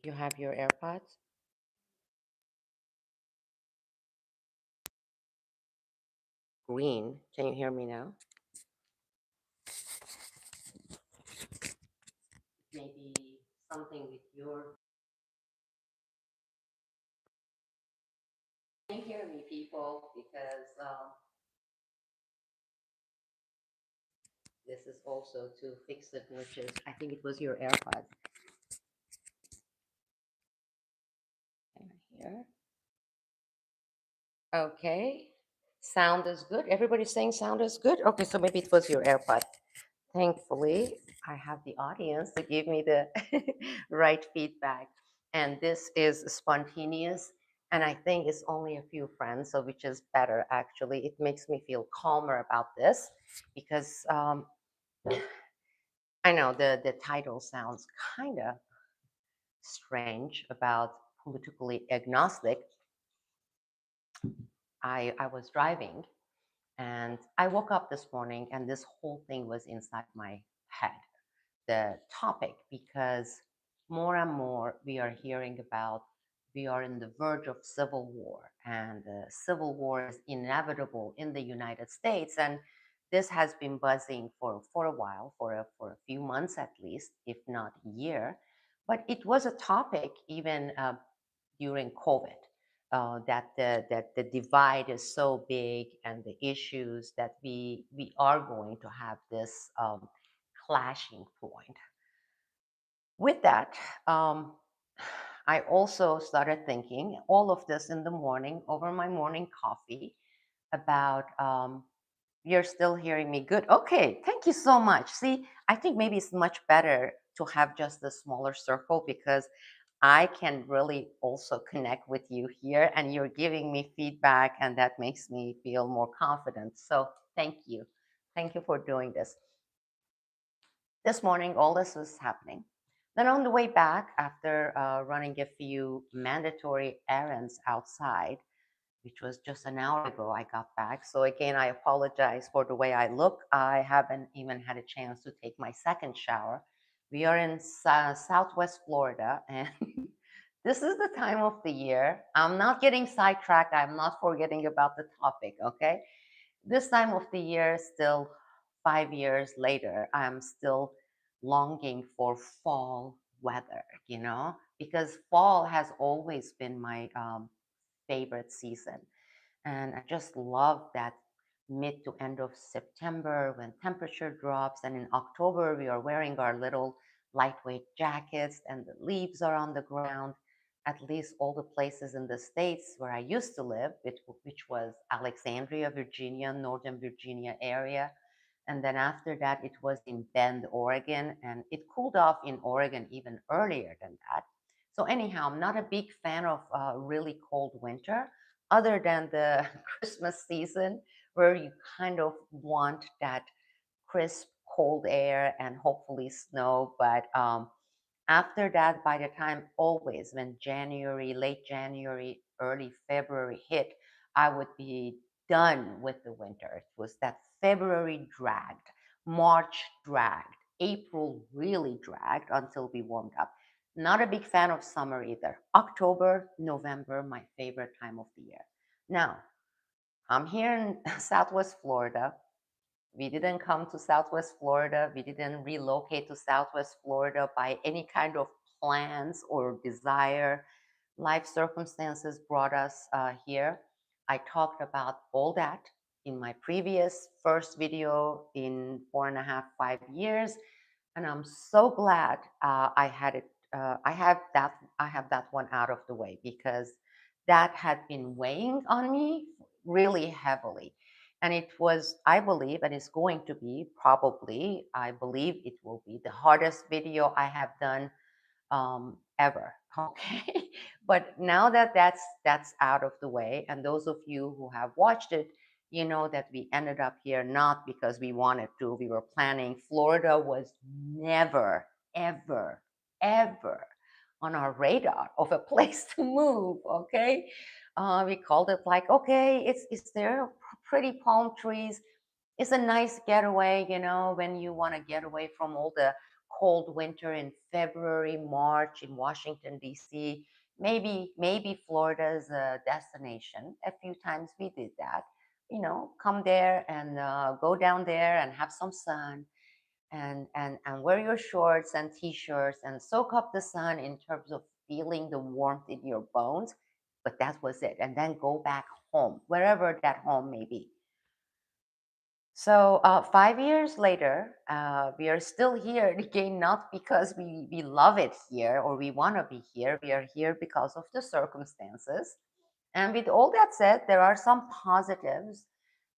You have your AirPods? Green. Can you hear me now? Maybe something with your. Can you hear me, people? Because this is also to fix the glitches. I think it was your AirPods. Here. Okay. Sound is good. Everybody's saying sound is good. Okay, so maybe it was your AirPod. Thankfully, I have the audience to give me the right feedback. And this is spontaneous. And I think it's only a few friends, so which is better actually. It makes me feel calmer about this because I know the title sounds kind of strange about politically agnostic. I was driving and I woke up this morning and this whole thing was inside my head, the topic, because more and more we are hearing about we are in the verge of civil war and the civil war is inevitable in the United States. And this has been buzzing for a while, for a few months at least, if not a year. But it was a topic even during COVID. That the divide is so big and the issues that we are going to have this clashing point. With that, I also started thinking all of this in the morning over my morning coffee about you're still hearing me good. Okay, thank you so much. See, I think maybe it's much better to have just a smaller circle because I can really also connect with you here and you're giving me feedback and that makes me feel more confident. So thank you. Thank you for doing this. This morning, all this was happening. Then on the way back, after running a few mandatory errands outside, which was just an hour ago, I got back. So again, I apologize for the way I look. I haven't even had a chance to take my second shower. We are in Southwest Florida, and this is the time of the year. I'm not getting sidetracked. I'm not forgetting about the topic, okay? This time of the year, still 5 years later, I'm still longing for fall weather, because fall has always been my favorite season. And I just love that mid to end of September when temperature drops. And in October, we are wearing our little lightweight jackets and the leaves are on the ground. At least all the places in the States where I used to live, which was Alexandria, Virginia, Northern Virginia area. And then after that, it was in Bend, Oregon. And it cooled off in Oregon even earlier than that. So, anyhow, I'm not a big fan of really cold winter other than the Christmas season, where you kind of want that crisp, cold air and hopefully snow. But after that, by the time always when January, late January, early February hit, I would be done with the winter. It was that February dragged, March dragged, April really dragged until we warmed up. Not a big fan of summer either. October, November, my favorite time of the year. Now, I'm here in Southwest Florida. We didn't come to Southwest Florida. We didn't relocate to Southwest Florida by any kind of plans or desire. Life circumstances brought us here. I talked about all that in my previous first video in 4.5, 5 years, and I'm so glad I had it. I have that. I have that one out of the way because that had been weighing on me really heavily. And it was, I believe, and it's going to be probably, I believe it will be the hardest video I have done ever. Okay. But now that that's out of the way, and those of you who have watched it, you know that we ended up here not because we wanted to, we were planning. Florida was never, ever, ever on our radar of a place to move. Okay. We called it like, okay, it's there pretty palm trees. It's a nice getaway, when you want to get away from all the cold winter in February, March in Washington, D.C. Maybe Florida's a destination. A few times we did that. Come there and go down there and have some sun and wear your shorts and t-shirts and soak up the sun in terms of feeling the warmth in your bones. But that was it. And then go back home, wherever that home may be. So 5 years later, we are still here again, not because we love it here or we want to be here. We are here because of the circumstances. And with all that said, there are some positives.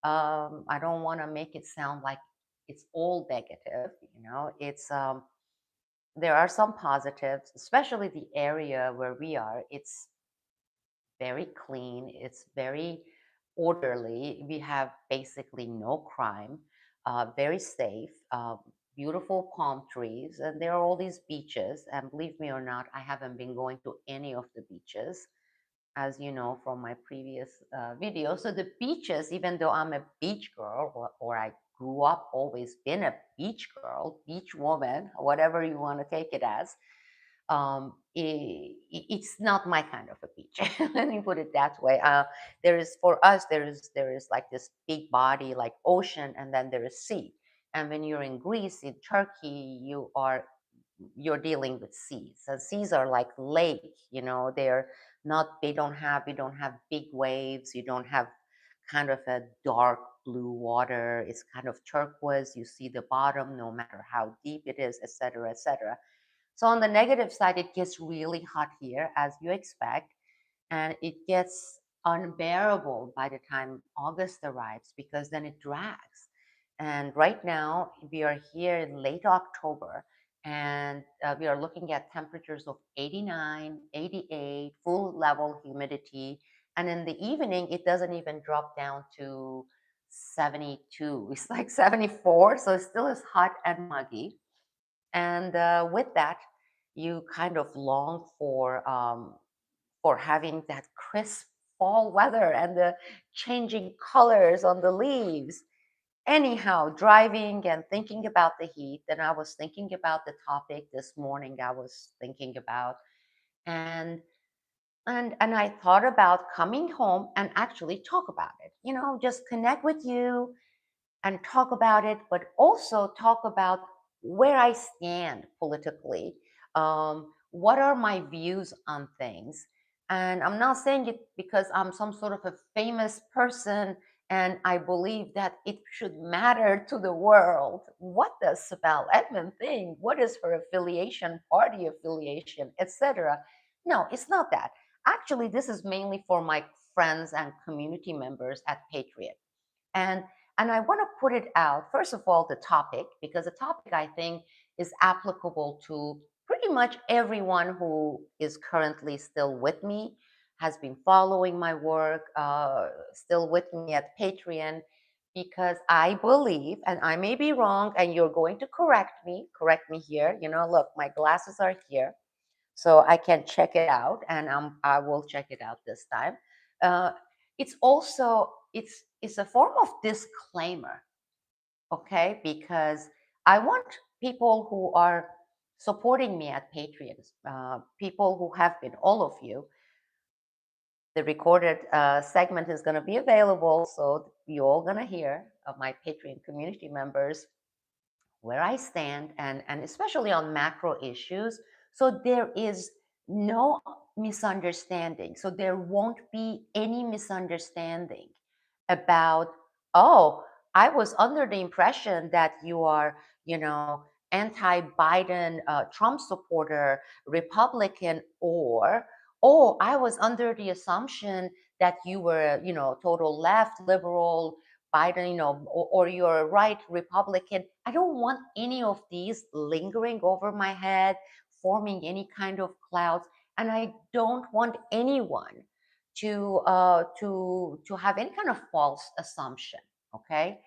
I don't want to make it sound like it's all negative. It's there are some positives, especially the area where we are. It's very clean. It's very orderly. We have basically no crime. Very safe. Beautiful palm trees, and there are all these beaches. And believe me or not, I haven't been going to any of the beaches, as you know from my previous video. So the beaches, even though I'm a beach girl, or I grew up always been a beach girl, beach woman, whatever you want to take it as, it's not my kind of a beach. Let me put it that way. There is for us, there is like this big body, like ocean, and then there is sea. And when you're in Greece, in Turkey, you're dealing with seas. And seas are like lake, we don't have big waves. You don't have kind of a dark blue water. It's kind of turquoise. You see the bottom no matter how deep it is, etc., etc. So on the negative side, it gets really hot here, as you expect, and it gets unbearable by the time August arrives because then it drags. And right now, we are here in late October, and we are looking at temperatures of 89, 88, full level humidity. And in the evening, it doesn't even drop down to 72. It's like 74, so it still is hot and muggy. And with that, you kind of long for having that crisp fall weather and the changing colors on the leaves. Anyhow, driving and thinking about the heat, then I was thinking about the topic this morning. I was thinking about and and I thought about coming home and actually talk about it. Just connect with you and talk about it, but also talk about where I stand politically. What are my views on things? And I'm not saying it because I'm some sort of a famous person and I believe that it should matter to the world. What does Sibel Edmond think? What is her affiliation, party affiliation, etc.? No, it's not that. Actually, this is mainly for my friends and community members at Patriot. And and I want to put it out, first of all, the topic, because the topic I think is applicable to pretty much everyone who is currently still with me, has been following my work, still with me at Patreon, because I believe, and I may be wrong, and you're going to correct me here. Look, my glasses are here so I can check it out, and I will check it out this time. Uh, it's a form of disclaimer, okay? Because I want people who are supporting me at Patreon, people who have been, all of you. The recorded segment is going to be available, so you're all going to hear of my Patreon community members where I stand, and especially on macro issues. So there is no misunderstanding. So there won't be any misunderstanding about, oh, I was under the impression that you are, anti-Biden, Trump supporter, Republican, or, oh, I was under the assumption that you were, total left, liberal, Biden, or you're a right Republican. I don't want any of these lingering over my head, forming any kind of clouds. And I don't want anyone to have any kind of false assumption. Okay.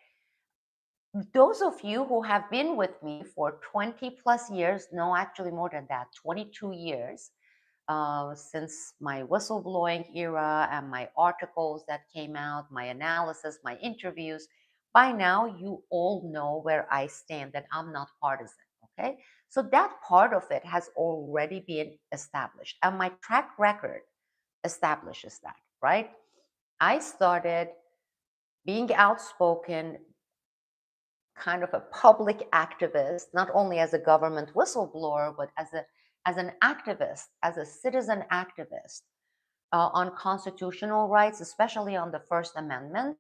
Those of you who have been with me for 20 plus years, no, actually more than that, 22 years, since my whistleblowing era and my articles that came out, my analysis, my interviews, by now you all know where I stand, that I'm not partisan. Okay. So that part of it has already been established. And my track record establishes that, right? I started being outspoken, kind of a public activist, not only as a government whistleblower, but as an activist, as a citizen activist on constitutional rights, especially on the First Amendment.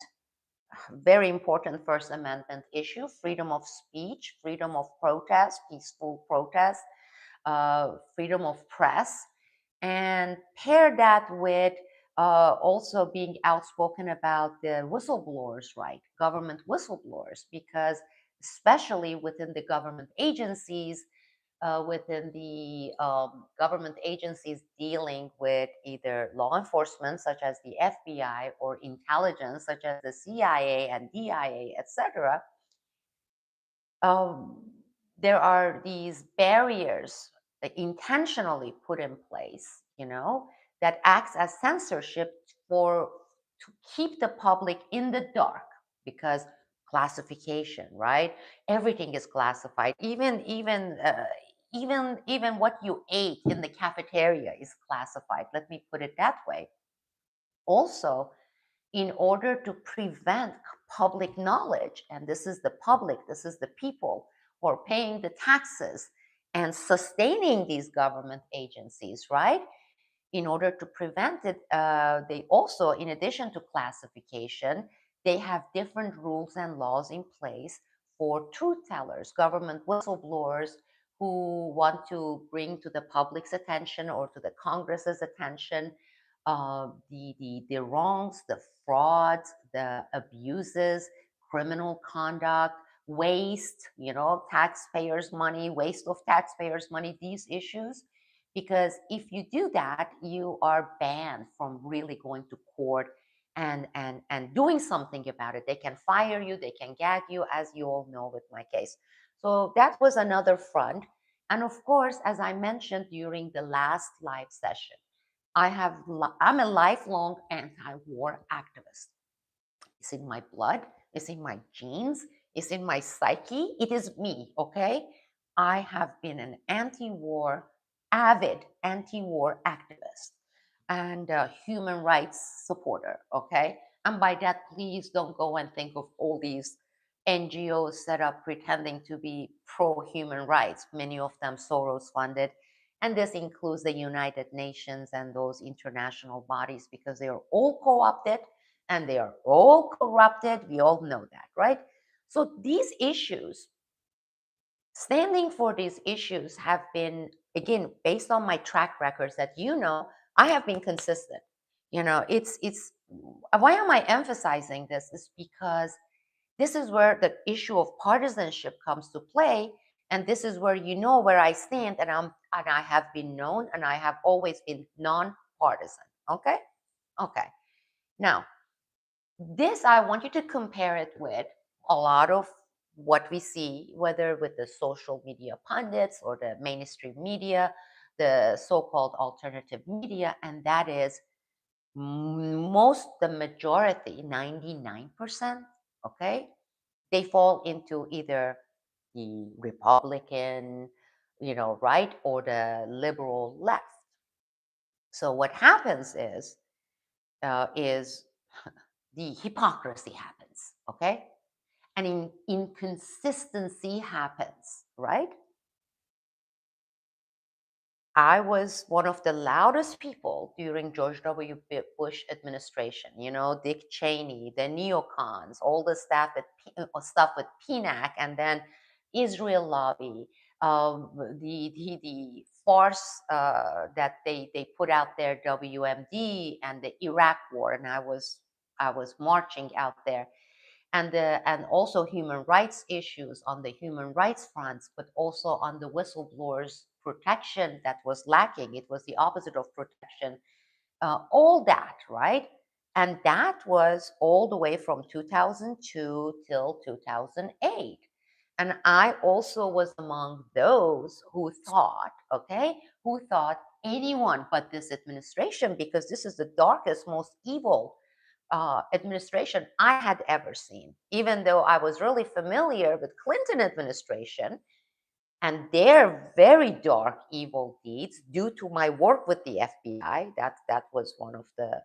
Very important First Amendment issue: freedom of speech, freedom of protest, peaceful protest, freedom of press, and pair that with also being outspoken about the whistleblowers, right? Government whistleblowers, because especially within the government agencies, within the government agencies dealing with either law enforcement, such as the FBI, or intelligence, such as the CIA and DIA, etc., um, there are these barriers intentionally put in place, that acts as censorship for to keep the public in the dark, because classification, right? Everything is classified. Even what you ate in the cafeteria is classified. Let me put it that way. Also, in order to prevent public knowledge, and this is the public, this is the people who are paying the taxes and sustaining these government agencies, right? In order to prevent it, they also, in addition to classification, they have different rules and laws in place for truth tellers, government whistleblowers who want to bring to the public's attention or to the Congress's attention the wrongs, the frauds, the abuses, criminal conduct, waste, taxpayers' money, waste of taxpayers' money, these issues. Because if you do that, you are banned from really going to court and doing something about it. They can fire you, they can gag you, as you all know with my case. So that was another front. And of course, as I mentioned during the last live session, I'm a lifelong anti-war activist. It's in my blood, it's in my genes, it's in my psyche. It is me, okay? I have been an anti-war, avid anti-war activist and a human rights supporter, okay? And by that, please don't go and think of all these NGOs set up pretending to be pro-human rights, many of them Soros funded. And this includes the United Nations and those international bodies, because they are all co-opted and they are all corrupted. We all know that, right? So these issues, standing for these issues, have been, again, based on my track records that I have been consistent. It's why am I emphasizing this? Is because this is where the issue of partisanship comes to play, and this is where where I stand, and I have been known, and I have always been non-partisan. Okay, okay. Now, this, I want you to compare it with a lot of what we see, whether with the social media pundits or the mainstream media, the so-called alternative media, and that is the majority, 99%, okay, they fall into either the Republican, right, or the liberal left. So what happens is the hypocrisy happens, okay? And inconsistency happens, right? I was one of the loudest people during George W. Bush administration. Dick Cheney, the neocons, all the stuff with PNAC, and then Israel lobby, the farce that they put out there, WMD, and the Iraq war, and I was marching out there, and also human rights issues on the human rights fronts, but also on the whistleblowers protection that was lacking. It was the opposite of protection. All that, right? And that was all the way from 2002 till 2008. And I also was among those who thought, okay, anyone but this administration, because this is the darkest, most evil administration I had ever seen. Even though I was really familiar with Clinton administration, and their very dark, evil deeds due to my work with the FBI. That was one of the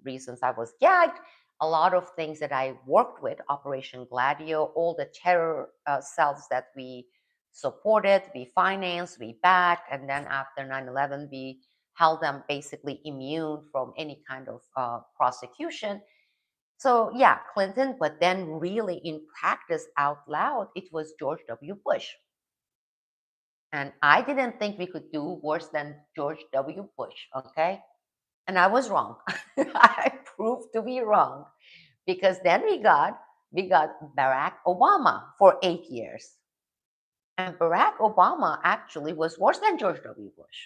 reasons I was gagged. A lot of things that I worked with, Operation Gladio, all the terror cells that we supported, we financed, we backed, and then after 9/11, we held them basically immune from any kind of prosecution. So yeah, Clinton, but then really in practice out loud, it was George W. Bush. And I didn't think we could do worse than George W. Bush, okay? And I was wrong. I proved to be wrong because then we got Barack Obama for 8 years. And Barack Obama actually was worse than George W. Bush.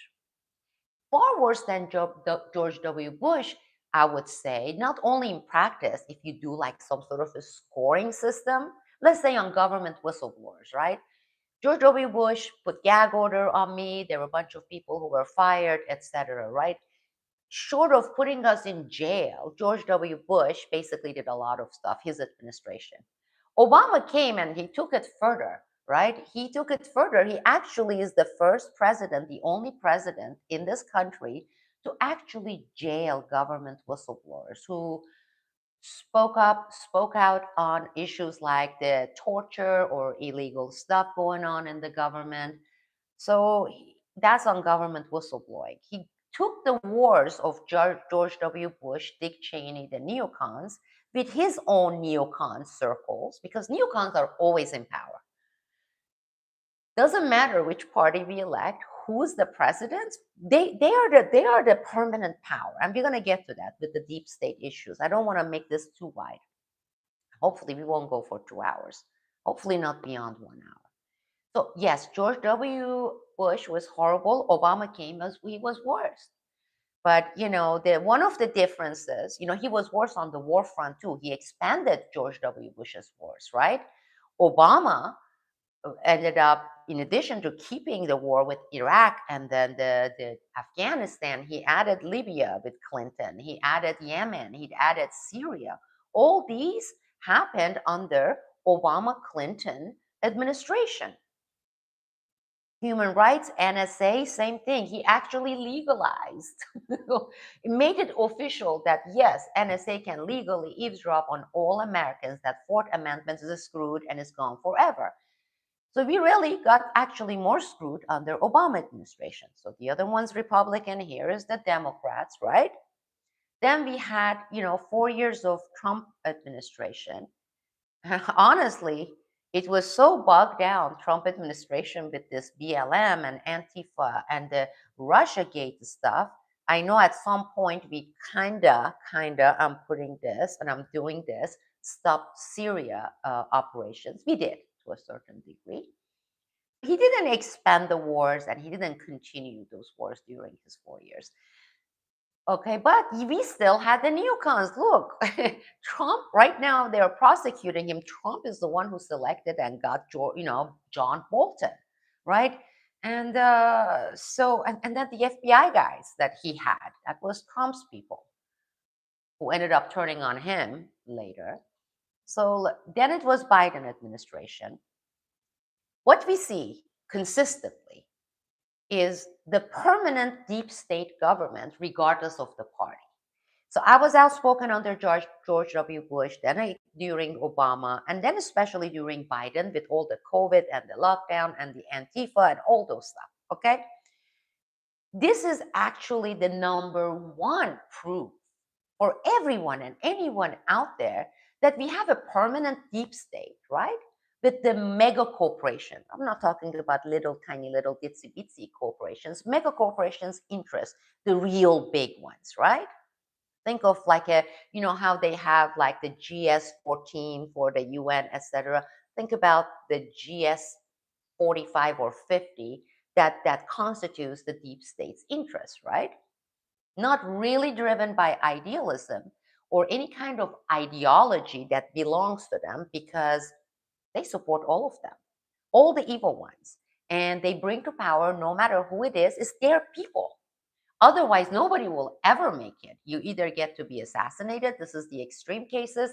Far worse than George W. Bush, I would say, not only in practice, if you do like some sort of a scoring system, let's say on government whistleblowers, right? George W. Bush put gag order on me. There were a bunch of people who were fired, etc. Right? Short of putting us in jail, George W. Bush basically did a lot of stuff. His administration. Obama came and he took it further. Right? He took it further. He actually is the first president, the only president in this country to actually jail government whistleblowers who spoke out on issues like the torture or illegal stuff going on in the government. So that's on government whistleblowing. He took the wars of George W. Bush, Dick Cheney, the neocons, with his own neocon circles, because neocons are always in power. Doesn't matter which party we elect, who's the president, they are the permanent power. And we're gonna get to that with the deep state issues. I don't want to make this too wide. Hopefully, we won't go for 2 hours. Hopefully, not beyond 1 hour. So, yes, George W. Bush was horrible. Obama came as he was worse. But the one of the differences, he was worse on the war front too. He expanded George W. Bush's wars, right? Obama ended up, in addition to keeping the war with Iraq and then the Afghanistan, he added Libya with Clinton, he added Yemen, he added Syria. All these happened under Obama Clinton administration. Human rights, NSA, same thing. He actually legalized. It made it official that yes, NSA can legally eavesdrop on all Americans, that Fourth Amendment is screwed and is gone forever. So we really got actually more screwed under Obama administration. So the other one's Republican, here is the Democrats, right? Then we had, 4 years of Trump administration. Honestly, it was so bogged down, Trump administration, with this BLM and Antifa and the Russiagate stuff. I know at some point we I'm putting this and I'm doing this, stop Syria operations. We did to a certain degree. He didn't expand the wars and he didn't continue those wars during his 4 years. Okay, but we still had the neocons. Look, Trump, right now they're prosecuting him. Trump is the one who selected and got, John Bolton, right? And and then the FBI guys that he had, that was Trump's people who ended up turning on him later. So then it was Biden administration. What we see consistently is the permanent deep state government, regardless of the party. So I was outspoken under George W. Bush, then during Obama, and then especially during Biden with all the COVID and the lockdown and the Antifa and all those stuff. Okay. This is actually the number one proof for everyone and anyone out there that we have a permanent deep state, right? With the mega corporation. I'm not talking about little tiny little itsy bitsy corporations, mega corporations interest, the real big ones, right? Think of like how they have like the GS 14 for the UN, etc. Think about the GS 45 or 50 that constitutes the deep state's interest, right? Not really driven by idealism or any kind of ideology that belongs to them, because they support all of them, all the evil ones. And they bring to power, no matter who it is, it's their people. Otherwise, nobody will ever make it. You either get to be assassinated, this is the extreme cases,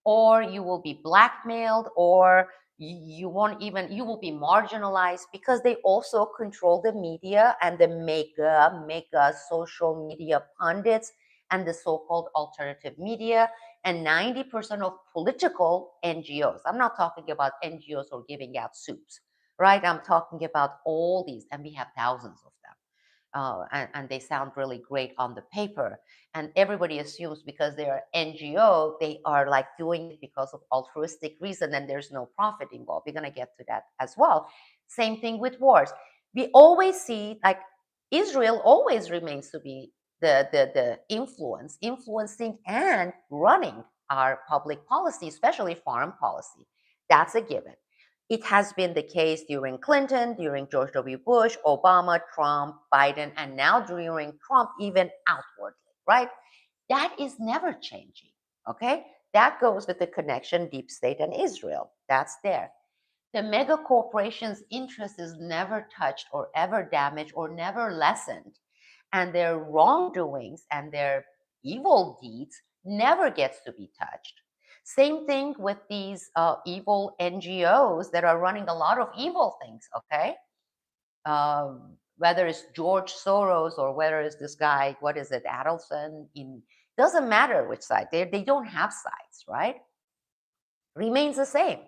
or you will be blackmailed, or you won't even, you will be marginalized because they also control the media and the mega social media pundits and the so-called alternative media and 90% of political NGOs. I'm not talking about NGOs who are giving out soups, right? I'm talking about all these, and we have thousands of them. And they sound really great on the paper. And everybody assumes because they are NGO, they are like doing it because of altruistic reason and there's no profit involved. We're going to get to that as well. Same thing with wars. We always see like Israel always remains to be the influencing and running our public policy, especially foreign policy. That's a given. It has been the case during Clinton, during George W. Bush, Obama, Trump, Biden, and now during Trump, even outwardly, right? That is never changing, okay? That goes with the connection, deep state and Israel. That's there. The mega corporations' interest is never touched or ever damaged or never lessened. And their wrongdoings and their evil deeds never gets to be touched. Same thing with these evil NGOs that are running a lot of evil things, okay? Whether it's George Soros or whether it's this guy, what is it, Adelson, doesn't matter which side. They don't have sides, right? Remains the same.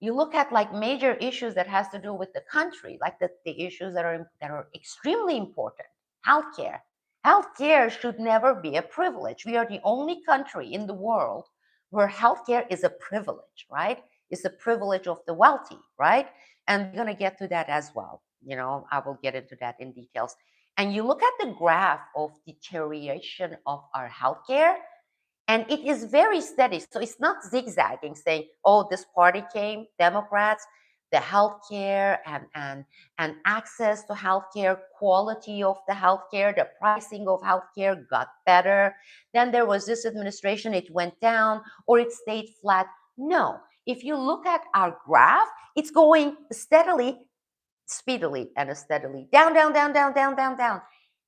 You look at like major issues that has to do with the country, like the issues that are extremely important. Healthcare. Healthcare should never be a privilege. We are the only country in the world where healthcare is a privilege, right? It's a privilege of the wealthy, right? And we're gonna get to that as well. I will get into that in details. And you look at the graph of deterioration of our healthcare, and it is very steady. So it's not zigzagging, saying, oh, this party came, Democrats, the healthcare and access to healthcare, quality of the healthcare, the pricing of healthcare got better. Then there was this administration, it went down or it stayed flat. No. If you look at our graph, it's going steadily, speedily, and steadily down, down, down, down, down, down, down.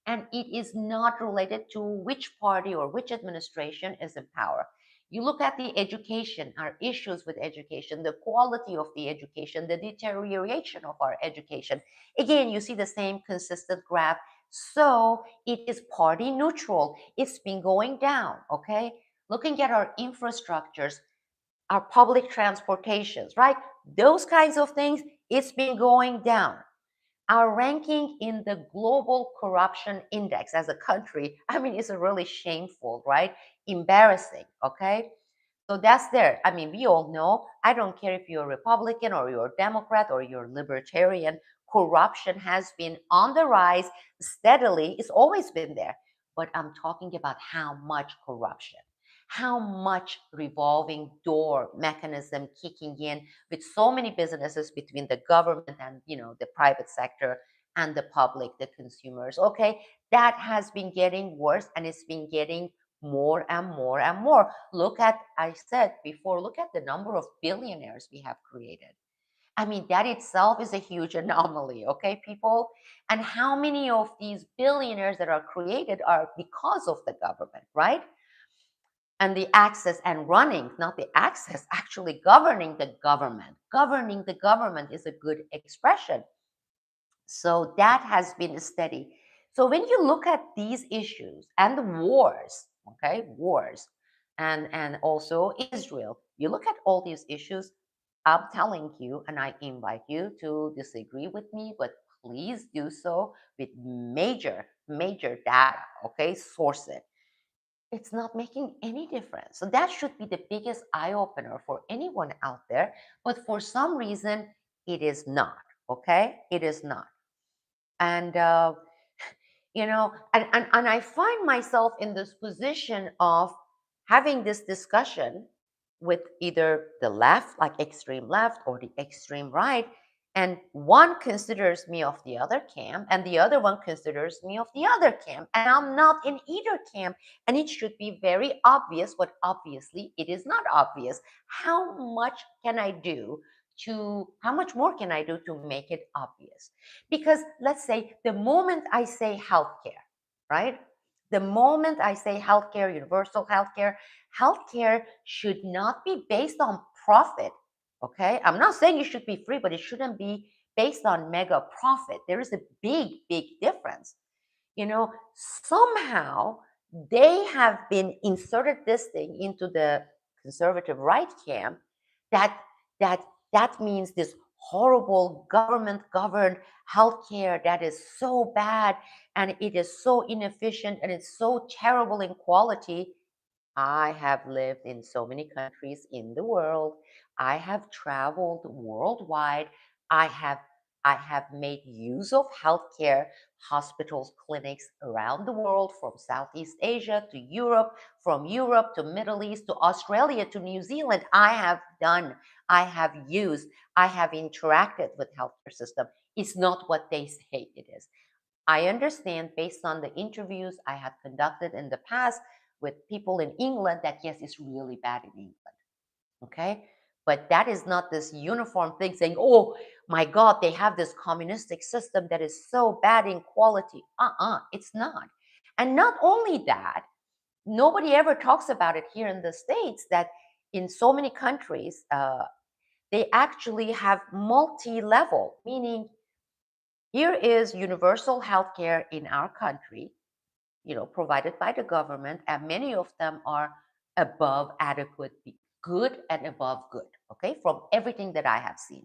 And it is not related to which party or which administration is in power. You look at the education, our issues with education, the quality of the education, the deterioration of our education. Again, you see the same consistent graph. So it is party neutral. It's been going down, okay? Looking at our infrastructures, our public transportations, right? Those kinds of things, it's been going down. Our ranking in the global corruption index as a country, I mean, it's really shameful, right? Embarrassing, okay? So that's there. I mean, we all know, I don't care if you're a Republican or you're a Democrat or you're libertarian, corruption has been on the rise steadily. It's always been there. But I'm talking about how much corruption, how much revolving door mechanism kicking in with so many businesses between the government and the private sector and the public, the consumers. Okay, that has been getting worse and it's been getting more and more and more. Look at, I said before, look at the number of billionaires we have created. I mean, that itself is a huge anomaly, okay, people? And how many of these billionaires that are created are because of the government, right? And the access and running, not the access, actually governing the government. Governing the government is a good expression. So that has been steady. So when you look at these issues and the wars, okay, wars, and also Israel, you look at all these issues, I'm telling you, and I invite you to disagree with me, but please do so with major data, okay, source it. It's not making any difference. So that should be the biggest eye opener for anyone out there. But for some reason, it is not. Okay? It is not. And, and I find myself in this position of having this discussion with either the left, like extreme left, or the extreme right, and one considers me of the other camp and the other one considers me of the other camp, and I'm not in either camp, and it should be very obvious, but obviously it is not obvious. How much more can I do to make it obvious? Because let's say the moment I say healthcare, right? The moment I say healthcare, universal healthcare, healthcare should not be based on profit Okay, I'm not saying it should be free, but it shouldn't be based on mega profit. There is a big difference. You know, somehow they have been inserted this thing into the conservative right camp that that that means this horrible government governed healthcare that is so bad and it is so inefficient and it's so terrible in quality. I have lived in so many countries in the world. I have traveled worldwide. I have I have made use of healthcare, hospitals, clinics around the world, from Southeast Asia to Europe, from Europe to Middle East to Australia to New Zealand. I have used, I have interacted with healthcare system. It's not what they say it is. I understand based on the interviews I have conducted in the past with people in England that yes, it's really bad in England. Okay. But that is not this uniform thing saying, oh my God, they have this communistic system that is so bad in quality. It's not. And not only that, nobody ever talks about it here in the States that in so many countries, they actually have multi level, meaning here is universal health care in our country, provided by the government, and many of them are above adequate, good and above good, okay, from everything that I have seen,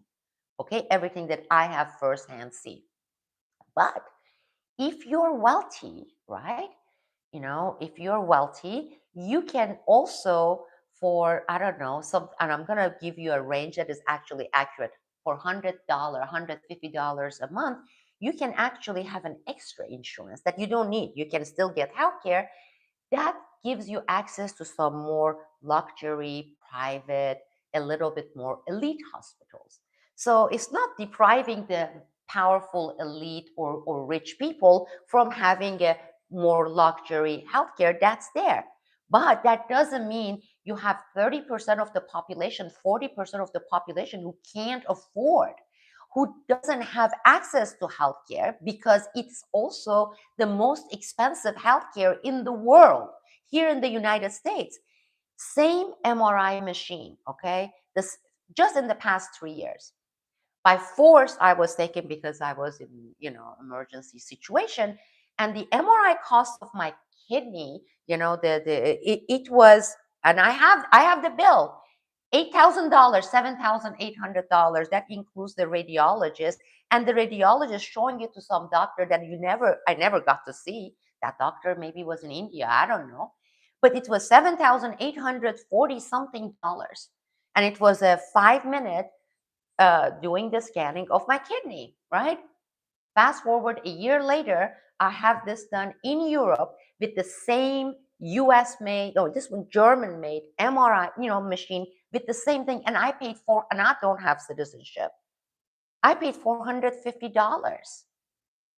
okay, everything that I have firsthand seen. But if you're wealthy, right, if you're wealthy, you can also, for, I don't know, some, and I'm going to give you a range that is actually accurate. For $100, $150 a month, you can actually have an extra insurance that you don't need. You can still get healthcare that gives you access to some more luxury, private, a little bit more elite hospitals. So it's not depriving the powerful elite or rich people from having a more luxury healthcare that's there. But that doesn't mean you have 30% of the population, 40% of the population who can't afford, who doesn't have access to healthcare because it's also the most expensive healthcare in the world. Here in the United States, same MRI machine, okay? This just in the past 3 years. By force, I was taken because I was in, emergency situation. And the MRI cost of my kidney, it was, and I have the bill. $8,000, $7,800. That includes the radiologist, and the radiologist showing it to some doctor that I never got to see. That doctor maybe was in India, I don't know, but it was 7,840 something dollars, and it was a 5 minute doing the scanning of my kidney. Right. Fast forward a year later, I have this done in Europe with the same US made, or this one German made MRI, machine with the same thing. And I paid for, and I don't have citizenship. I paid $450,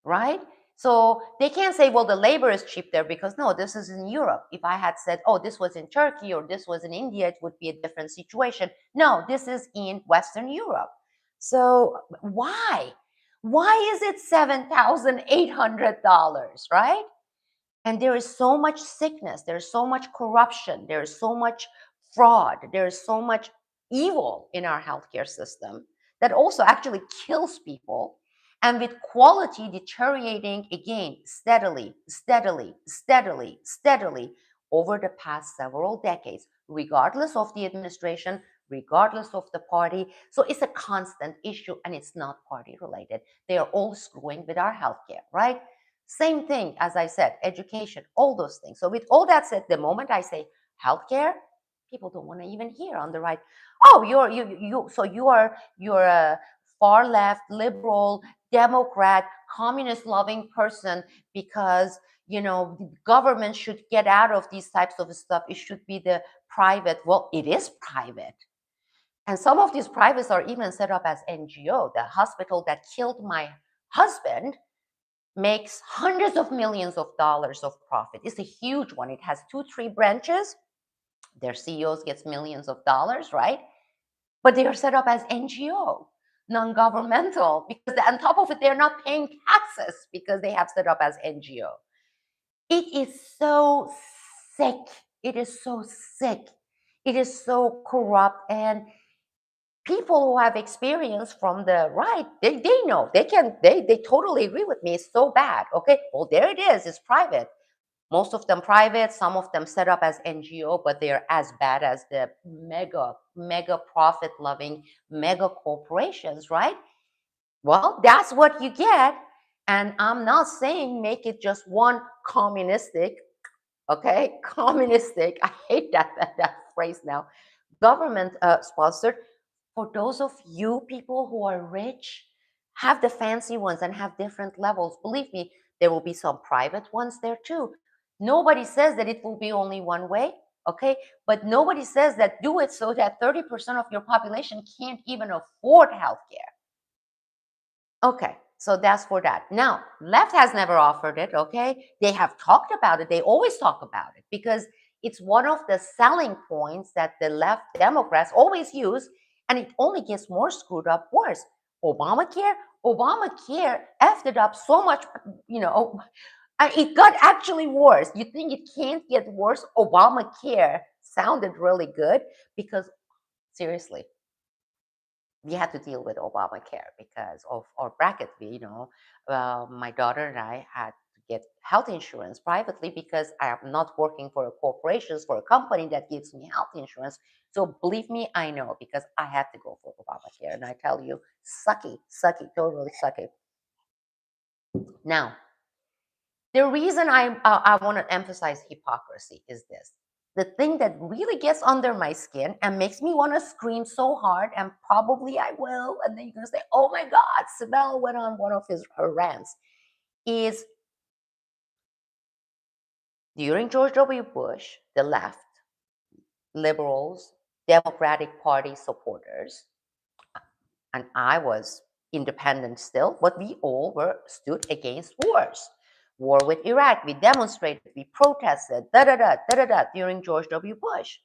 right? So they can't say, well, the labor is cheap there because no, this is in Europe. If I had said, oh, this was in Turkey or this was in India, it would be a different situation. No, this is in Western Europe. So why? Why is it $7,800, right? And there is so much sickness, there's so much corruption, there's so much fraud, there's so much evil in our healthcare system that also actually kills people. And with quality deteriorating again steadily over the past several decades, regardless of the administration, regardless of the party. So it's a constant issue and it's not party related. They are all screwing with our healthcare, right? Same thing, as I said, education, all those things. So with all that said, the moment I say healthcare, people don't want to even hear on the right. Oh, you're a far left, liberal, Democrat, communist loving person because the government should get out of these types of stuff. It should be the private. Well, it is private. And some of these privates are even set up as NGO. The hospital that killed my husband makes hundreds of millions of dollars of profit. It's a huge one. It has 2, 3 branches. Their CEOs gets millions of dollars, right? But they are set up as NGO, non-governmental, because on top of it, they're not paying taxes because they have set up as NGO. It is so sick. It is so sick. It is so corrupt. And people who have experience from the right, they know, they totally agree with me. It's so bad. Okay, well, there it is. It's private. Most of them private, some of them set up as NGO, but they're as bad as the mega profit loving mega corporations, right? Well, that's what you get. And I'm not saying make it just one communistic, okay? Communistic. I hate that phrase now. Government sponsored. For those of you people who are rich, have the fancy ones and have different levels. Believe me, there will be some private ones there too. Nobody says that it will be only one way, okay? But nobody says that do it so that 30% of your population can't even afford healthcare. Okay, so that's for that. Now, left has never offered it, okay? They have talked about it. They always talk about it because it's one of the selling points that the left Democrats always use, and it only gets more screwed up worse. Obamacare, Obamacare effed it up so much, you know, it got actually worse. You think it can't get worse? Obamacare sounded really good because seriously, we had to deal with Obamacare because of our bracket. My daughter and I had to get health insurance privately because I am not working for a corporation, for a company that gives me health insurance. So believe me, I know because I had to go for Obamacare. And I tell you, sucky, sucky, totally sucky. Now, the reason I want to emphasize hypocrisy is this. The thing that really gets under my skin and makes me want to scream so hard, and probably I will, and then you're going to say, oh my God, Sibel went on one of her rants, is during George W. Bush, the left, liberals, Democratic Party supporters, and I was independent still, but we all were stood against wars. War with Iraq, we demonstrated, we protested, da da da da da da during George W. Bush.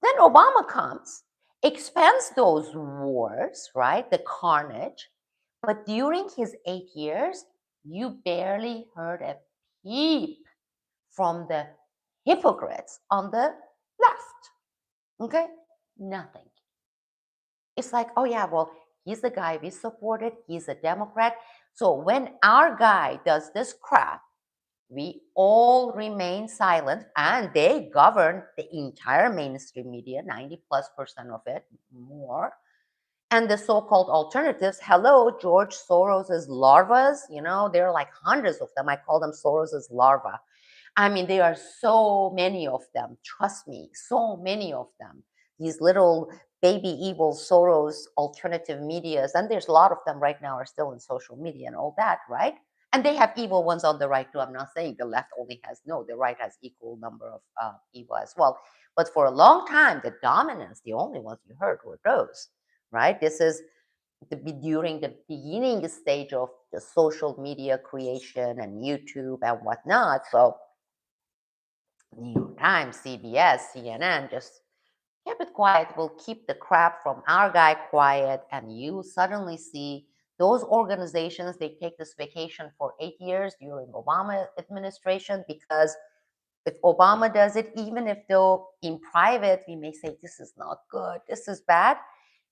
Then Obama comes, expands those wars, right? The carnage. But during his 8 years, you barely heard a peep from the hypocrites on the left. Okay? Nothing. It's like, oh yeah, well, he's the guy we supported, he's a Democrat. So when our guy does this crap, we all remain silent and they govern the entire mainstream media, 90+% of it, more. And the so-called alternatives, hello, George Soros's larvas, there are like hundreds of them. I call them Soros's larva. I mean, there are so many of them. Trust me, so many of them. These little baby evil Soros alternative medias, and there's a lot of them right now are still in social media and all that, right? And they have evil ones on the right too. I'm not saying the left only has, no, the right has equal number of evil as well. But for a long time, the dominance, the only ones you heard were those, right? This is during the beginning stage of the social media creation and YouTube and whatnot. So New York Times, CBS, CNN, just keep it quiet. We'll keep the crap from our guy quiet. And you suddenly see those organizations, they take this vacation for 8 years during Obama administration because if Obama does it, even if though in private, we may say, this is not good, this is bad,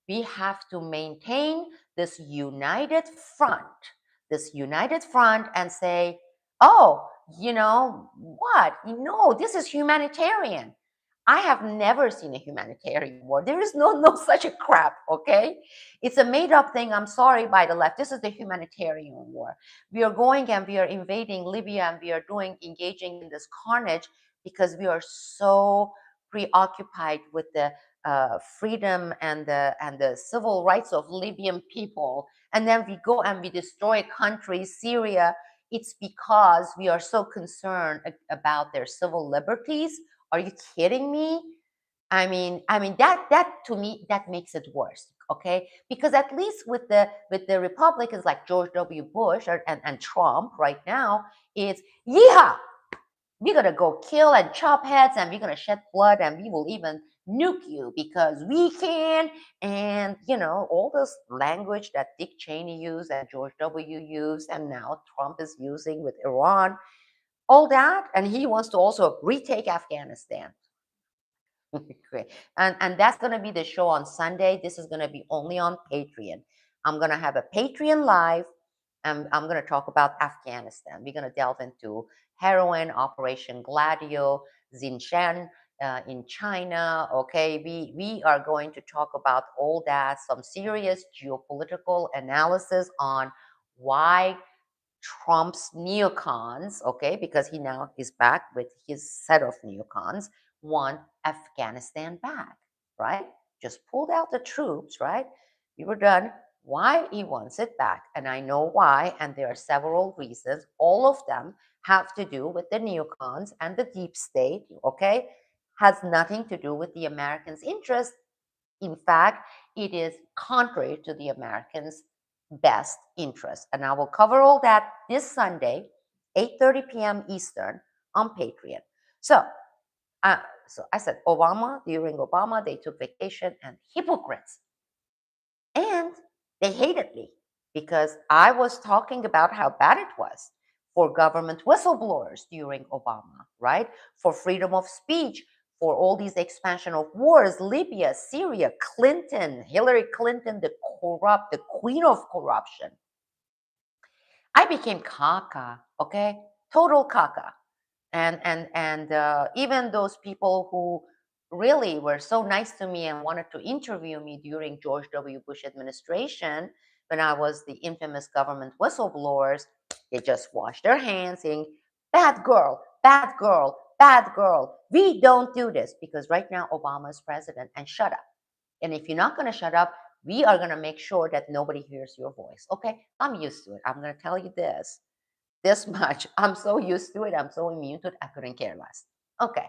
we have to maintain this united front and say, oh, you know what? No, this is humanitarian. I have never seen a humanitarian war. There is no such a crap, okay? It's a made up thing. I'm sorry by the left. This is the humanitarian war. We are going and we are invading Libya and we are engaging in this carnage because we are so preoccupied with the freedom and the civil rights of Libyan people. And then we go and we destroy countries, Syria. It's because we are so concerned about their civil liberties. Are you kidding me? I mean that to me that makes it worse. Okay, because at least with the Republicans like George W. Bush and Trump right now, it's yeah, we're gonna go kill and chop heads and we're gonna shed blood and we will even nuke you because we can. And all this language that Dick Cheney used and George W. used and now Trump is using with Iran, all that, and he wants to also retake Afghanistan. Great. And that's going to be the show on Sunday. This is going to be only on Patreon. I'm going to have a Patreon live, and I'm going to talk about Afghanistan. We're going to delve into heroin, Operation Gladio, Xinjiang in China. Okay, we are going to talk about all that, some serious geopolitical analysis on why Trump's neocons, okay, because he now is back with his set of neocons, want Afghanistan back, right? Just pulled out the troops, right? We were done. Why he wants it back. And I know why, and there are several reasons. All of them have to do with the neocons and the deep state, okay? Has nothing to do with the Americans' interest. In fact, it is contrary to the Americans' best interest. And I will cover all that this Sunday, 8:30 p.m. Eastern on Patreon. So, so I said during Obama, they took vacation and hypocrites. And they hated me because I was talking about how bad it was for government whistleblowers during Obama, right? For freedom of speech, for all these expansion of wars, Libya, Syria, Clinton, Hillary Clinton, the corrupt, the queen of corruption. I became caca, okay? Total caca. And even those people who really were so nice to me and wanted to interview me during George W. Bush administration, when I was the infamous government whistleblowers, they just washed their hands saying, bad girl, bad girl, bad girl. We don't do this because right now Obama is president, and shut up. And if you're not going to shut up, we are going to make sure that nobody hears your voice. Okay, I'm used to it. I'm going to tell you this much. I'm so used to it. I'm so immune to it. I couldn't care less. Okay.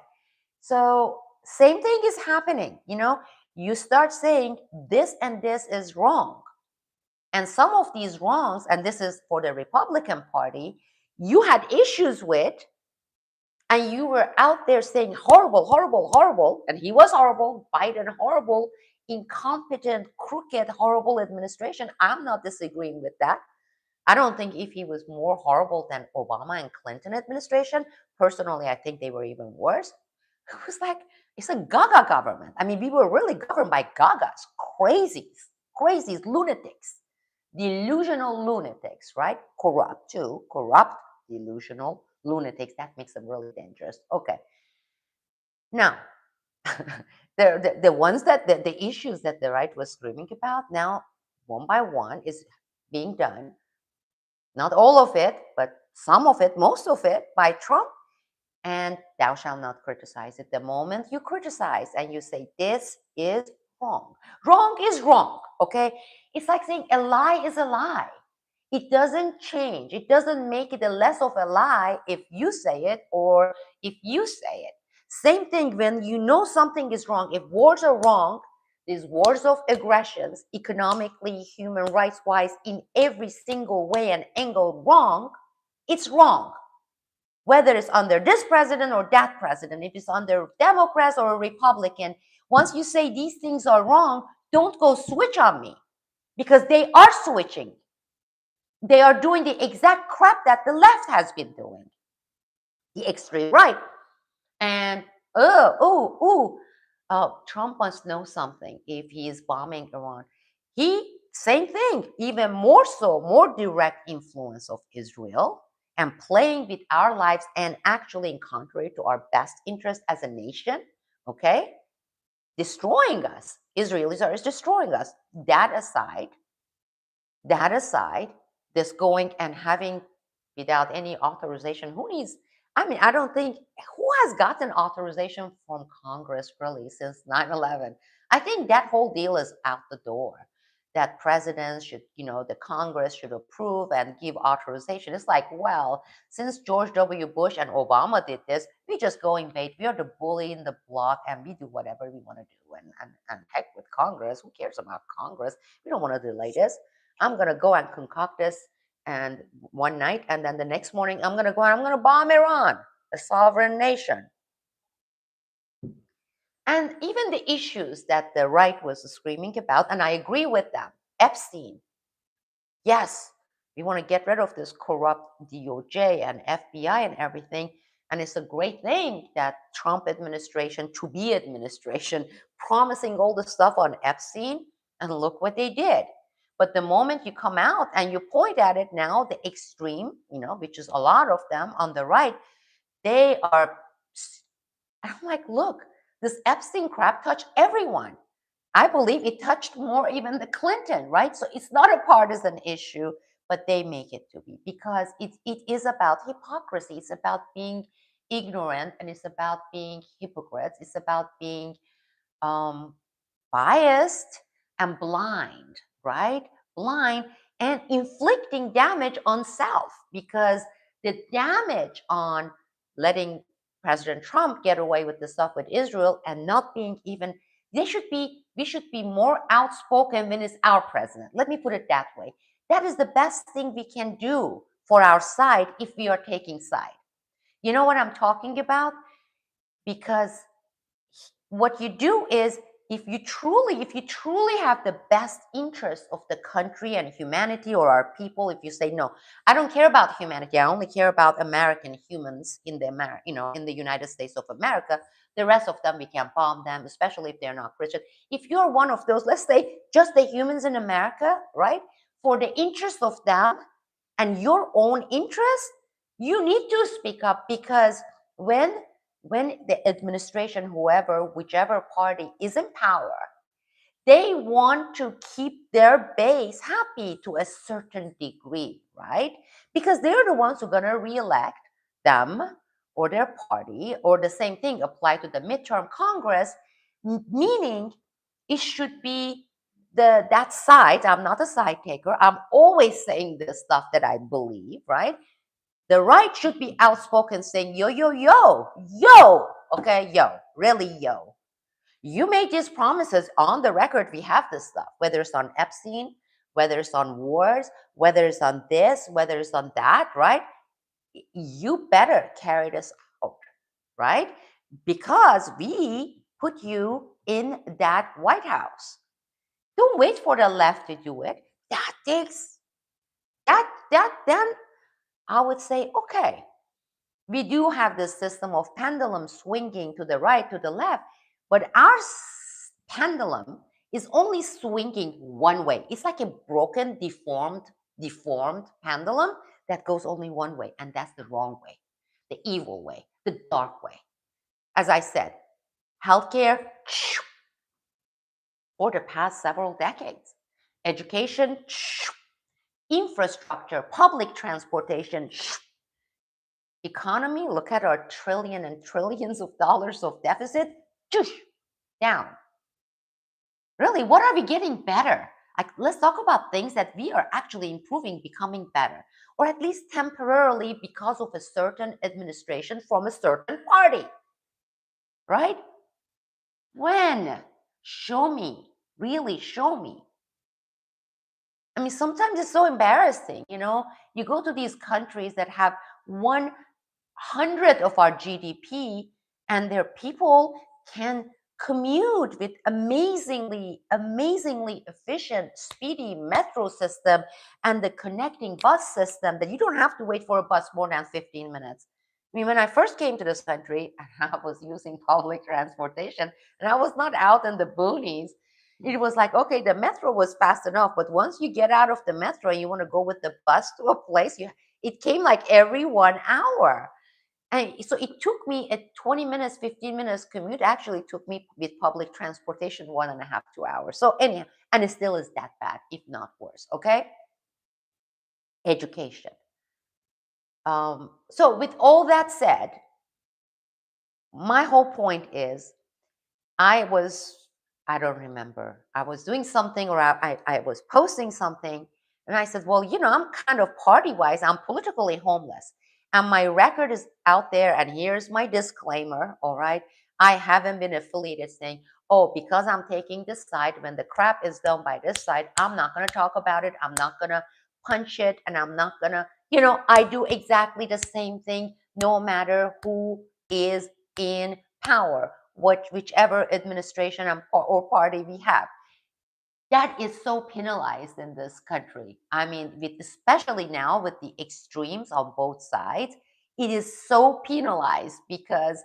So same thing is happening. You start saying this and this is wrong. And some of these wrongs, and this is for the Republican Party, you had issues with, and you were out there saying horrible, horrible, horrible, and he was horrible, Biden horrible, incompetent, crooked, horrible administration. I'm not disagreeing with that. I don't think if he was more horrible than Obama and Clinton administration, personally, I think they were even worse. It was like, it's a gaga government. I mean, we were really governed by gagas, crazies, lunatics, delusional lunatics, right? Corrupt too, corrupt, delusional lunatics. That makes them really dangerous. Okay. Now, the ones that, the issues that the right was screaming about now, one by one, is being done. Not all of it, but some of it, most of it, by Trump. And thou shalt not criticize it. The moment you criticize and you say, this is wrong, wrong is wrong, okay? It's like saying a lie is a lie. It doesn't change. It doesn't make it a less of a lie if you say it or if you say it. Same thing when you know something is wrong. If wars are wrong, these wars of aggressions, economically, human rights wise, in every single way and angle wrong, it's wrong. Whether it's under this president or that president, if it's under Democrats or a Republican, once you say these things are wrong, don't go switch on me because they are switching. They are doing the exact crap that the left has been doing, the extreme right. And Trump must know something if he is bombing Iran. Same thing, even more so, more direct influence of Israel and playing with our lives and actually in contrary to our best interest as a nation, okay? Destroying us. Israelis are destroying us. That aside, this going and having without any authorization, who needs, I mean, I don't think, who has gotten authorization from Congress really since 9/11? I think that whole deal is out the door. That presidents should, the Congress should approve and give authorization. It's like, well, since George W. Bush and Obama did this, we just go invade. We are the bully in the block and we do whatever we want to do. And heck with Congress. Who cares about Congress? We don't want to delay this. I'm going to go and concoct this and one night, and then the next morning I'm going to go and I'm going to bomb Iran, a sovereign nation. And even the issues that the right was screaming about, and I agree with them. Epstein. Yes, we want to get rid of this corrupt DOJ and FBI and everything. And it's a great thing that Trump administration, to be administration, promising all the stuff on Epstein, and look what they did. But the moment you come out and you point at it now, the extreme, which is a lot of them on the right, they are. I'm like, look, this Epstein crap touched everyone. I believe it touched more even the Clinton, right? So it's not a partisan issue, but they make it to be because it is about hypocrisy. It's about being ignorant and it's about being hypocrites. It's about being um, biased and blind, right? Blind and inflicting damage on self because the damage on letting President Trump get away with the stuff with Israel and not being even we should be more outspoken when it's our president. Let me put it that way. That is the best thing we can do for our side if we are taking side. You know what I'm talking about? Because what you do is if you truly have the best interest of the country and humanity or our people, if you say no, I don't care about humanity, I only care about American humans in the in the United States of America, the rest of them we can bomb them, especially if they're not Christian. If you're one of those, let's say just the humans in America, right, for the interest of them and your own interest, you need to speak up because when the administration, whoever, whichever party is in power, they want to keep their base happy to a certain degree, right? Because they're the ones who are going to reelect them or their party, or the same thing apply to the midterm Congress, meaning it should be that side. I'm not a side taker. I'm always saying the stuff that I believe, right? The right should be outspoken saying, yo, yo, yo, yo, okay, yo, really, yo. You made these promises on the record. We have this stuff, whether it's on Epstein, whether it's on wars, whether it's on this, whether it's on that, right? You better carry this out, right? Because we put you in that White House. Don't wait for the left to do it. That takes then I would say, okay, we do have this system of pendulum swinging to the right, to the left, but our pendulum is only swinging one way. It's like a broken, deformed pendulum that goes only one way, and that's the wrong way, the evil way, the dark way. As I said, healthcare for the past several decades, education, infrastructure, public transportation, economy, look at our trillion and trillions of dollars of deficit, down. Really, what are we getting better? Like, let's talk about things that we are actually improving, becoming better, or at least temporarily because of a certain administration from a certain party, right? When? Show me, really show me. I mean, sometimes it's so embarrassing, you go to these countries that have 100 of our GDP and their people can commute with amazingly efficient, speedy metro system and the connecting bus system that you don't have to wait for a bus more than 15 minutes. I mean, when I first came to this country, I was using public transportation and I was not out in the boonies. It was like, okay, the metro was fast enough, but once you get out of the metro and you want to go with the bus to a place, it came like every 1 hour. And so it took me a 20 minutes, 15 minutes commute. Actually took me with public transportation 1.5, 2 hours. So anyhow, and it still is that bad, if not worse. Okay. Education. So with all that said, my whole point is I was, I don't remember, I was doing something or I was posting something and I said, well, I'm kind of party wise, I'm politically homeless. And my record is out there. And here's my disclaimer. All right. I haven't been affiliated saying, oh, because I'm taking this side, when the crap is done by this side, I'm not going to talk about it. I'm not going to punch it. And I'm not going to, I do exactly the same thing no matter who is in power, whichever administration or party we have. That is so penalized in this country. I mean, especially now with the extremes on both sides, it is so penalized because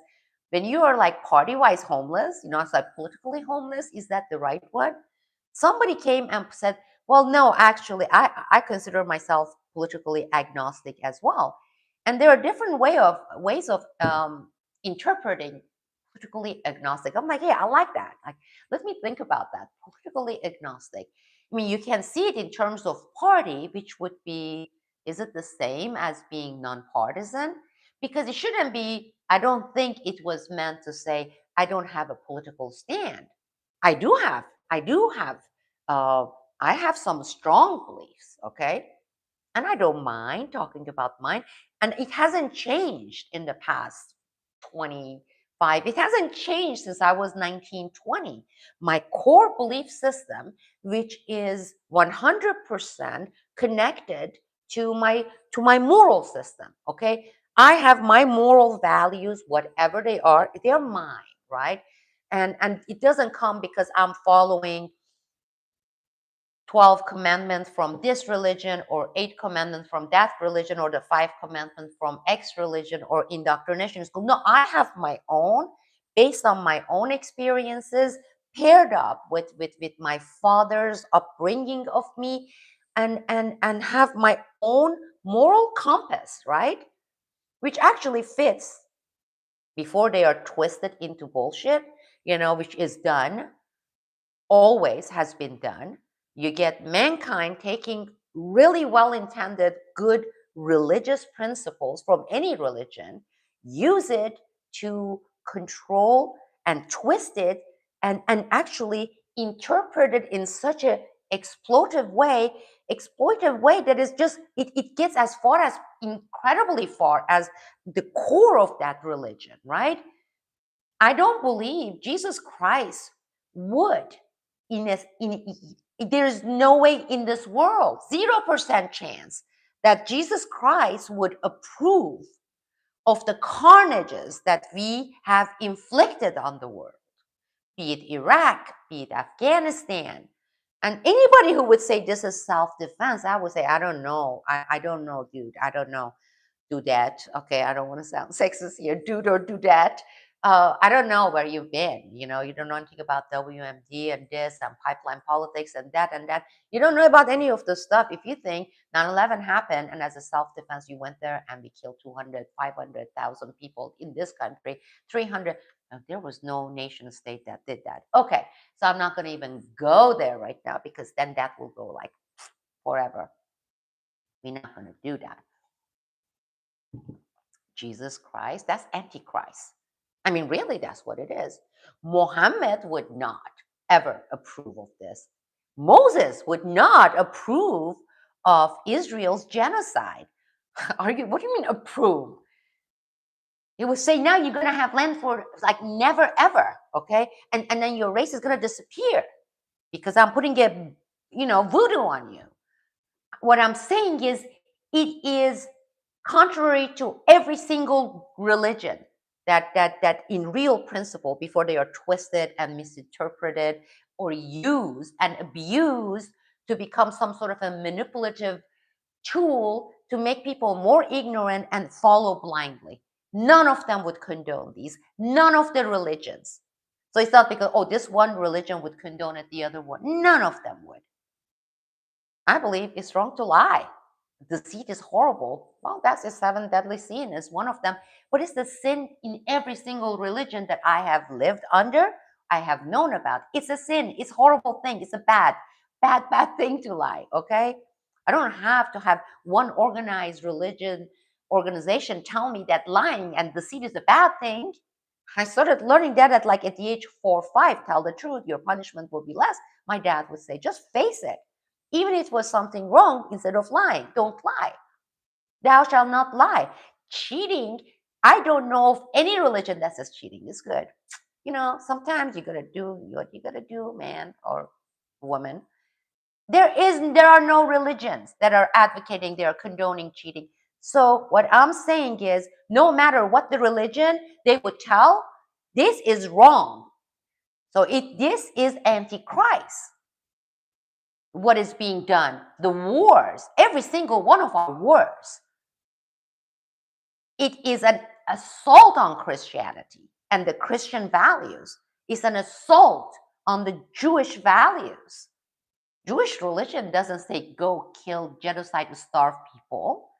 when you are like party-wise homeless, it's like politically homeless, is that the right one? Somebody came and said, well, no, actually, I consider myself politically agnostic as well. And there are different ways of interpreting politically agnostic. I'm like, yeah, I like that. Like, let me think about that. Politically agnostic. I mean, you can see it in terms of party, which would be, is it the same as being nonpartisan? Because it shouldn't be, I don't think it was meant to say, I don't have a political stand. I do have, I do have, uh, I have some strong beliefs, okay? And I don't mind talking about mine. And it hasn't changed in the past 25. It hasn't changed since I was 1920. My core belief system, which is 100% connected to my moral system, okay? I have my moral values, whatever they are, they're mine, right? And it doesn't come because I'm following 12 commandments from this religion or 8 commandments from that religion or the 5 commandments from X religion or indoctrination school. No, I have my own based on my own experiences paired up with my father's upbringing of me and have my own moral compass, right? Which actually fits before they are twisted into bullshit, which is done, always has been done. You get mankind taking really well intended, good religious principles from any religion, use it to control and twist it and actually interpret it in such a exploitive way that is just, it gets as far as incredibly far as the core of that religion, right? I don't believe Jesus Christ would, there's no way in this world, 0% chance that Jesus Christ would approve of the carnages that we have inflicted on the world, be it Iraq, be it Afghanistan. And anybody who would say this is self-defense, I would say, I don't know. I don't know, dude. I don't know. Do that. Okay, I don't want to sound sexist here. Dude or do that. I don't know where you've been. You don't know anything about WMD and this and pipeline politics and that and that. You don't know about any of this stuff. If you think 9/11 happened and as a self-defense, you went there and we killed 200, 500,000 people in this country, 300. There was no nation state that did that. Okay, so I'm not going to even go there right now because then that will go like forever. We're not going to do that. Jesus Christ, that's Antichrist. I mean, really, that's what it is. Muhammad would not ever approve of this. Moses would not approve of Israel's genocide. What do you mean approve? He would say, now you're going to have land for like never ever, okay? And then your race is going to disappear because I'm putting a, voodoo on you. What I'm saying is, it is contrary to every single religion that in real principle, before they are twisted and misinterpreted or used and abused to become some sort of a manipulative tool to make people more ignorant and follow blindly. None of them would condone these. None of the religions. So it's not because, oh, this one religion would condone it, the other one. None of them would. I believe it's wrong to lie. Deceit is horrible. Well, that's the 7 deadly sin is one of them. But it's the sin in every single religion that I have lived under, I have known about. It's a sin. It's a horrible thing. It's a bad thing to lie, okay? I don't have to have one organized organization tell me that lying and deceit is a bad thing. I started learning that at the age of 4 or 5. Tell the truth, your punishment will be less. My dad would say, just face it. Even if it was something wrong, instead of lying, don't lie. Thou shalt not lie. Cheating, I don't know of any religion that says cheating is good. Sometimes you gotta do what you gotta do, man or woman. There are no religions that are advocating, they are condoning cheating. So what I'm saying is, no matter what the religion they would tell, this is wrong. So this is antichrist. What is being done, the wars, every single one of our wars It is an assault on Christianity and the Christian values. It's an assault on the Jewish values. Jewish religion doesn't say go kill, genocide, starve people,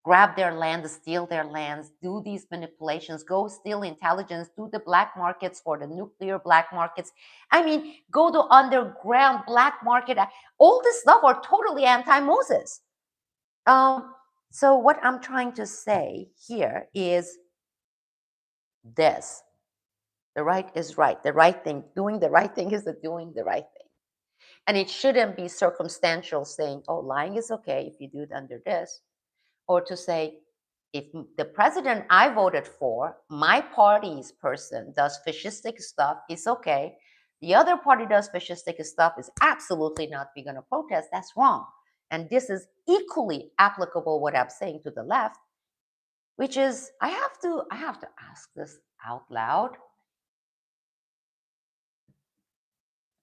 grab their land, steal their lands, do these manipulations, go steal intelligence, do the black markets for the nuclear black markets. I mean, go to underground black market. All this stuff are totally anti-Moses. Um, so what I'm trying to say here is this. The right is right. The right thing, doing the right thing is the doing the right thing. And it shouldn't be circumstantial saying, oh, lying is okay if you do it under this. Or to say, if the president I voted for, my party's person does fascistic stuff, it's okay. The other party does fascistic stuff, is absolutely not, we're going to protest. That's wrong. And this is equally applicable what I'm saying to the left, which is I have to ask this out loud.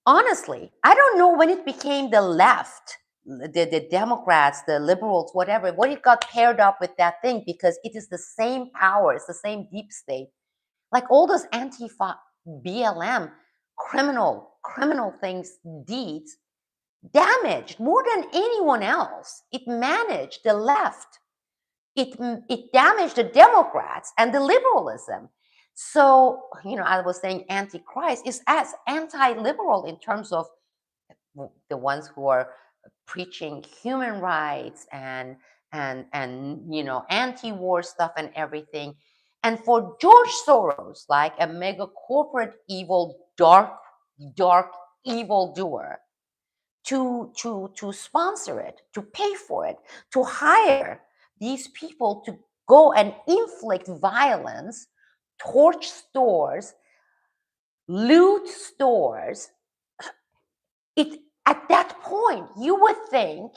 Honestly, I don't know when it became the left, the Democrats, the liberals, whatever, when it got paired up with that thing, because it is the same power, it's the same deep state. Like all those Antifa, BLM, criminal things, deeds, damaged more than anyone else. It managed the left. It damaged the Democrats and the liberalism. So, I was saying Antichrist is as anti-liberal in terms of the ones who are preaching human rights and anti-war stuff and everything. And for George Soros, like a mega corporate evil, dark evil doer, to sponsor it, to pay for it, to hire these people to go and inflict violence, torch stores, loot stores, it at that point you would think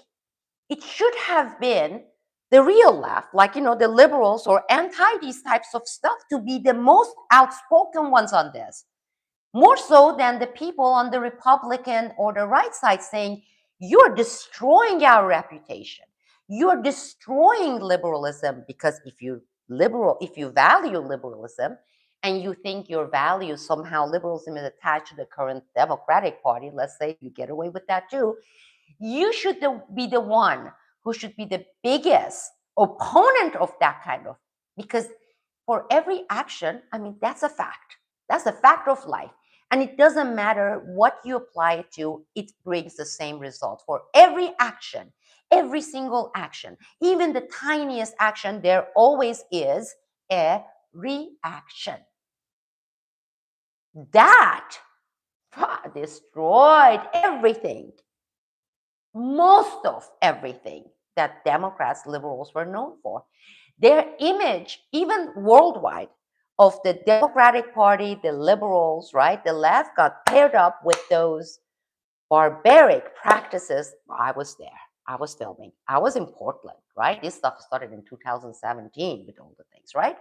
it should have been the real left, like the liberals or anti these types of stuff, to be the most outspoken ones on this, more so than the people on the Republican or the right side saying, you're destroying our reputation. You're destroying liberalism, because if you value liberalism and you think your value somehow liberalism is attached to the current Democratic Party, let's say you get away with that too, you should be the one who should be the biggest opponent of that kind of, because for every action, I mean, that's a fact. That's a fact of life. And it doesn't matter what you apply it to, it brings the same result. For every action, every single action, even the tiniest action, there always is a reaction. That destroyed everything, most of everything that Democrats, liberals were known for. Their image, even worldwide, of the Democratic Party, the liberals, right, the left, got paired up with those barbaric practices. I was there. I was filming. I was in Portland, right? This stuff started in 2017 with all the things, right?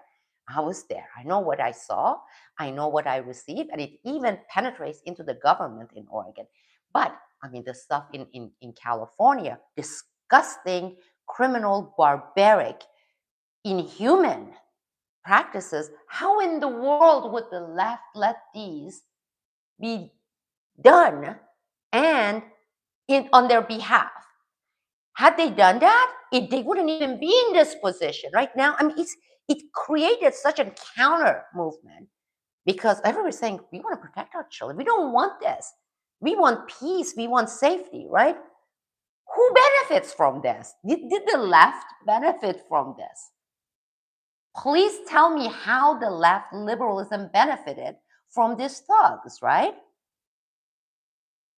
I was there. I know what I saw. I know what I received. And it even penetrates into the government in Oregon. But I mean, the stuff in California, disgusting, criminal, barbaric, inhuman practices. How in the world would the left let these be done and on their behalf? Had they done that, they wouldn't even be in this position right now. I mean, it created such a counter movement, because everybody's saying, we want to protect our children. We don't want this. We want peace. We want safety, right? Who benefits from this? Did the left benefit from this? Please tell me how the left liberalism benefited from these thugs, right?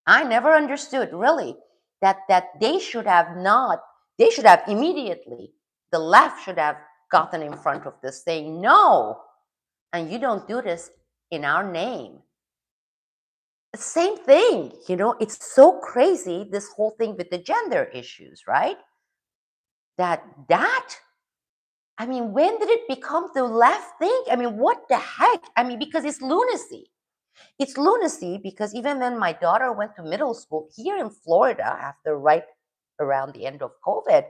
I never understood really that they should have immediately, the left should have gotten in front of this saying, no, and you don't do this in our name. Same thing, it's so crazy, this whole thing with the gender issues, right? I mean, when did it become the left thing? I mean, what the heck? I mean, because it's lunacy. It's lunacy, because even when my daughter went to middle school here in Florida, right around the end of COVID,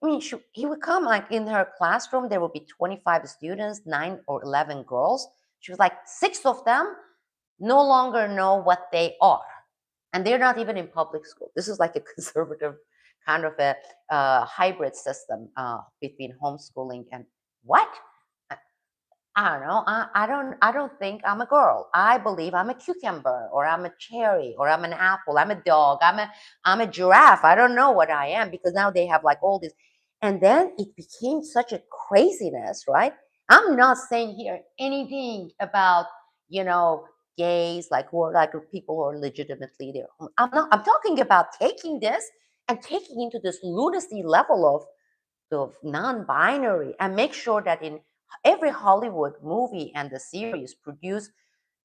I mean, he would come like in her classroom, there would be 25 students, 9 or 11 girls. She was like, 6 of them no longer know what they are. And they're not even in public school. This is like a conservative kind of a hybrid system between homeschooling and what? I don't know. I don't think I'm a girl. I believe I'm a cucumber or I'm a cherry or I'm an apple. I'm a dog. I'm a giraffe. I don't know what I am because now they have like all this. And then it became such a craziness, right? I'm not saying here anything about, you know, gays, like who are like people who are legitimately there. I'm talking about taking this and taking into this lunacy level of non-binary and make sure that in every Hollywood movie and the series produced,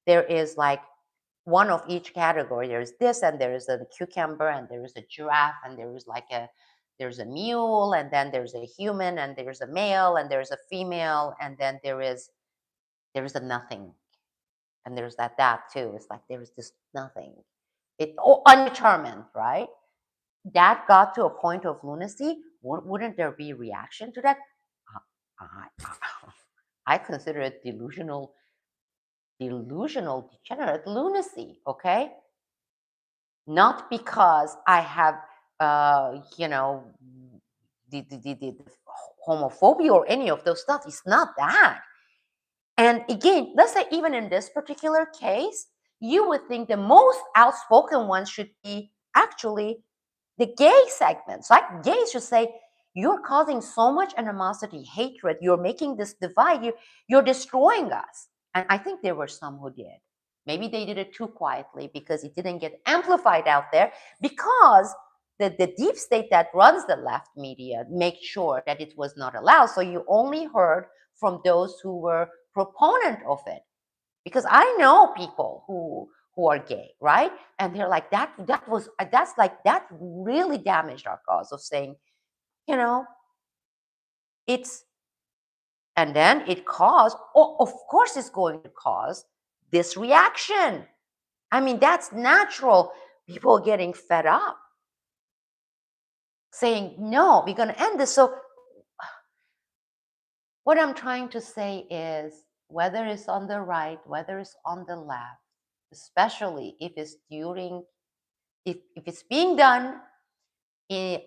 there is like one of each category. There's this, and there is a cucumber, and there is a giraffe, and there is like there's a mule, and then there's a human, and there's a male, and there's a female, and then there is a nothing, and there's that too. It's like there is this nothing. Undetermined, right? That got to a point of lunacy. Wouldn't there be reaction to that? I, I consider it delusional, degenerate lunacy. Okay, not because I have, you know, the homophobia or any of those stuff. It's not that. And again, let's say even in this particular case, you would think the most outspoken ones should be actually the gay segments. Like gays should say, you're causing so much animosity, hatred, you're making this divide, you're destroying us. And I think there were some who did. Maybe they did it too quietly because it didn't get amplified out there because the deep state that runs the left media make sure that it was not allowed. So you only heard from those who were proponent of it. Because I know people who are gay, right? And they're like, that really damaged our cause of saying, you know, it's, and then it caused, oh, of course it's going to cause this reaction. I mean, that's natural. People getting fed up, saying, no, we're going to end this. So what I'm trying to say is whether it's on the right, whether it's on the left, especially if it's during, if it's being done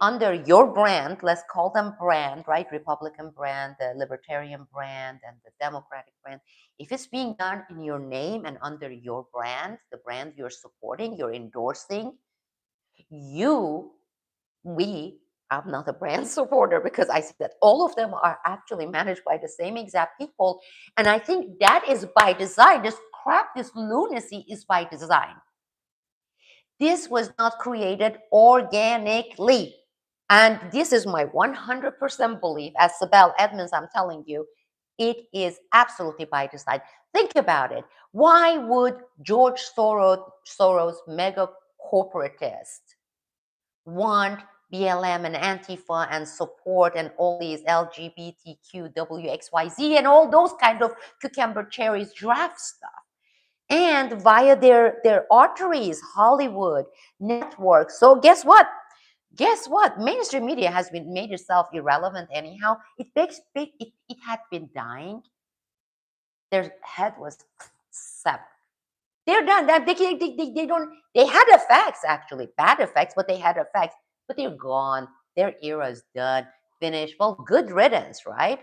under your brand, let's call them brand, right? Republican brand, the Libertarian brand, and the Democratic brand. If it's being done in your name and under your brand, the brand you're supporting, you're endorsing, you, we, I'm not a brand supporter because I see that all of them are actually managed by the same exact people. And I think that is by design. This crap, this lunacy is by design. This was not created organically. And this is my 100% belief. As Sibel Edmonds, I'm telling you, it is absolutely by design. Think about it. Why would George Soros mega corporatist, want BLM and Antifa and support and all these LGBTQ, WXYZ, and all those kind of cucumber cherries draft stuff? And via their arteries, Hollywood, networks. So guess what? Guess what? Mainstream media has been made itself irrelevant anyhow. It had been dying. Their head was severed. They're done. They don't. They had effects actually, bad effects, but they had effects. But they're gone. Their era is done, finished. Well, good riddance, right?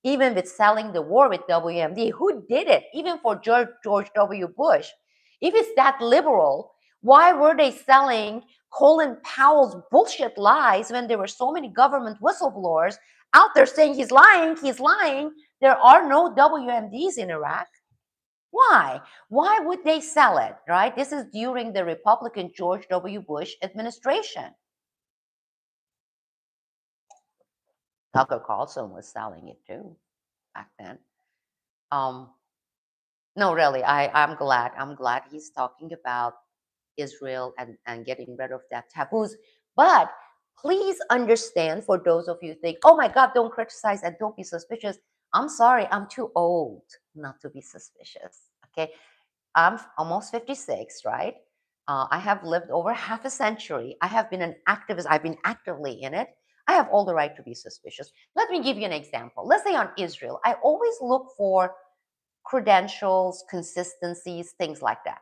Even with selling the war with WMD, who did it? Even for George W. Bush, if it's that liberal, why were they selling Colin Powell's bullshit lies when there were so many government whistleblowers out there saying he's lying, he's lying? There are no WMDs in Iraq. Why? Why would they sell it, right? This is during the Republican George W. Bush administration. Tucker Carlson was selling it too back then. Um, no, really, I'm glad he's talking about Israel and getting rid of that taboos. But please understand, for those of you who think, oh my God, don't criticize and don't be suspicious. I'm sorry, I'm too old not to be suspicious. Okay, I'm almost 56, right? I have lived over half a century. I have been an activist. I've been actively in it. I have all the right to be suspicious. Let me give you an example. Let's say on Israel, I always look for credentials, consistencies, things like that.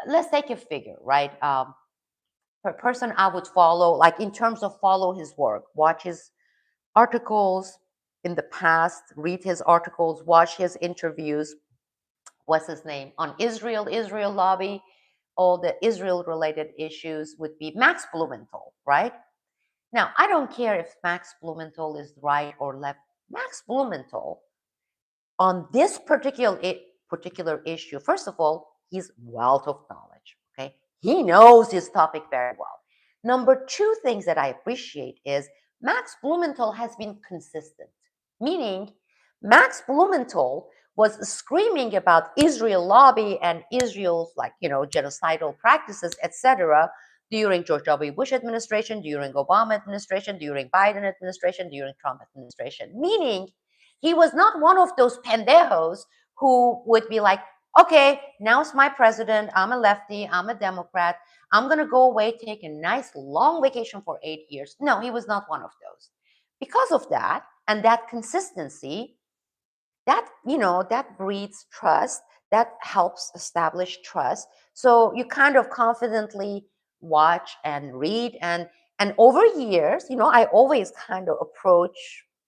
Let's take a figure, right? A person I would follow, like in terms of follow his work, watch his articles in the past, read his articles, watch his interviews. What's his name? On Israel lobby, all the Israel related issues would be Max Blumenthal, right? Now, I don't care if Max Blumenthal is right or left. Max Blumenthal, on this particular issue, first of all, he's wealth of knowledge. Okay, he knows his topic very well. Number two things that I appreciate is Max Blumenthal has been consistent, meaning Max Blumenthal was screaming about Israel lobby and Israel's genocidal practices, etc. During George W. Bush administration, during Obama administration, during Biden administration, during Trump administration, meaning he was not one of those pendejos who would be like, okay, now it's my president. I'm a lefty. I'm a Democrat. I'm going to go away, take a nice long vacation for 8 years. No, he was not one of those. Because of that and that consistency, that breeds trust, that helps establish trust. So you kind of confidently watch and read, and over years, I always kind of approach,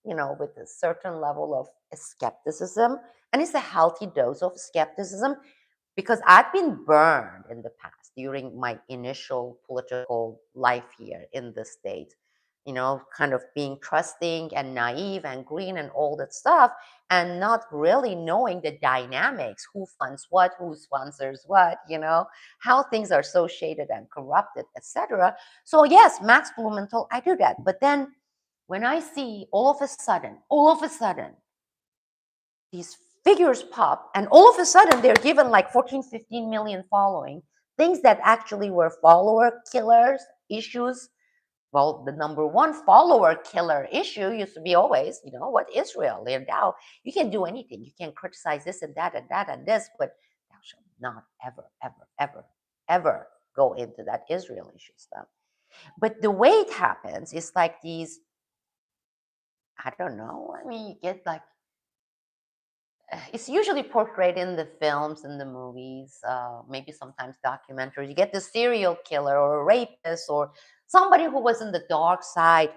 with a certain level of skepticism, and it's a healthy dose of skepticism, because I've been burned in the past during my initial political life here in the States, kind of being trusting and naive and green and all that stuff, and not really knowing the dynamics, who funds what, who sponsors what, how things are so shaded and corrupted, etc. So, yes, Max Blumenthal, I do that. But then when I see all of a sudden, these figures pop, and all of a sudden they're given like 14, 15 million following, things that actually were follower killers issues. Well, the number one follower killer issue used to be always, what Israel, now you can do anything. You can criticize this and that and that and this, but thou shalt not ever, ever, ever, ever go into that Israel issue stuff. But the way it happens is like these, I don't know, I mean, you get like, it's usually portrayed in the films and the movies, maybe sometimes documentaries. You get the serial killer or a rapist or somebody who was in the dark side,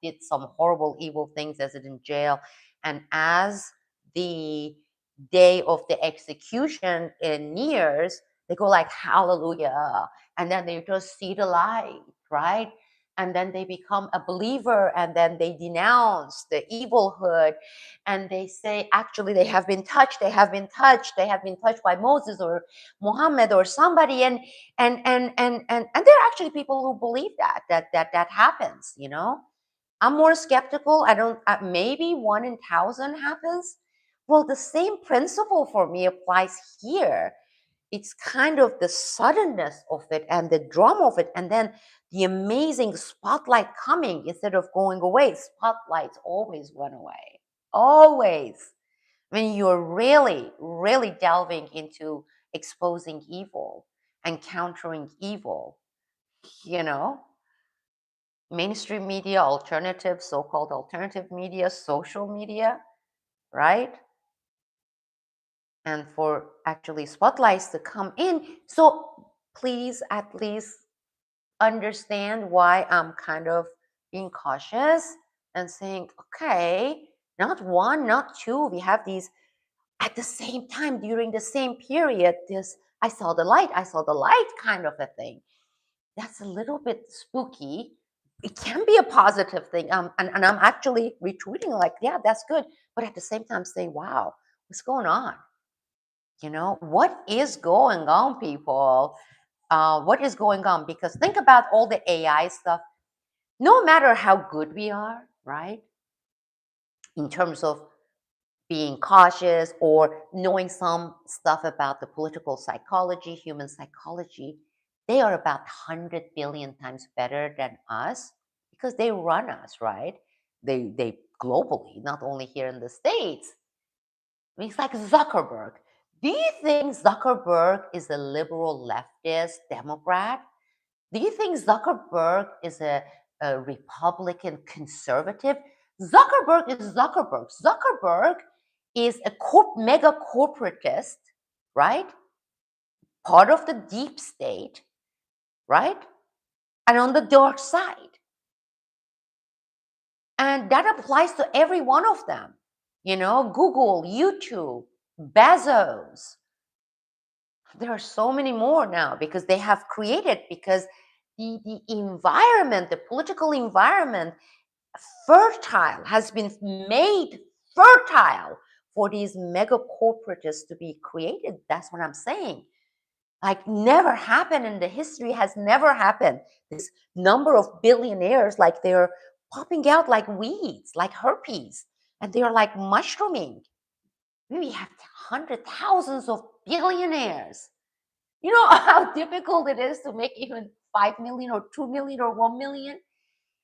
did some horrible, evil things as it in jail, and as the day of the execution nears, they go like hallelujah, and then they just see the light, right? And then they become a believer, and then they denounce the evilhood, and they say actually they have been touched, they have been touched by Moses or Muhammad or somebody, and there are actually people who believe that happens. I'm more skeptical. I don't, maybe 1 in 1,000 happens. Well, the same principle for me applies here. It's kind of the suddenness of it and the drama of it, and then the amazing spotlight coming instead of going away. Spotlights always went away. Always. When you're really, really delving into exposing evil and countering evil, you know, mainstream media, alternative, so called alternative media, social media, right? And for actually spotlights to come in. So please at least understand why I'm kind of being cautious and saying, okay, not one, not two. We have these at the same time during the same period. This I saw the light kind of a thing. That's a little bit spooky. It can be a positive thing. And I'm actually retweeting like, yeah, that's good. But at the same time, saying, wow, what's going on? What is going on, people? What is going on? Because think about all the AI stuff. No matter how good we are, right, in terms of being cautious or knowing some stuff about the political psychology, human psychology, they are about 100 billion times better than us because they run us, right? They globally, not only here in the States. I mean, it's like Zuckerberg. Do you think Zuckerberg is a liberal leftist Democrat? Do you think Zuckerberg is a a Republican conservative. Zuckerberg is Zuckerberg. Zuckerberg is a mega corporatist, right? Part of the deep state, right? And on the dark side. And that applies to every one of them. Google, YouTube, Bezos. There are so many more now because they have created, because the environment, the political environment, fertile, has been made fertile for these mega corporatists to be created. That's what I'm saying. Like, never happened in the history, has never happened. This number of billionaires, like, they're popping out like weeds, like herpes, and they're like mushrooming. We have hundred thousands of billionaires. You know how difficult it is to make even 5 million or 2 million or 1 million?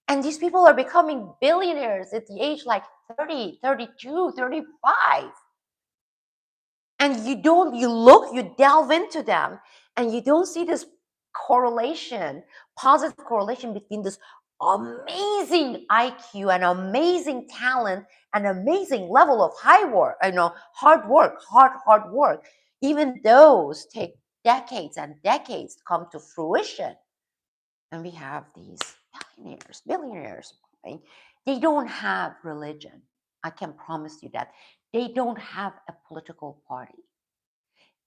And these people are becoming billionaires at the age like 30, 32, 35. And you delve into them, and you don't see this correlation, positive correlation between this amazing IQ and amazing talent and amazing level of hard work, hard work. Even those take decades and decades to come to fruition. And we have these billionaires, right? They don't have religion. I can promise you that. They don't have a political party.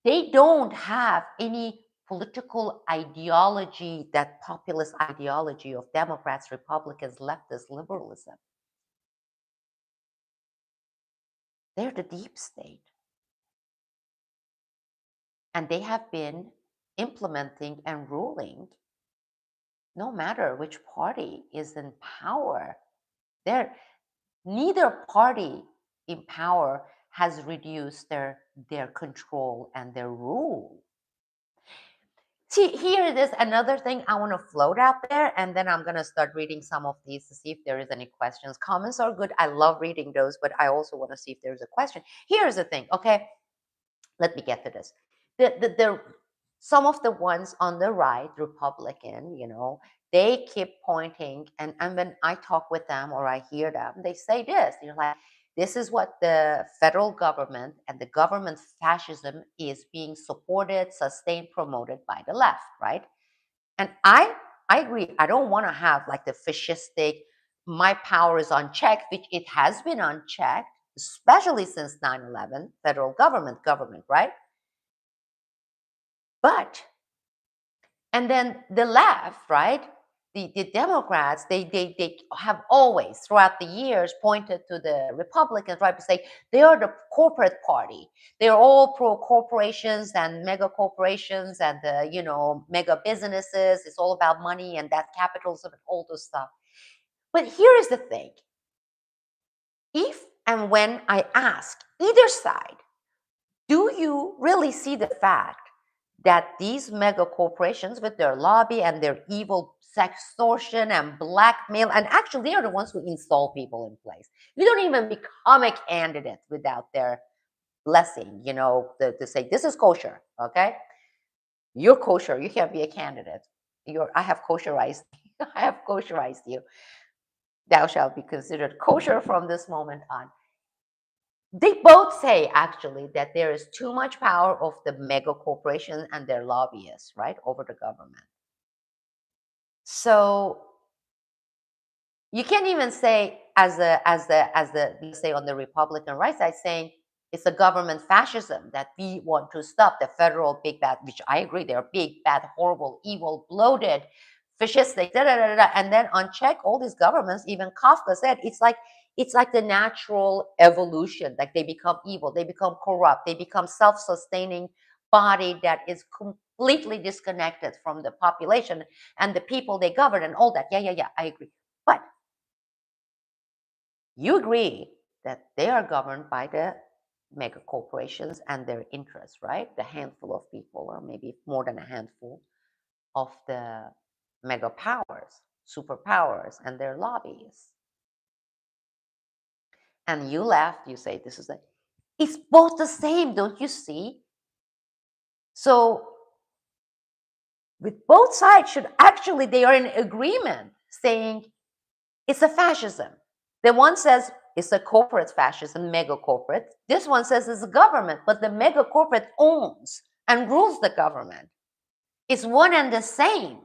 They don't have any political ideology, that populist ideology of Democrats, Republicans, leftists, liberalism. They're the deep state. And they have been implementing and ruling no matter which party is in power. Neither party in power has reduced their control and their rule. See, here it is, another thing I want to float out there, and then I'm going to start reading some of these to see if there is any questions. Comments are good. I love reading those, but I also want to see if there's a question. Here's the thing, okay? Let me get to this. Some of the ones on the right, Republican, they keep pointing, and when I talk with them or I hear them, they say this. They're like, this is what the federal government and the government fascism is being supported, sustained, promoted by the left, right? And I agree. I don't want to have like the fascistic, my power is unchecked, which it has been unchecked, especially since 9/11, federal government, right? But, and then the left, right? The Democrats, they have always, throughout the years, pointed to the Republicans, right? To say they are the corporate party. They're all pro corporations and mega corporations and mega businesses. It's all about money and that capitalism and all those stuff. But here is the thing: if and when I ask either side, do you really see the fact that these mega corporations, with their lobby and their evil sextortion and blackmail, and actually they are the ones who install people in place. You don't even become a candidate without their blessing, to say this is kosher, okay? You're kosher, you can't be a candidate. I have kosherized, I have kosherized you. Thou shalt be considered kosher from this moment on. They both say actually that there is too much power of the mega corporations and their lobbyists, right, over the government. So you can't even say as the let's say on the Republican right side saying it's a government fascism that we want to stop, the federal big bad, which I agree they're big bad, horrible, evil, bloated, fascistic, and then uncheck all these governments. Even Kafka said it's like the natural evolution. Like they become evil, they become corrupt, they become self-sustaining body that is completely disconnected from the population and the people they govern and all that. Yeah, I agree. But you agree that they are governed by the mega corporations and their interests, right? The handful of people, or maybe more than a handful of the mega powers, superpowers, and their lobbies. And you left, you say this is it's both the same, don't you see? So with both sides should actually, they are in agreement saying It's a fascism. The one says it's a corporate fascism, mega corporate. This one says it's a government, but the mega corporate owns and rules the government. It's one and the same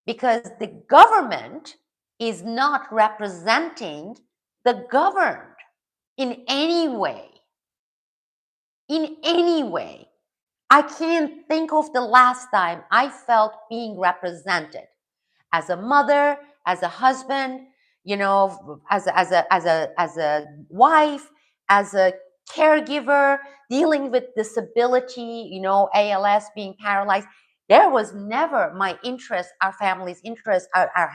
because the government is not representing the governed in any way. In any way. I can't think of the last time I felt being represented as a mother, as a husband, as a wife, as a caregiver, dealing with disability, ALS, being paralyzed. There was never my interest, our family's interest, our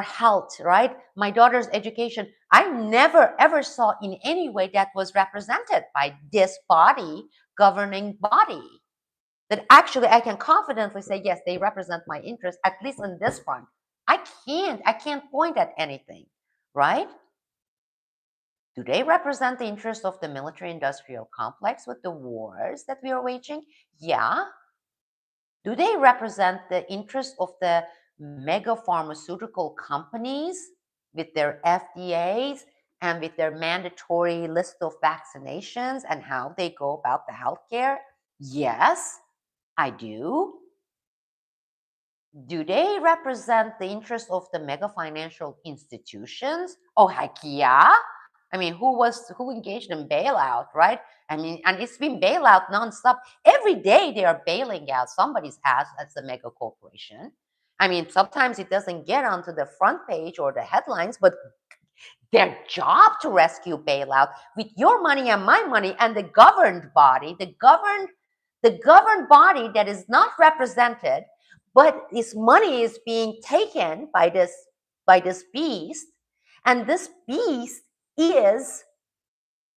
health, right? My daughter's education. I never ever saw in any way that was represented by this body, governing body. That actually I can confidently say, yes, they represent my interest, at least in this front. I can't point at anything, right? Do they represent the interest of the military industrial complex with the wars that we are waging? Yeah. Do they represent the interest of the mega pharmaceutical companies with their FDAs and with their mandatory list of vaccinations and how they go about the healthcare? Yes, I do. Do they represent the interest of the mega financial institutions? Oh, heck yeah. I mean, who engaged in bailout, right? I mean, and it's been bailout nonstop. Every day they are bailing out somebody's ass as a mega corporation. I mean, sometimes it doesn't get onto the front page or the headlines, but their job to rescue bailout with your money and my money and the governed body, the governed body that is not represented, but its money is being taken by this beast, and this beast is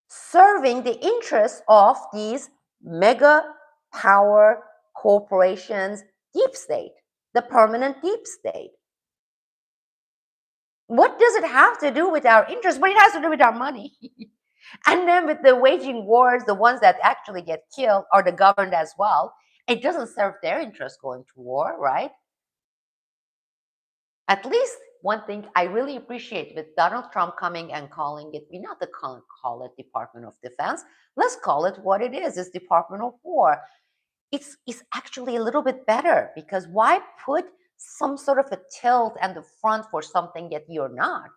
serving the interests of these mega power corporations, deep state, the permanent deep state. What does it have to do with our interest? But it has to do with our money. And then with the waging wars, the ones that actually get killed are the governed as well. It doesn't serve their interest going to war, right? At least one thing I really appreciate with Donald Trump coming and calling it, we not to call it Department of Defense, let's call it what it is. It's Department of War. It's actually a little bit better because why put some sort of a tilt and the front for something that you're not?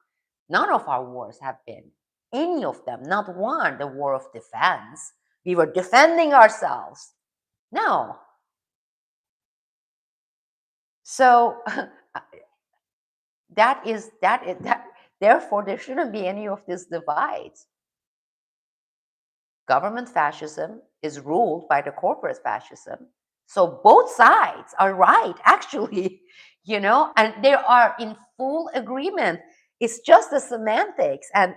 None of our wars have been, any of them, not one, the war of defense. We were defending ourselves. No. So that therefore there shouldn't be any of these divides. Government fascism is ruled by the corporate fascism. So both sides are right, actually, and they are in full agreement. It's just the semantics and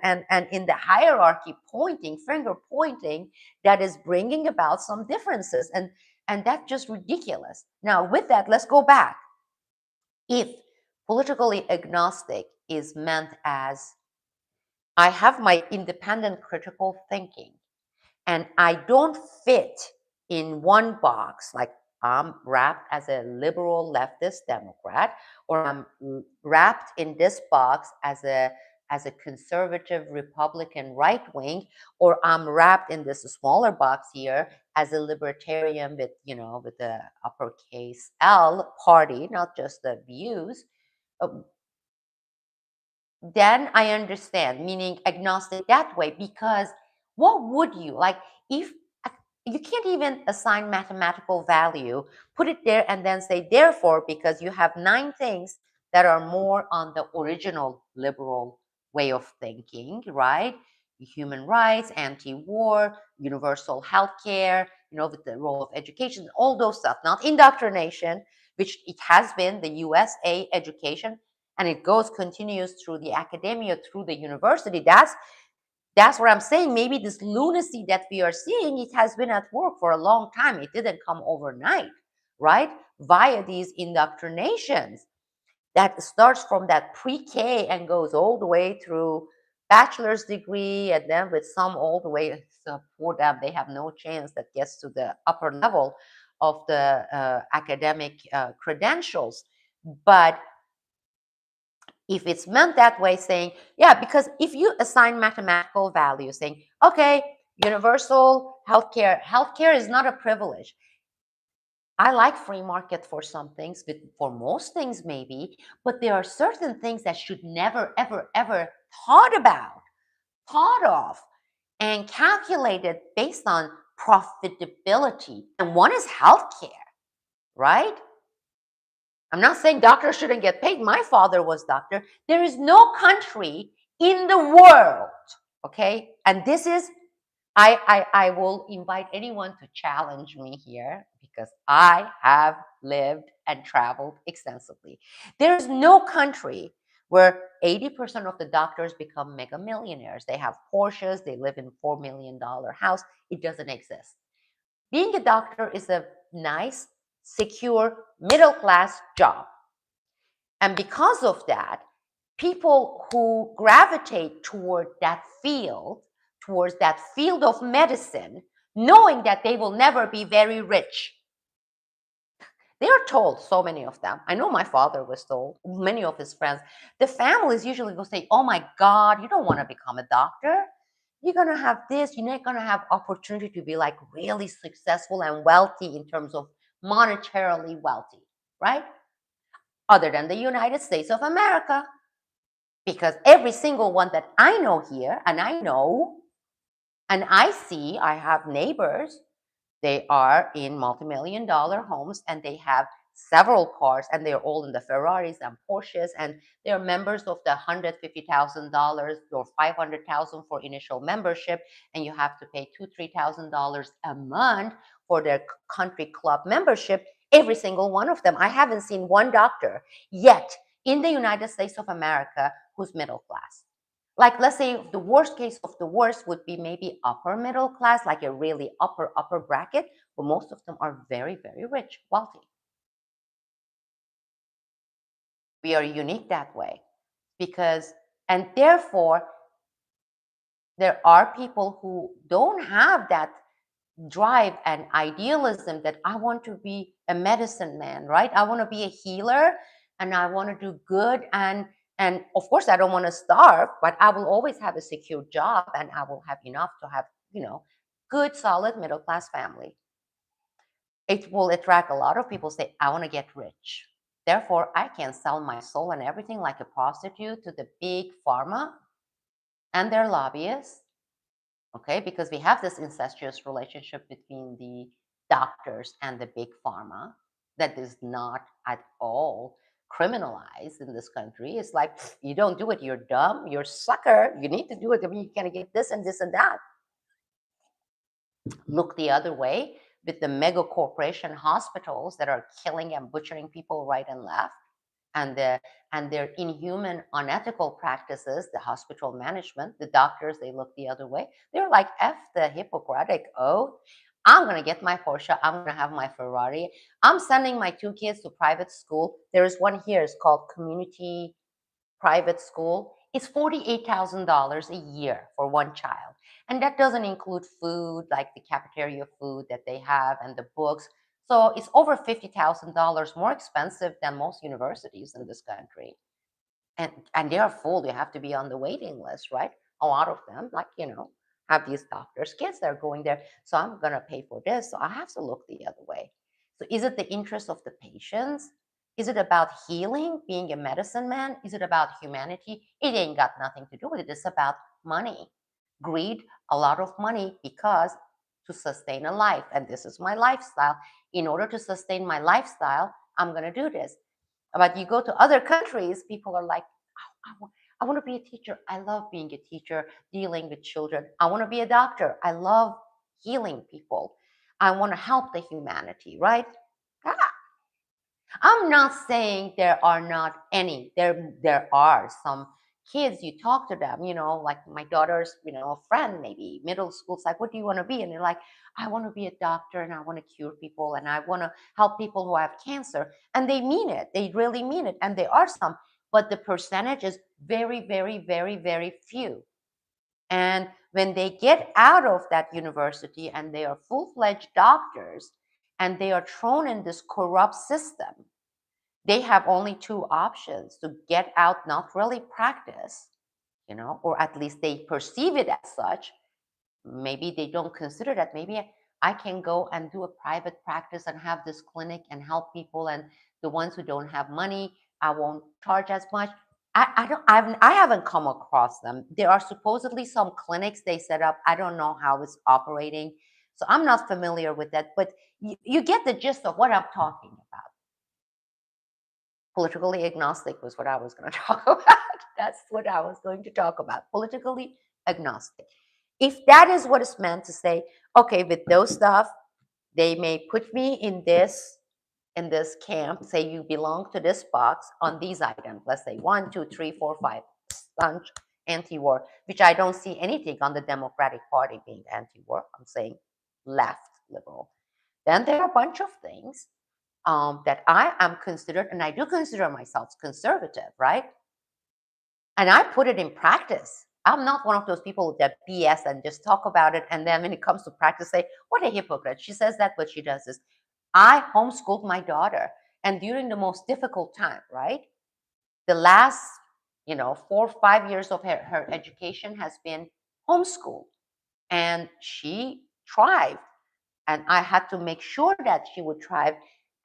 in the hierarchy pointing, finger pointing, that is bringing about some differences. And that's just ridiculous. Now, with that, let's go back. If politically agnostic is meant as I have my independent critical thinking, and I don't fit in one box, like I'm wrapped as a liberal leftist Democrat, or I'm wrapped in this box as a conservative Republican right wing, or I'm wrapped in this smaller box here as a libertarian with the uppercase L party, not just the views. uh, then I understand, meaning agnostic that way, because what would you like if you can't even assign mathematical value, put it there and then say therefore, because you have 9 things that are more on the original liberal way of thinking, right? Human rights, anti-war, universal health care, with the role of education, all those stuff, not indoctrination, which it has been the USA education, and it continues through the academia, through the university. That's what I'm saying. Maybe this lunacy that we are seeing, it has been at work for a long time. It didn't come overnight, right? Via these indoctrinations that starts from that pre-K and goes all the way through bachelor's degree, and then with some all the way, so for them, they have no chance that gets to the upper level of the academic credentials. But If it's meant that way, saying, yeah, because if you assign mathematical value, saying, okay, universal healthcare is not a privilege. I like free market for some things, but for most things maybe, but there are certain things that should never, ever, ever thought of, and calculated based on profitability. And one is healthcare, right? I'm not saying doctors shouldn't get paid. My father was doctor. There is no country in the world, okay? And this is, I will invite anyone to challenge me here because I have lived and traveled extensively. There's no country where 80% of the doctors become mega millionaires. They have Porsches, they live in $4 million house. It doesn't exist. Being a doctor is a nice, secure, middle class job. And because of that, people who gravitate towards that field of medicine, knowing that they will never be very rich. They are told, so many of them. I know my father was told, many of his friends. The families usually will say, oh my God, you don't want to become a doctor. You're going to have this, you're not going to have opportunity to be like really successful and wealthy in terms of monetarily wealthy, right? Other than the United States of America. Because every single one that I know here, and I know, and I see, I have neighbors, they are in multi-million dollar homes and they have several cars and they're all in the Ferraris and Porsches and they're members of the $150,000 or $500,000 for initial membership, and you have to pay $2,000-3,000 a month for their country club membership. Every single one of them. I haven't seen one doctor yet in the United States of America who's middle class. Like, let's say the worst case of the worst would be maybe upper middle class, like a really upper bracket, but most of them are very, very rich, wealthy. We are unique that way because, and therefore, there are people who don't have that drive and idealism that I want to be a medicine man, right? I want to be a healer and I want to do good, and of course I don't want to starve, but I will always have a secure job and I will have enough to have, good solid middle class family. It will attract a lot of people say, I want to get rich. Therefore, I can sell my soul and everything like a prostitute to the big pharma and their lobbyists. Okay, because we have this incestuous relationship between the doctors and the big pharma that is not at all criminalized in this country. It's like, you don't do it, you're dumb, you're a sucker, you need to do it. I mean, you can get this and this and that. Look the other way with the mega corporation hospitals that are killing and butchering people right and left, and their inhuman, unethical practices, the hospital management, the doctors, they look the other way. They're like, F the Hippocratic oath. I'm going to get my Porsche. I'm going to have my Ferrari. I'm sending my 2 kids to private school. There is one here. It's called Community Private School. It's $48,000 a year for one child. And that doesn't include food, like the cafeteria food that they have and the books. So it's over $50,000 more expensive than most universities in this country. And they are full. You have to be on the waiting list, right? A lot of them, like, have these doctors' kids that are going there. So I'm going to pay for this. So I have to look the other way. So is it the interest of the patients? Is it about healing, being a medicine man? Is it about humanity? It ain't got nothing to do with it. It's about money, greed, a lot of money, because to sustain a life, and this is my lifestyle. In order to sustain my lifestyle, I'm going to do this. But you go to other countries, people are like, I want to be a teacher. I love being a teacher, dealing with children. I want to be a doctor. I love healing people. I want to help the humanity, right? Ah, I'm not saying there are not any. There are some kids, you talk to them, like my daughter's, a friend, maybe middle school. It's like, what do you want to be? And they're like, I want to be a doctor and I want to cure people and I want to help people who have cancer. And they mean it. They really mean it. And there are some, but the percentage is very, very, very, very few. And when they get out of that university and they are full-fledged doctors and they are thrown in this corrupt system, they have only two options: to get out, not really practice, or at least they perceive it as such. Maybe they don't consider that maybe I can go and do a private practice and have this clinic and help people, and the ones who don't have money, I won't charge as much. I haven't come across them. There are supposedly some clinics they set up. I don't know how it's operating, so I'm not familiar with that. But you get the gist of what I'm talking about. Politically agnostic was what I was going to talk about. That's what I was going to talk about. Politically agnostic. If that is what it's meant to say, okay, with those stuff, they may put me in this camp, say you belong to this box on these items. Let's say 1, 2, 3, 4, 5, staunch anti-war, which I don't see anything on the Democratic Party being anti-war. I'm saying left liberal. Then there are a bunch of things that I am considered, and I do consider myself conservative, right? And I put it in practice. I'm not one of those people that BS and just talk about it, and then when it comes to practice, say, what a hypocrite. She says that, but she does this. I homeschooled my daughter, and during the most difficult time, right? The last, 4 or 5 years of her education has been homeschooled, and she thrived. And I had to make sure that she would thrive.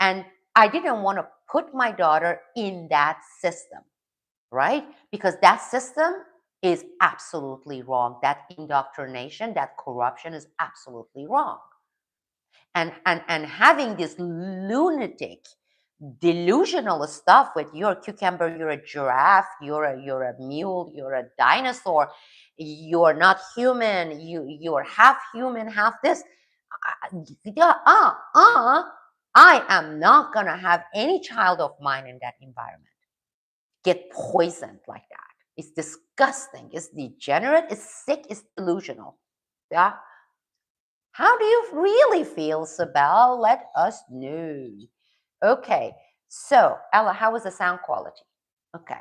And I didn't want to put my daughter in that system, right? Because that system is absolutely wrong. That indoctrination, that corruption is absolutely wrong. And having this lunatic, delusional stuff with you're a cucumber, you're a giraffe, you're a mule, you're a dinosaur, you're not human, you're half human, half this. Yeah, I am not gonna have any child of mine in that environment get poisoned like that. It's disgusting. It's degenerate. It's sick. It's delusional. Yeah. How do you really feel, Sibel? Let us know. Okay. So, Ella, how was the sound quality? Okay.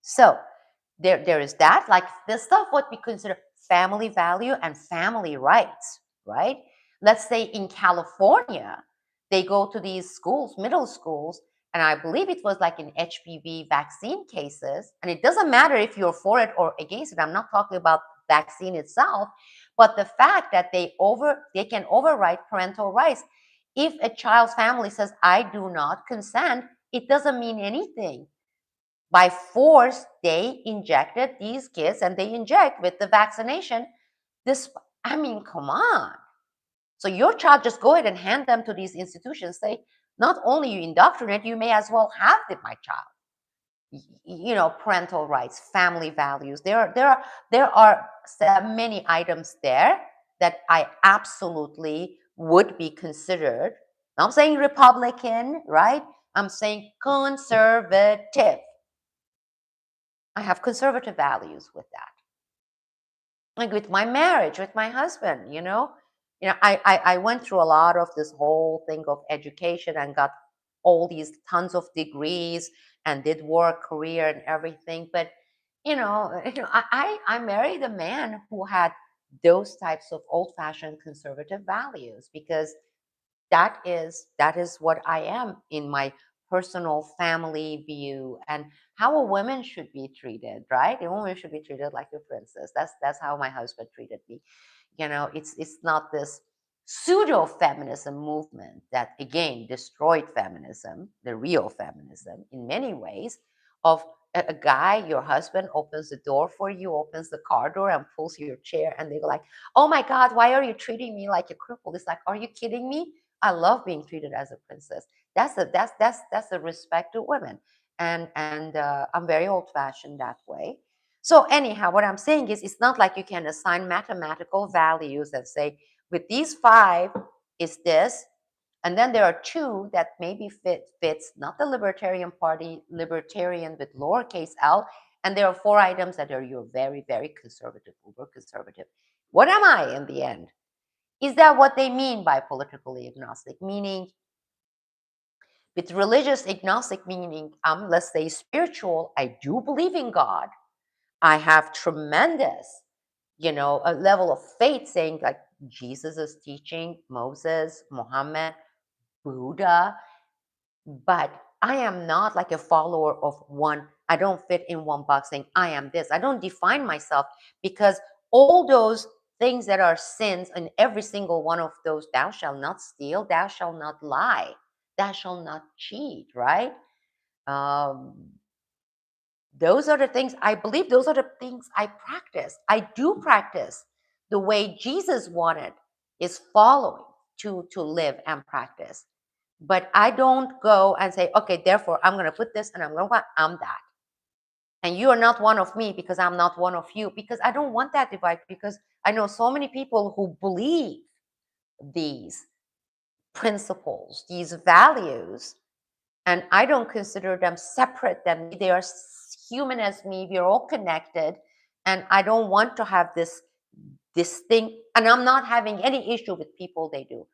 So, there is that, like the stuff what we consider family value and family rights, right? Let's say in California, they go to these schools, middle schools, and I believe it was like in HPV vaccine cases, and it doesn't matter if you're for it or against it. I'm not talking about vaccine itself, but the fact that they can override parental rights. If a child's family says I do not consent, it doesn't mean anything. By force, they injected these kids, and they inject with the vaccination. This, I mean, come on. So your child, just go ahead and hand them to these institutions. Say, not only you indoctrinate, you may as well have my child. Parental rights, family values. There are many items there that I absolutely would be considered. I'm saying Republican, right? I'm saying conservative. I have conservative values with that. Like with my marriage, with my husband, I went through a lot of this whole thing of education and got all these tons of degrees and did work, career, and everything. But I married a man who had those types of old-fashioned conservative values, because that is what I am in my personal family view, and how a woman should be treated, right? A woman should be treated like a princess. That's how my husband treated me. It's not this pseudo feminism movement that again destroyed feminism, the real feminism in many ways, of a guy, your husband opens the door for you, opens the car door and pulls your chair, and they go like, oh my God, why are you treating me like a cripple? It's like, are you kidding me? I love being treated as a princess. That's the respect to women, and I'm very old fashioned that way. So anyhow, what I'm saying is, it's not like you can assign mathematical values and say, with these five is this, and then there are two that maybe fits not the Libertarian Party, libertarian with lowercase l, and there are four items that are you're very, very conservative, uber conservative. What am I in the end? Is that what they mean by politically agnostic? Meaning, with religious agnostic, meaning let's say spiritual, I do believe in God. I have tremendous, a level of faith, saying like Jesus is teaching, Moses, Muhammad, Buddha, but I am not like a follower of one. I don't fit in one box saying I am this. I don't define myself because all those things that are sins in every single one of those, thou shalt not steal, thou shalt not lie, thou shalt not cheat, right? Um, those are the things I believe, those are the things I practice. I do practice the way Jesus wanted, is following to live and practice. But I don't go and say, okay, therefore I'm going to put this and I'm that. And you are not one of me because I'm not one of you, because I don't want that divide, because I know so many people who believe these principles, these values, and I don't consider them separate. Them, they are human as me. We're all connected, and I don't want to have this thing. And I'm not having any issue with people they do.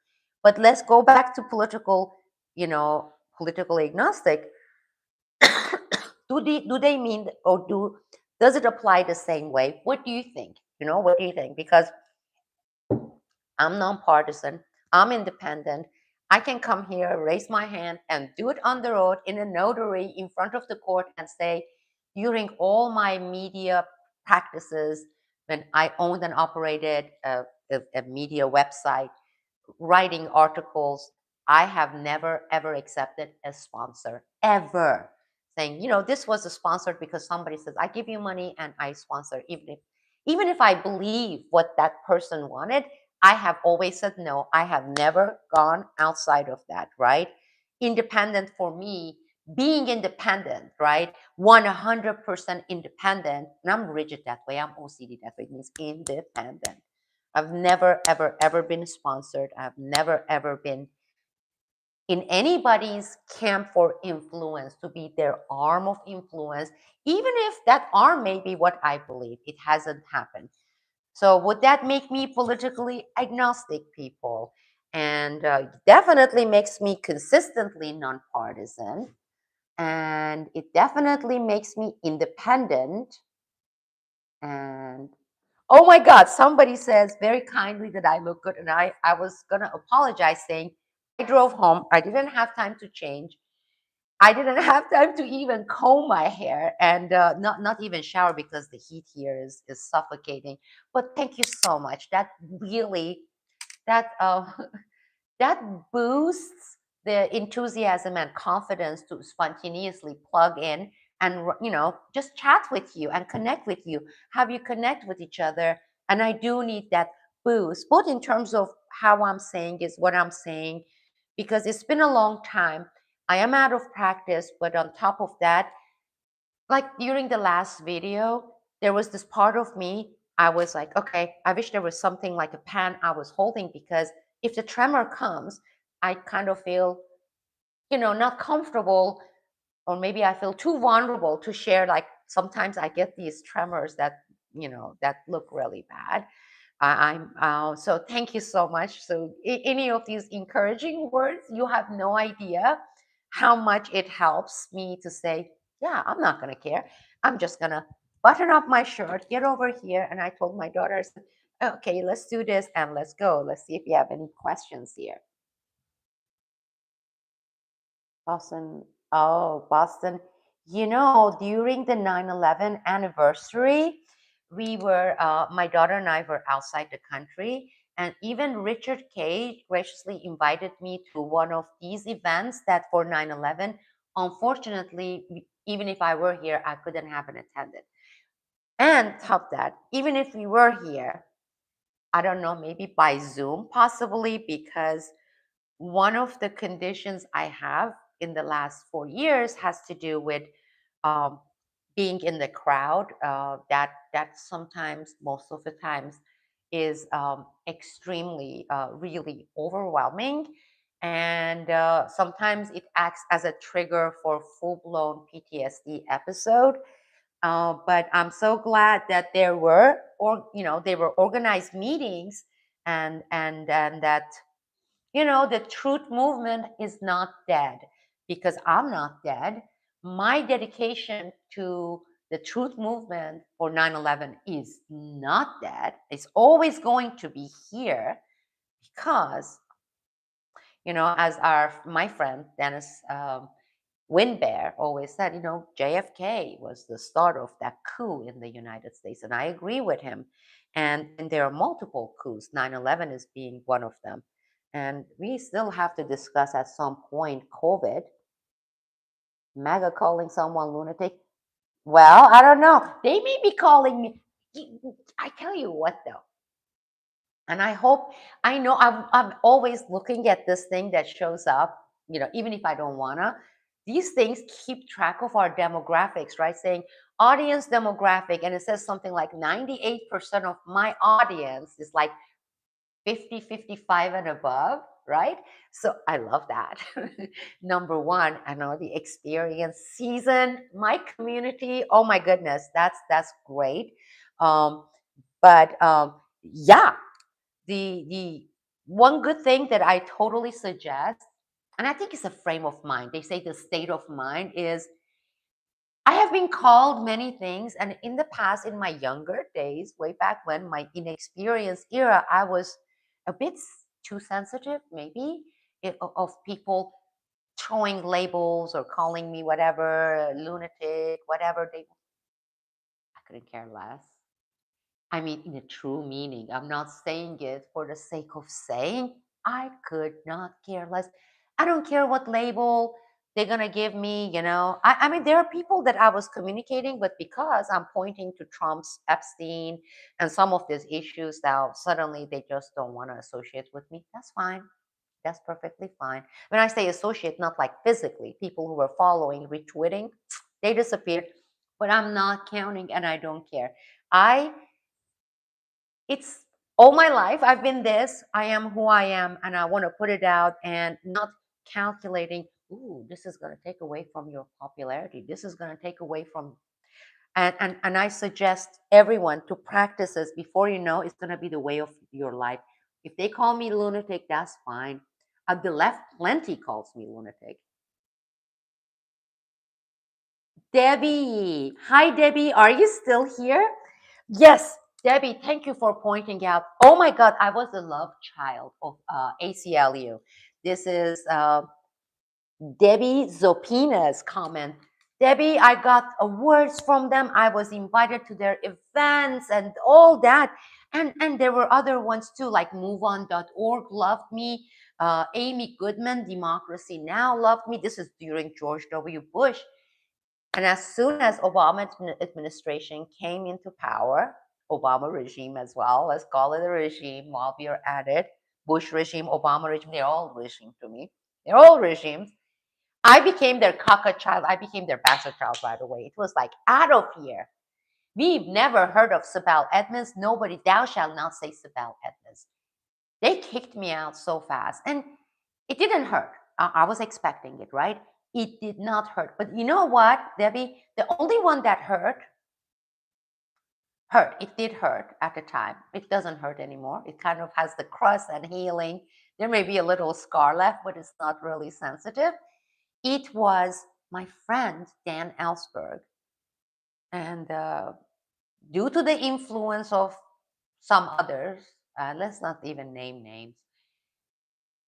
But let's go back to political, political agnostic. Do they mean, or does it apply the same way? What do you think? What do you think? Because I'm nonpartisan. I'm independent. I can come here, raise my hand, and do it on the road in a notary in front of the court and say, during all my media practices, when I owned and operated a media website, writing articles, I have never ever accepted a sponsor, ever. Saying, this was sponsored because somebody says, I give you money and I sponsor. Even if I believe what that person wanted, I have always said no. I have never gone outside of that, right? Independent for me, being independent, right? 100% independent. And I'm rigid that way. I'm OCD that way. It means independent. I've never, ever, ever been sponsored. I've never, ever been in anybody's camp for influence, to be their arm of influence, even if that arm may be what I believe. It hasn't happened. So would that make me politically agnostic, people? And definitely makes me consistently nonpartisan. And it definitely makes me independent. And oh my God, somebody says very kindly that I look good. And I was going to apologize saying, I drove home. I didn't have time to change. I didn't have time to even comb my hair and not even shower because the heat here is suffocating. But thank you so much. That really, that that boosts the enthusiasm and confidence to spontaneously plug in and just chat with you and connect with you, have you connect with each other. And I do need that boost, both in terms of how I'm saying is what I'm saying, because it's been a long time. I am out of practice, but on top of that, like during the last video, there was this part of me. I was like, okay, I wish there was something like a pen I was holding, because if the tremor comes, I kind of feel, not comfortable, or maybe I feel too vulnerable to share. Like sometimes I get these tremors that look really bad. I'm so thank you so much. So any of these encouraging words, you have no idea how much it helps me to say, yeah, I'm not gonna care. I'm just gonna button up my shirt, get over here. And I told my daughter, I said, okay, let's do this and let's go. Let's see if you have any questions here. Boston. Oh, Boston. During the 9/11 anniversary, my daughter and I were outside the country. And even Richard Cage graciously invited me to one of these events that for 9/11, unfortunately, even if I were here, I couldn't have an attendant. And top that, even if we were here, I don't know, maybe by Zoom, possibly, because one of the conditions I have in the last 4 years has to do with um, being in the crowd. That sometimes, most of the times, is extremely, really overwhelming, and sometimes it acts as a trigger for full-blown PTSD episode. But I'm so glad that they were organized meetings, and that the truth movement is not dead, because I'm not dead. My dedication to the truth movement for 9/11 is not dead. It's always going to be here, because, as my friend Dennis Winbear always said, JFK was the start of that coup in the United States. And I agree with him. And there are multiple coups. 9/11 is being one of them. And we still have to discuss at some point COVID, MAGA calling someone lunatic. Well, I don't know. They may be calling me. I tell you what, though. And I hope, I know I'm always looking at this thing that shows up, even if I don't wanna. These things keep track of our demographics, right? Saying audience demographic, and it says something like 98% of my audience is like 50, 55 and above, right? So I love that. Number one, I know the experience season, my community. Oh my goodness, that's great. Um, but yeah, the one good thing that I totally suggest, and I think it's a frame of mind. They say the state of mind is, I have been called many things, and in the past, in my younger days, way back when, my inexperienced era, I was a bit too sensitive, maybe, of people throwing labels or calling me whatever, lunatic, whatever they. I couldn't care less. I mean, in a true meaning. I'm not saying it for the sake of saying. I could not care less. I don't care what label they're gonna give me. I mean, there are people that I was communicating, but because I'm pointing to Trump's Epstein and some of these issues, now suddenly they just don't want to associate with me. That's fine. That's perfectly fine. When I say associate, not like physically, people who were following, retweeting, they disappeared. But I'm not counting, and I don't care. I it's all my life I've been this. I am who I am, and I want to put it out and not calculating, ooh, this is going to take away from your popularity. This is going to take away from. And I suggest everyone to practice this. Before you know, it's going to be the way of your life. If they call me lunatic, that's fine. The left plenty calls me lunatic. Debbie. Hi, Debbie. Are you still here? Yes, Debbie, thank you for pointing out. Oh my God, I was the love child of ACLU. This is Debbie Zopina's comment. Debbie, I got awards from them. I was invited to their events and all that. And there were other ones too, like MoveOn.org loved me. Amy Goodman, Democracy Now! Loved me. This is during George W. Bush. And as soon as Obama administration came into power, Obama regime as well, let's call it a regime while we are at it, Bush regime, Obama regime, they're all regime to me. They're all regimes. I became their caca child. I became their bastard child right away. It was like, out of here. We've never heard of Sibel Edmonds. Nobody, thou shalt not say Sibel Edmonds. They kicked me out so fast. And it didn't hurt. I was expecting it, right? It did not hurt. But you know what, Debbie? The only one that hurt. It did hurt at the time. It doesn't hurt anymore. It kind of has the crust and healing. There may be a little scar left, but it's not really sensitive. It was my friend, Dan Ellsberg. And due to the influence of some others, let's not even name names,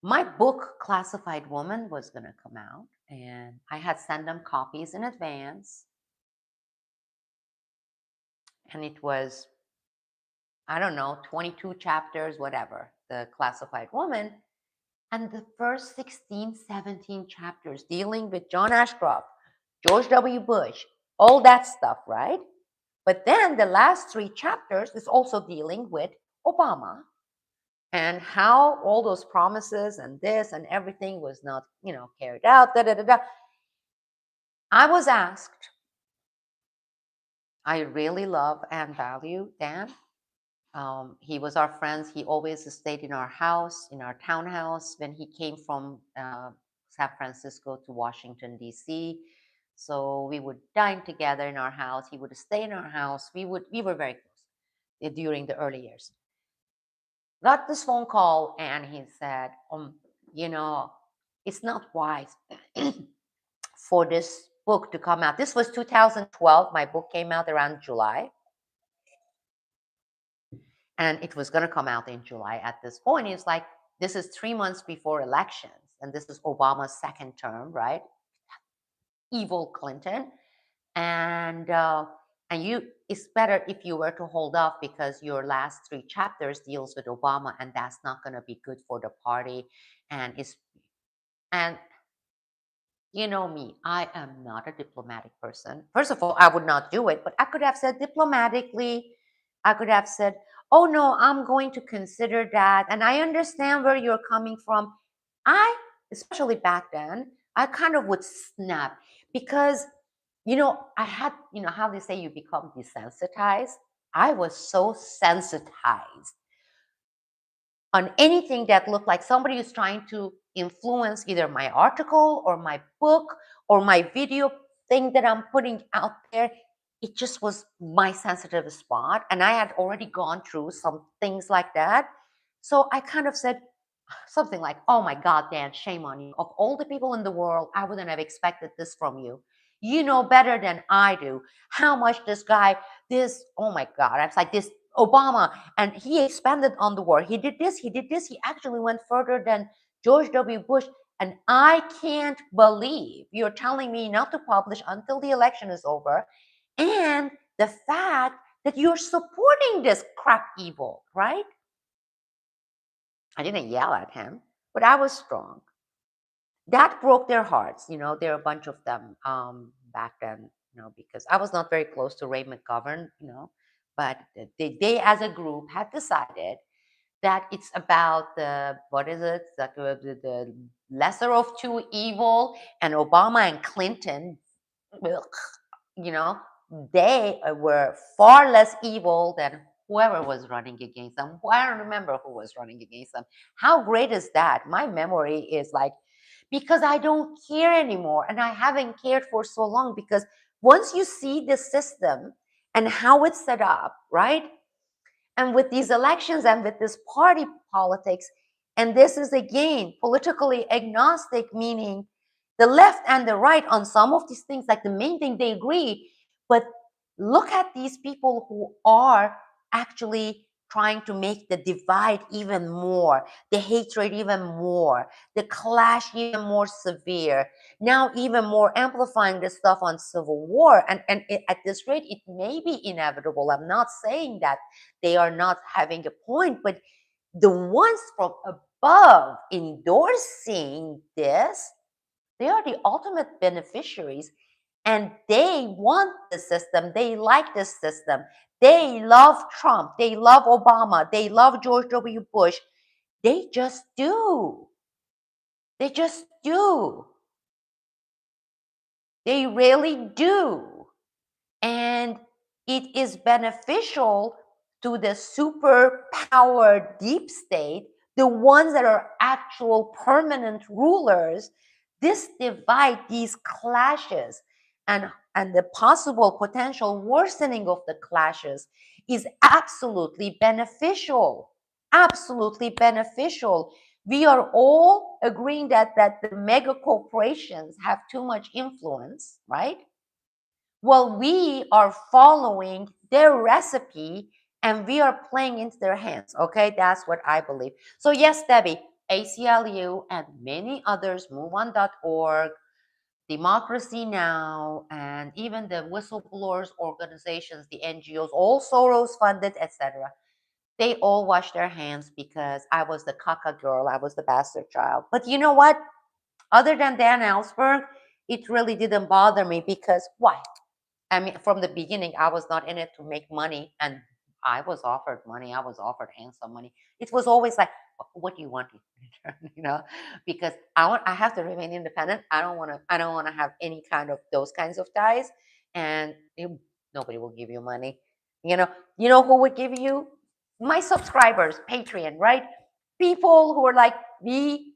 my book, Classified Woman, was going to come out. And I had sent them copies in advance. And it was, I don't know, 22 chapters, whatever, the Classified Woman. And the first 16, 17 chapters dealing with John Ashcroft, George W. Bush, all that stuff, right? But then the last 3 chapters is also dealing with Obama and how all those promises and this and everything was not, carried out. Da, da, da, da. I was asked, I really love and value Dan. He was our friends. He always stayed in our house, in our townhouse, when he came from San Francisco to Washington, D.C. So we would dine together in our house. He would stay in our house. We were very close during the early years. Got this phone call, and he said, you know, it's not wise for this book to come out. This was 2012. My book came out around July. And it was going to come out in July at this point. It's like, this is 3 months before elections, and this is Obama's second term, right? evil Clinton, and you, it's better if you were to hold off because your last three chapters deals with Obama, and that's not going to be good for the party. And you know me, I am not a diplomatic person. First of all, I would not do it, but I could have said diplomatically, I could have said, oh no, I'm going to consider that. And I understand where you're coming from. I, especially back then, I kind of would snap because, I had, how they say you become desensitized. I was so sensitized on anything that looked like somebody is trying to influence either my article or my book or my video thing that I'm putting out there. It just was my sensitive spot. And I had already gone through some things like that. So I kind of said something like, oh my God, Dan, shame on you. Of all the people in the world, I wouldn't have expected this from you. You know better than I do how much this guy, oh my God, I was like, this Obama, and he expanded on the war. He did this, he did this. He actually went further than George W. Bush. And I can't believe you're telling me not to publish until the election is over. And the fact that you're supporting this crap evil, right? I didn't yell at him, but I was strong. That broke their hearts. There are a bunch of them back then, because I was not very close to Ray McGovern, but they as a group had decided that it's about what is it, that the lesser of two evil, and Obama and Clinton, ugh, you know, they were far less evil than whoever was running against them. I don't remember who was running against them. How great is that? My memory is like, because I don't care anymore. And I haven't cared for so long because once you see the system and how it's set up, right? And with these elections and with this party politics, and this is again politically agnostic, meaning the left and the right on some of these things, like the main thing they agree. But look at these people who are actually trying to make the divide even more, the hatred even more, the clash even more severe, now even more amplifying the stuff on civil war. At this rate, it may be inevitable. I'm not saying that they are not having a point, but the ones from above endorsing this, they are the ultimate beneficiaries, and they want the system. They like this system. They love Trump. They love Obama. They love George W. Bush. They just do. They just do. They really do. And it is beneficial to the super powered deep state, the ones that are actual permanent rulers. This divide, these clashes, and the possible potential worsening of the clashes is absolutely beneficial. Absolutely beneficial. We are all agreeing that the mega corporations have too much influence, right? Well, we are following their recipe and we are playing into their hands. Okay, that's what I believe. So, yes, Debbie, ACLU and many others, MoveOn.org, Democracy Now, and even the whistleblowers organizations, the NGOs, all Soros funded, etc. They all washed their hands because I was the caca girl, I was the bastard child. But you know what? Other than Dan Ellsberg, it really didn't bother me because why? I mean, from the beginning, I was not in it to make money, and I was offered money. I was offered handsome money. It was always like, "What do you want in return?" Because I have to remain independent. I don't want to have any kind of those kinds of ties, and nobody will give you money. You know, who would give you? My subscribers, Patreon, right? People who are like, we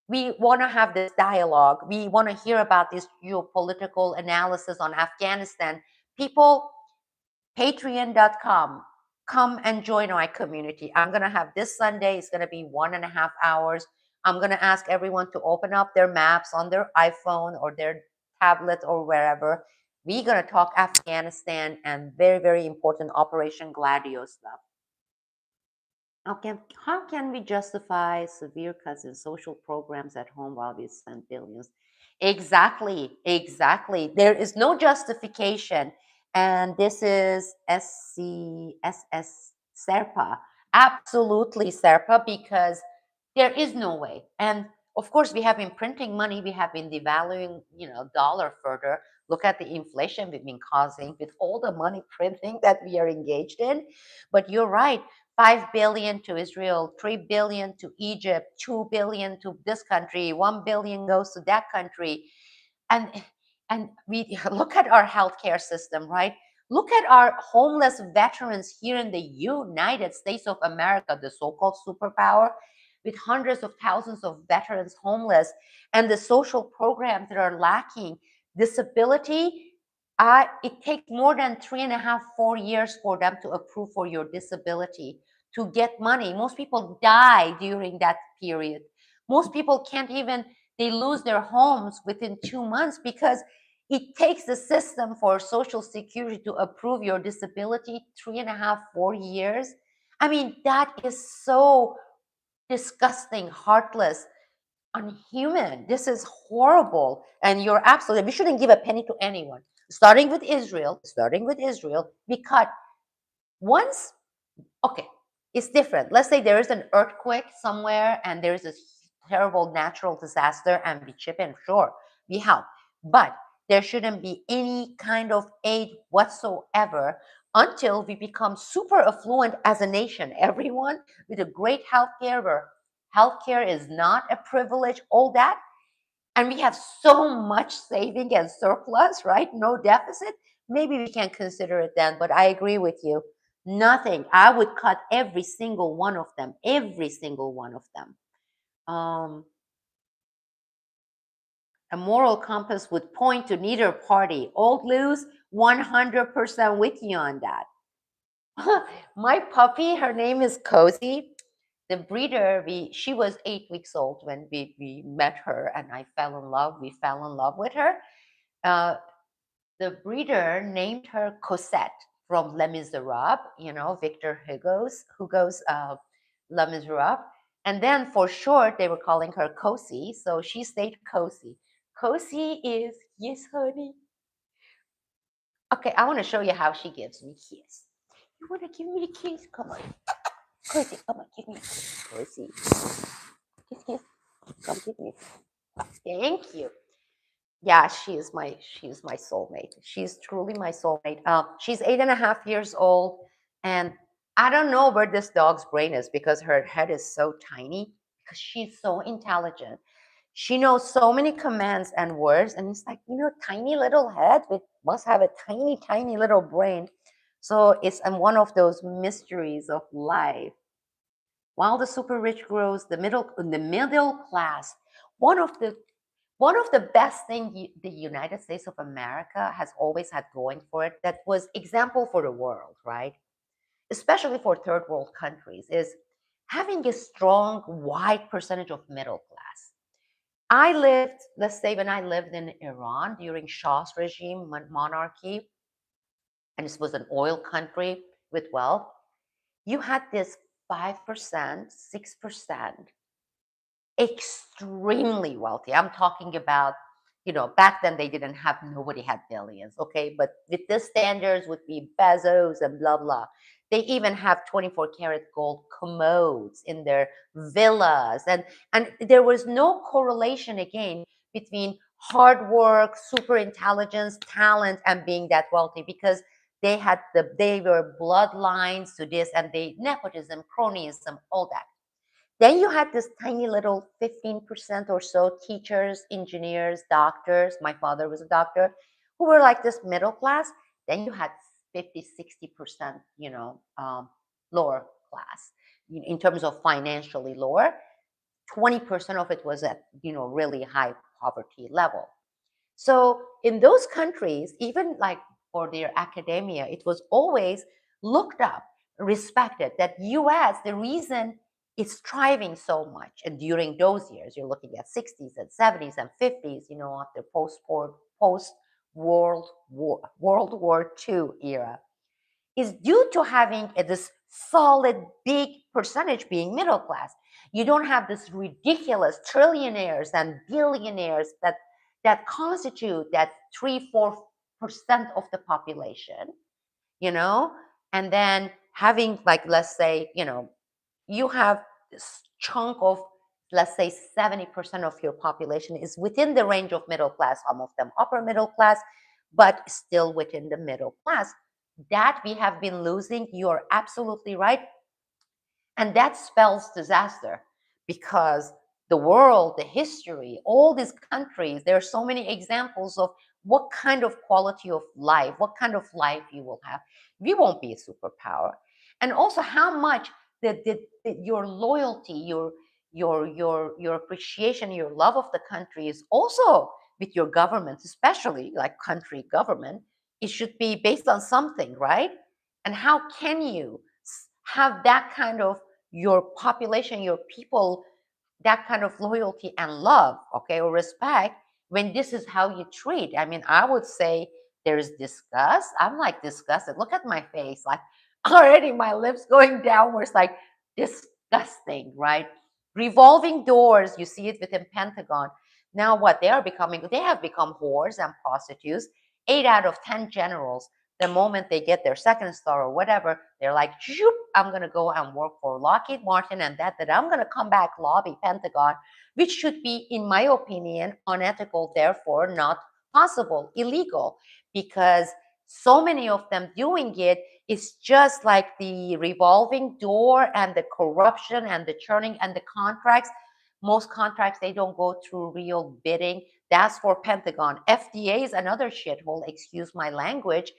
want to have this dialogue. We want to hear about this geopolitical analysis on Afghanistan. People, patreon.com, come and join my community. I'm going to have this Sunday, it's going to be 1.5 hours. I'm going to ask everyone to open up their maps on their iPhone or their tablet or wherever. We're going to talk Afghanistan and very, very important Operation Gladio stuff. How can we justify severe cuts in social programs at home while we spend billions? Exactly, exactly. There is no justification. And this is SCSS SERPA. Absolutely SERPA, because there is no way. And of course, we have been printing money, we have been devaluing, dollar further. Look at the inflation we've been causing with all the money printing that we are engaged in. But you're right, 5 billion to Israel, 3 billion to Egypt, 2 billion to this country, 1 billion goes to that country. And we look at our healthcare system, right? Look at our homeless veterans here in the United States of America, the so-called superpower, with hundreds of thousands of veterans homeless, and the social programs that are lacking. Disability, it takes more than 3.5, 4 years for them to approve for your disability to get money. Most people die during that period. Most people can't even, they lose their homes within 2 months because it takes the system for Social Security to approve your disability 3.5, 4 years. I mean, that is so disgusting, heartless, unhuman. This is horrible. And you're absolutely, we shouldn't give a penny to anyone. Starting with Israel, we cut once. Okay, it's different. Let's say there is an earthquake somewhere and there is a terrible natural disaster and we chip in, sure, we help. But there shouldn't be any kind of aid whatsoever until we become super affluent as a nation. Everyone with a great healthcare, where healthcare is not a privilege, all that, and we have so much saving and surplus, right? No deficit. Maybe we can consider it then, but I agree with you. Nothing. I would cut every single one of them, every single one of them. Um, a moral compass would point to neither party. Old lose, 100% with you on that. My puppy, her name is Cozy. The breeder, she was 8 weeks old when we met her, and I fell in love. We fell in love with her. Uh, the breeder named her Cosette from Les Miserables, Victor Hugo's Les Miserables. And then for short, they were calling her Cozy, so she stayed Cozy. Cozy is, yes, honey. Okay, I want to show you how she gives me kiss. You want to give me a kiss? Come on. Cozy, come on, give me a kiss. Cozy. Kiss, kiss. Come give me. Thank you. Yeah, she's my soulmate. She's truly my soulmate. She's 8.5 years old, and I don't know where this dog's brain is because her head is so tiny. Because she's so intelligent, she knows so many commands and words, and it's like, tiny little head, it must have a tiny, tiny little brain. So it's one of those mysteries of life. While the super rich grows, the middle class. One of the one of the best things the United States of America has always had going for it, that was example for the world, right? Especially for third world countries, is having a strong, wide percentage of middle class. Let's say when I lived in Iran during Shah's regime, monarchy, and this was an oil country with wealth, you had this 5%, 6% extremely wealthy. I'm talking about, back then they didn't have, nobody had billions, okay? But with the standards would be Bezos and blah, blah. They even have 24 karat gold commodes in their villas. And there was no correlation again between hard work, super intelligence, talent, and being that wealthy, because they were bloodlines to this, and they nepotism, cronyism, all that. Then you had this tiny little 15% or so teachers, engineers, doctors. My father was a doctor, who were like this middle class. Then you had 50, 60%, lower class in terms of financially lower. 20% of it was at, really high poverty level. So in those countries, even like for their academia, it was always looked up, respected. That US, the reason it's thriving so much, and during those years, you're looking at 60s and 70s and 50s, after post World War II era, is due to having this solid big percentage being middle class. You don't have this ridiculous trillionaires and billionaires that constitute that 3-4% of the population, you know, and then having, like, let's say, you have this chunk of, let's say, 70% of your population is within the range of middle class, some of them upper middle class, but still within the middle class. That we have been losing. You're absolutely right. And that spells disaster, because the world, the history, all these countries, there are so many examples of what kind of quality of life, what kind of life you will have. We won't be a superpower. And also how much your loyalty, your appreciation, your love of the country is also with your government, especially like country government. It should be based on something, right? And how can you have that kind of your population, your people, that kind of loyalty and love, okay, or respect, when this is how you treat? I mean, I would say there's disgust. I'm like disgusted. Look at my face, like already my lips going downwards, like disgusting, right? Revolving doors, you see it within Pentagon. Now what they have become whores and prostitutes. 8 out of 10 generals, the moment they get their second star or whatever, they're like, shoop, I'm going to go and work for Lockheed Martin, and that I'm going to come back, lobby Pentagon, which should be, in my opinion, unethical, therefore not possible, illegal, because so many of them doing it is just like the revolving door and the corruption and the churning and the contracts. Most contracts, they don't go through real bidding. That's for Pentagon. FDA is another shithole, excuse my language.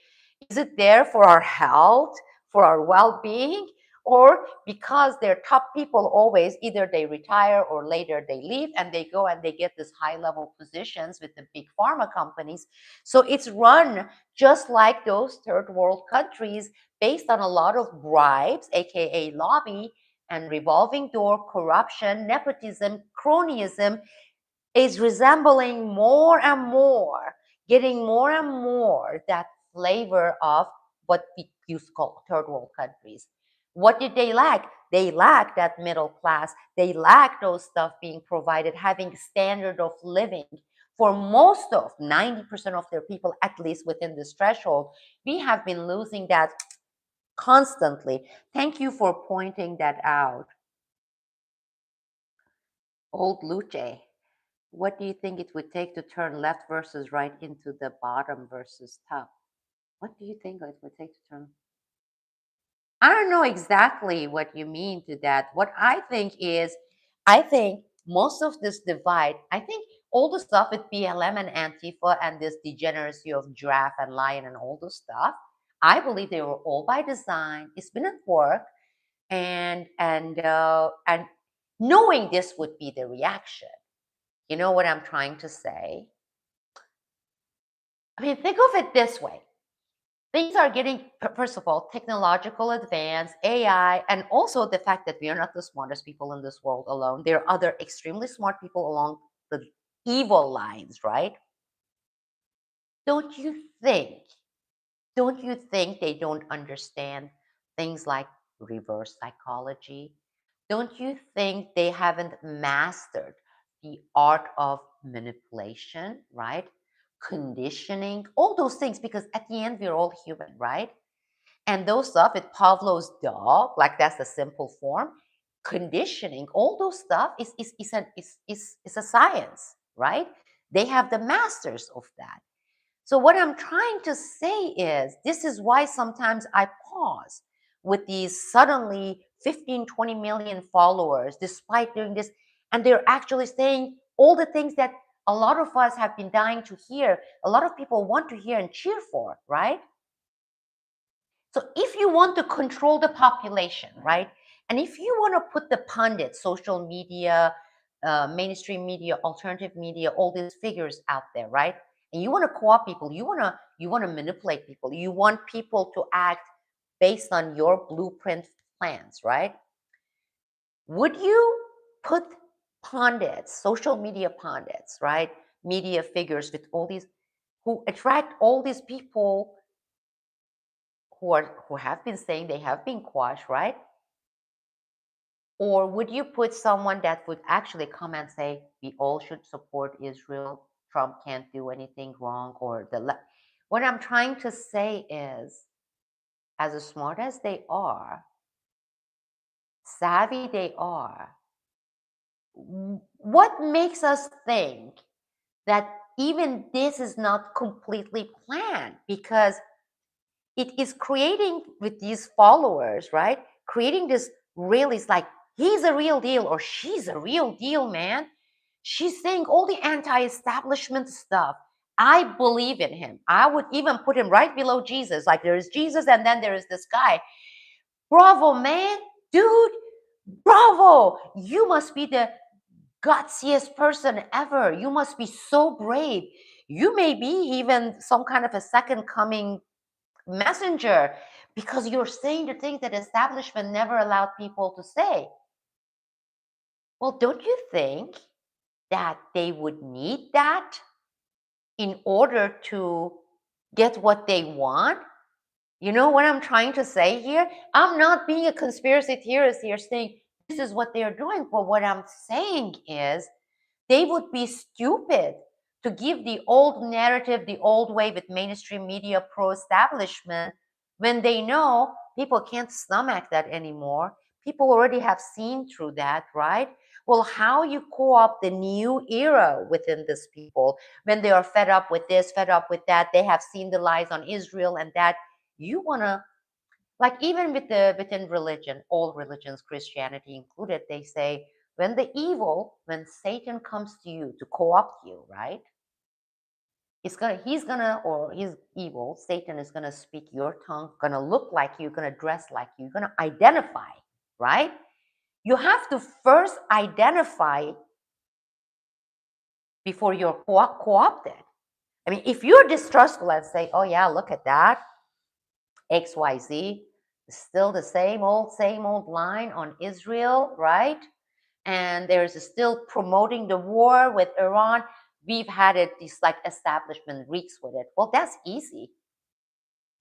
Is it there for our health, for our well-being, or because they're top people always, either they retire or later they leave and they go and they get this high-level positions with the big pharma companies? So it's run just like those third world countries, based on a lot of bribes, aka lobby, and revolving door corruption, nepotism, cronyism, is resembling more and more, getting more and more that flavor of what we used to call third world countries. What did they lack? They lack that middle class. They lack those stuff being provided, having standard of living for most of 90% of their people, at least within this threshold. We have been losing that constantly. Thank you for pointing that out. Old Luce. What do you think it would take to turn left versus right into the bottom versus top? What do you think it would take to turn? I don't know exactly what you mean to that. What I think is, I think most of this divide, I think all the stuff with BLM and Antifa and this degeneracy of giraffe and lion and all those stuff, I believe they were all by design. It's been at work, and knowing this would be the reaction. You know what I'm trying to say? I mean, think of it this way. Things are getting, first of all, technological advance, AI, and also the fact that we are not the smartest people in this world alone. There are other extremely smart people along the evil lines, right? Don't you think, don't you think they don't understand things like reverse psychology? Don't you think they haven't mastered the art of manipulation, right? Conditioning, all those things, because at the end, we're all human, right? And those stuff with Pavlov's dog, like that's the simple form, conditioning, all those stuff is a science, right? They have the masters of that. So what I'm trying to say is, this is why sometimes I pause with these suddenly 15, 20 million followers, despite doing this, and they're actually saying all the things that a lot of us have been dying to hear, a lot of people want to hear and cheer for, right? So if you want to control the population, right? And if you want to put the pundits, social media, mainstream media, alternative media, all these figures out there, right? And you want to co-opt people, you want to manipulate people, you want people to act based on your blueprint plans, right? Would you put pundits, social media pundits, right? Media figures with all these, who attract all these people who have been saying they have been quashed, right? Or would you put someone that would actually come and say we all should support Israel, Trump can't do anything wrong, or what I'm trying to say is, as smart as they are, savvy they are, what makes us think that even this is not completely planned? Because it is creating with these followers, right? Creating this really, it's like he's a real deal or she's a real deal, man. She's saying all the anti-establishment stuff. I believe in him. I would even put him right below Jesus. Like there is Jesus and then there is this guy. Bravo, man. Dude, bravo. You must be the gutsiest person ever. You must be so brave. You may be even some kind of a second coming messenger because you're saying the things that establishment never allowed people to say. Well, don't you think that they would need that in order to get what they want? You know what I'm trying to say here? I'm not being a conspiracy theorist here saying this is what they're doing, but what I'm saying is they would be stupid to give the old narrative the old way with mainstream media pro-establishment when they know people can't stomach that anymore. People already have seen through that, right? Well, how you co-opt the new era within these people when they are fed up with this, fed up with that, they have seen the lies on Israel and that you want to, like even with the within religion, all religions, Christianity included, they say when Satan comes to you to co-opt you, right? He's evil. Satan is gonna speak your tongue, gonna look like you, gonna dress like you, gonna identify, right? You have to first identify before you're co-opted. I mean, if you're distrustful and say, "Oh yeah, look at that, XYZ," still the same old line on Israel, right? And there's still promoting the war with Iran. We've had it, this like establishment reeks with it. Well, that's easy.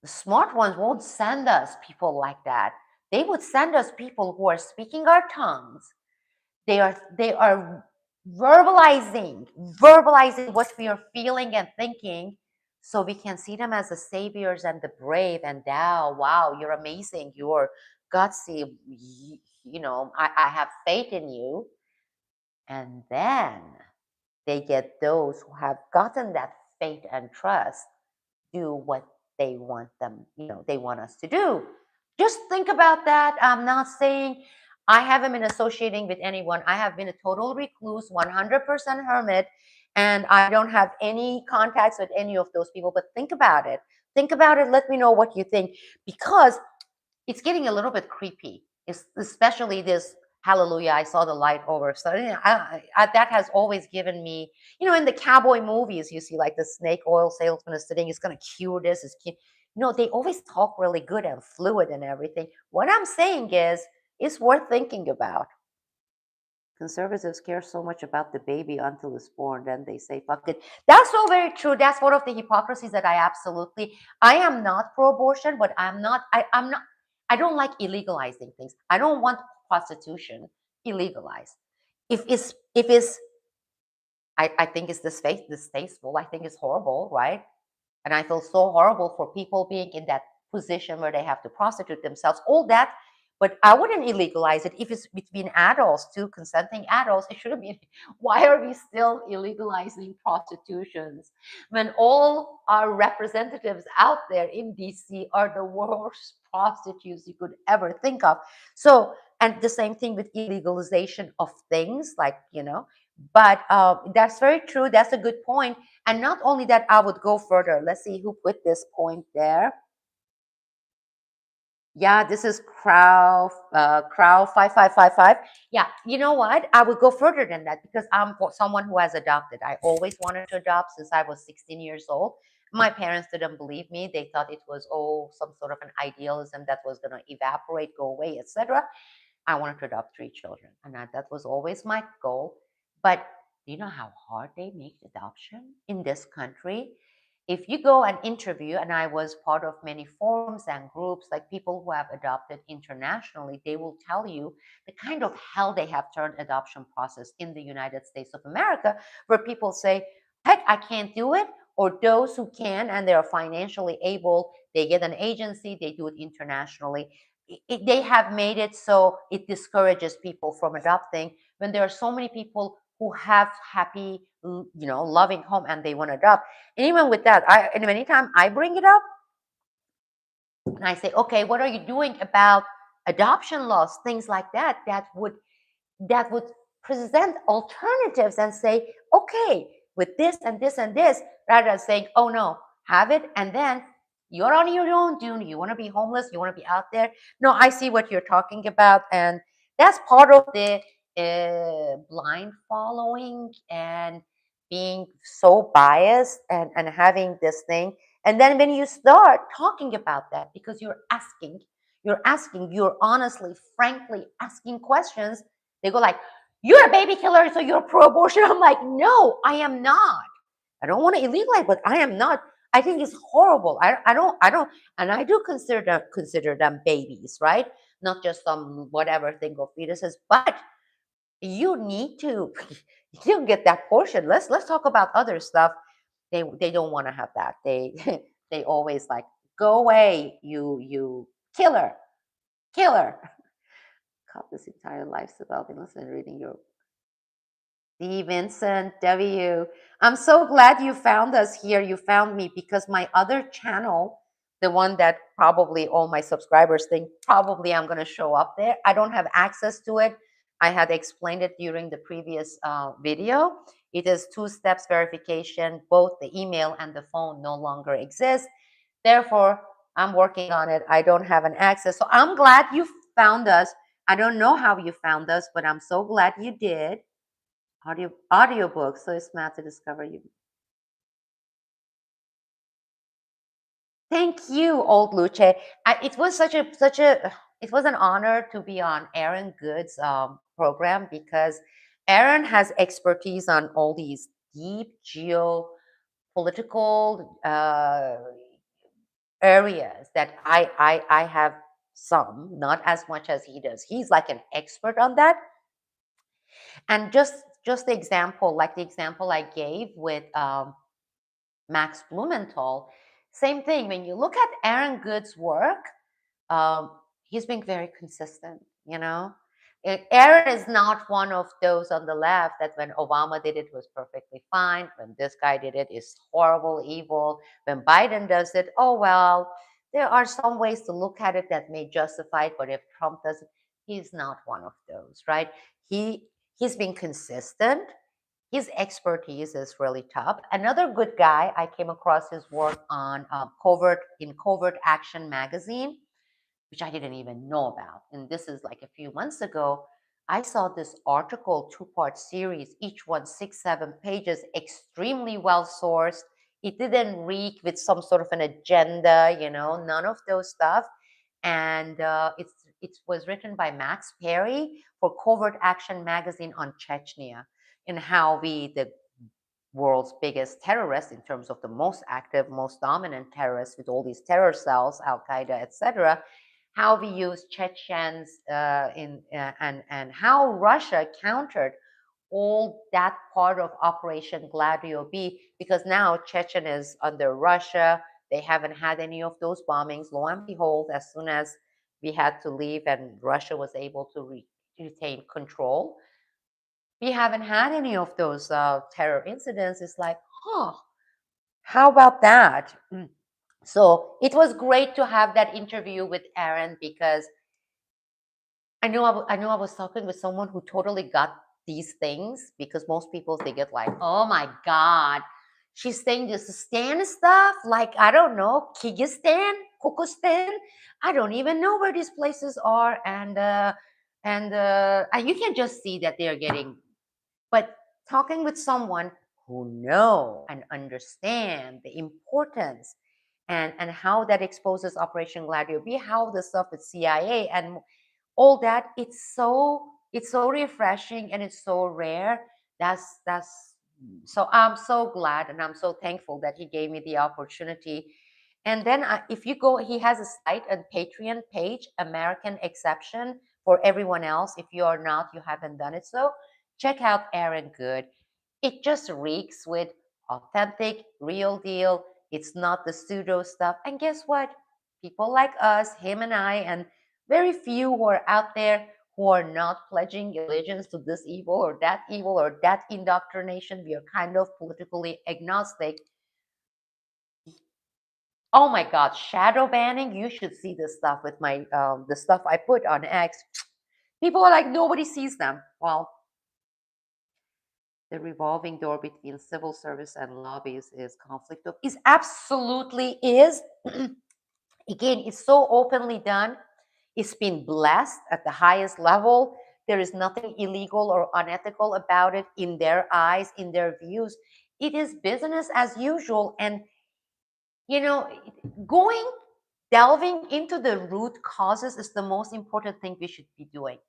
The smart ones won't send us people like that. They would send us people who are speaking our tongues. They are verbalizing what we are feeling and thinking, so we can see them as the saviors and the brave and wow, you're amazing, you're gutsy, I have faith in you. And then they get those who have gotten that faith and trust do what they want they want us to do. Just think about that. I'm not saying I haven't been associating with anyone. I have been a total recluse, 100% hermit, and I don't have any contacts with any of those people. But think about it. Think about it. Let me know what you think because it's getting a little bit creepy. It's especially this hallelujah, I saw the light over. So that has always given me, in the cowboy movies, you see like the snake oil salesman is sitting, he's going to cure this. They always talk really good and fluid and everything. What I'm saying is, it's worth thinking about. Conservatives care so much about the baby until it's born, then they say fuck it. That's so very true. That's one of the hypocrisies that I am not pro-abortion, but I don't like illegalizing things. I don't want prostitution illegalized. If it's I think it's distasteful. I think it's horrible, right? And I feel so horrible for people being in that position where they have to prostitute themselves, all that. But I wouldn't illegalize it if it's between adults, two consenting adults. It shouldn't be. Why are we still illegalizing prostitutions when all our representatives out there in DC are the worst prostitutes you could ever think of? So, and the same thing with illegalization of things like, but that's very true. That's a good point. And not only that, I would go further. Let's see who put this point there. Yeah, this is Crow 5555. Yeah, you know what? I would go further than that because I'm someone who has adopted. I always wanted to adopt since I was 16 years old. My parents didn't believe me. They thought it was some sort of an idealism that was going to evaporate, go away, etc. I wanted to adopt 3 children, and that was always my goal. But do you know how hard they make adoption in this country? If you go and interview, and I was part of many forums and groups, like people who have adopted internationally, they will tell you the kind of hell they have turned adoption process in the United States of America, where people say, heck, I can't do it. Or those who can and they are financially able, they get an agency, they do it internationally. They have made it so it discourages people from adopting when there are so many people who have happy, loving home and they want to adopt. And even with that, and anytime I bring it up and I say, okay, what are you doing about adoption laws, things like that, that would present alternatives and say, okay, with this and this and this, rather than saying, oh no, have it, and then you're on your own, dude. You want to be homeless, you want to be out there. No, I see what you're talking about, and that's part of the blind following and being so biased and having this thing. And then when you start talking about that, because you're honestly, frankly asking questions, they go like, you're a baby killer, so you're pro-abortion. I'm like, no, I am not. I don't want to illegalize, but I am not. I think it's horrible. I don't, and I do consider them babies, right? Not just some whatever thing of fetuses, but you need to you get that portion. Let's talk about other stuff. They don't want to have that. They they always like, go away, you killer, killer. Cut this entire life developing, listen, reading your D. Vincent W. I'm so glad you found us here. You found me because my other channel, the one that probably all my subscribers think probably I'm going to show up there, I don't have access to it. I had explained it during the previous video. It is 2 steps verification. Both the email and the phone no longer exist. Therefore, I'm working on it. I don't have an access. So I'm glad you found us. I don't know how you found us, but I'm so glad you did. Audiobook, so it's mad to discover you. Thank you, old Luce. It was it was an honor to be on Aaron Good's program, because Aaron has expertise on all these deep geopolitical areas that I have some, not as much as he does. He's like an expert on that. And just the example, like the example I gave with Max Blumenthal, same thing. When you look at Aaron Good's work, um, he's been very consistent. Aaron is not one of those on the left that when Obama did it was perfectly fine. When this guy did it is horrible, evil. When Biden does it, oh well, there are some ways to look at it that may justify it. But if Trump does it, he's not one of those, right? He he's been consistent. His expertise is really top. Another good guy, I came across his work on Covert Action magazine, which I didn't even know about. And this is like a few months ago. I saw this article, 2-part series, each one 6, 7 pages, extremely well sourced. It didn't reek with some sort of an agenda, none of those stuff. And it was written by Max Perry for Covert Action magazine on Chechnya, and how the world's biggest terrorist in terms of the most active, most dominant terrorists with all these terror cells, Al Qaeda, etc., how we use Chechens and how Russia countered all that part of Operation Gladio B, because now Chechen is under Russia. They haven't had any of those bombings. Lo and behold, as soon as we had to leave and Russia was able to retain control, we haven't had any of those terror incidents. It's like, huh, how about that? So it was great to have that interview with Aaron, because I know I was talking with someone who totally got these things, because most people, they get like, oh my God, she's saying this Stan stuff, like, I don't know, Kyrgyzstan, Kokostan. I don't even know where these places are. And you can just see that they're getting, but talking with someone who know and understand the importance and how that exposes Operation Gladio B, how the stuff with CIA and all that, it's so refreshing and it's so rare. That's So I'm so glad and I'm so thankful that he gave me the opportunity. And then if you go, he has a site, a Patreon page, American Exception for everyone else. If you are not, you haven't done it. So check out Aaron Good. It just reeks with authentic, real deal. It's not the pseudo stuff. And guess what? People like us, him and I, and very few who are out there who are not pledging allegiance to this evil or that indoctrination. We are kind of politically agnostic. Oh my God, shadow banning. You should see this stuff with my the stuff I put on X. People are like, nobody sees them. Well, the revolving door between civil service and lobbies is conflict of is absolutely is. Again, it's so openly done. It's been blessed at the highest level. There is nothing illegal or unethical about it in their eyes, in their views. It is business as usual. And, you know, going, delving into the root causes is the most important thing we should be doing.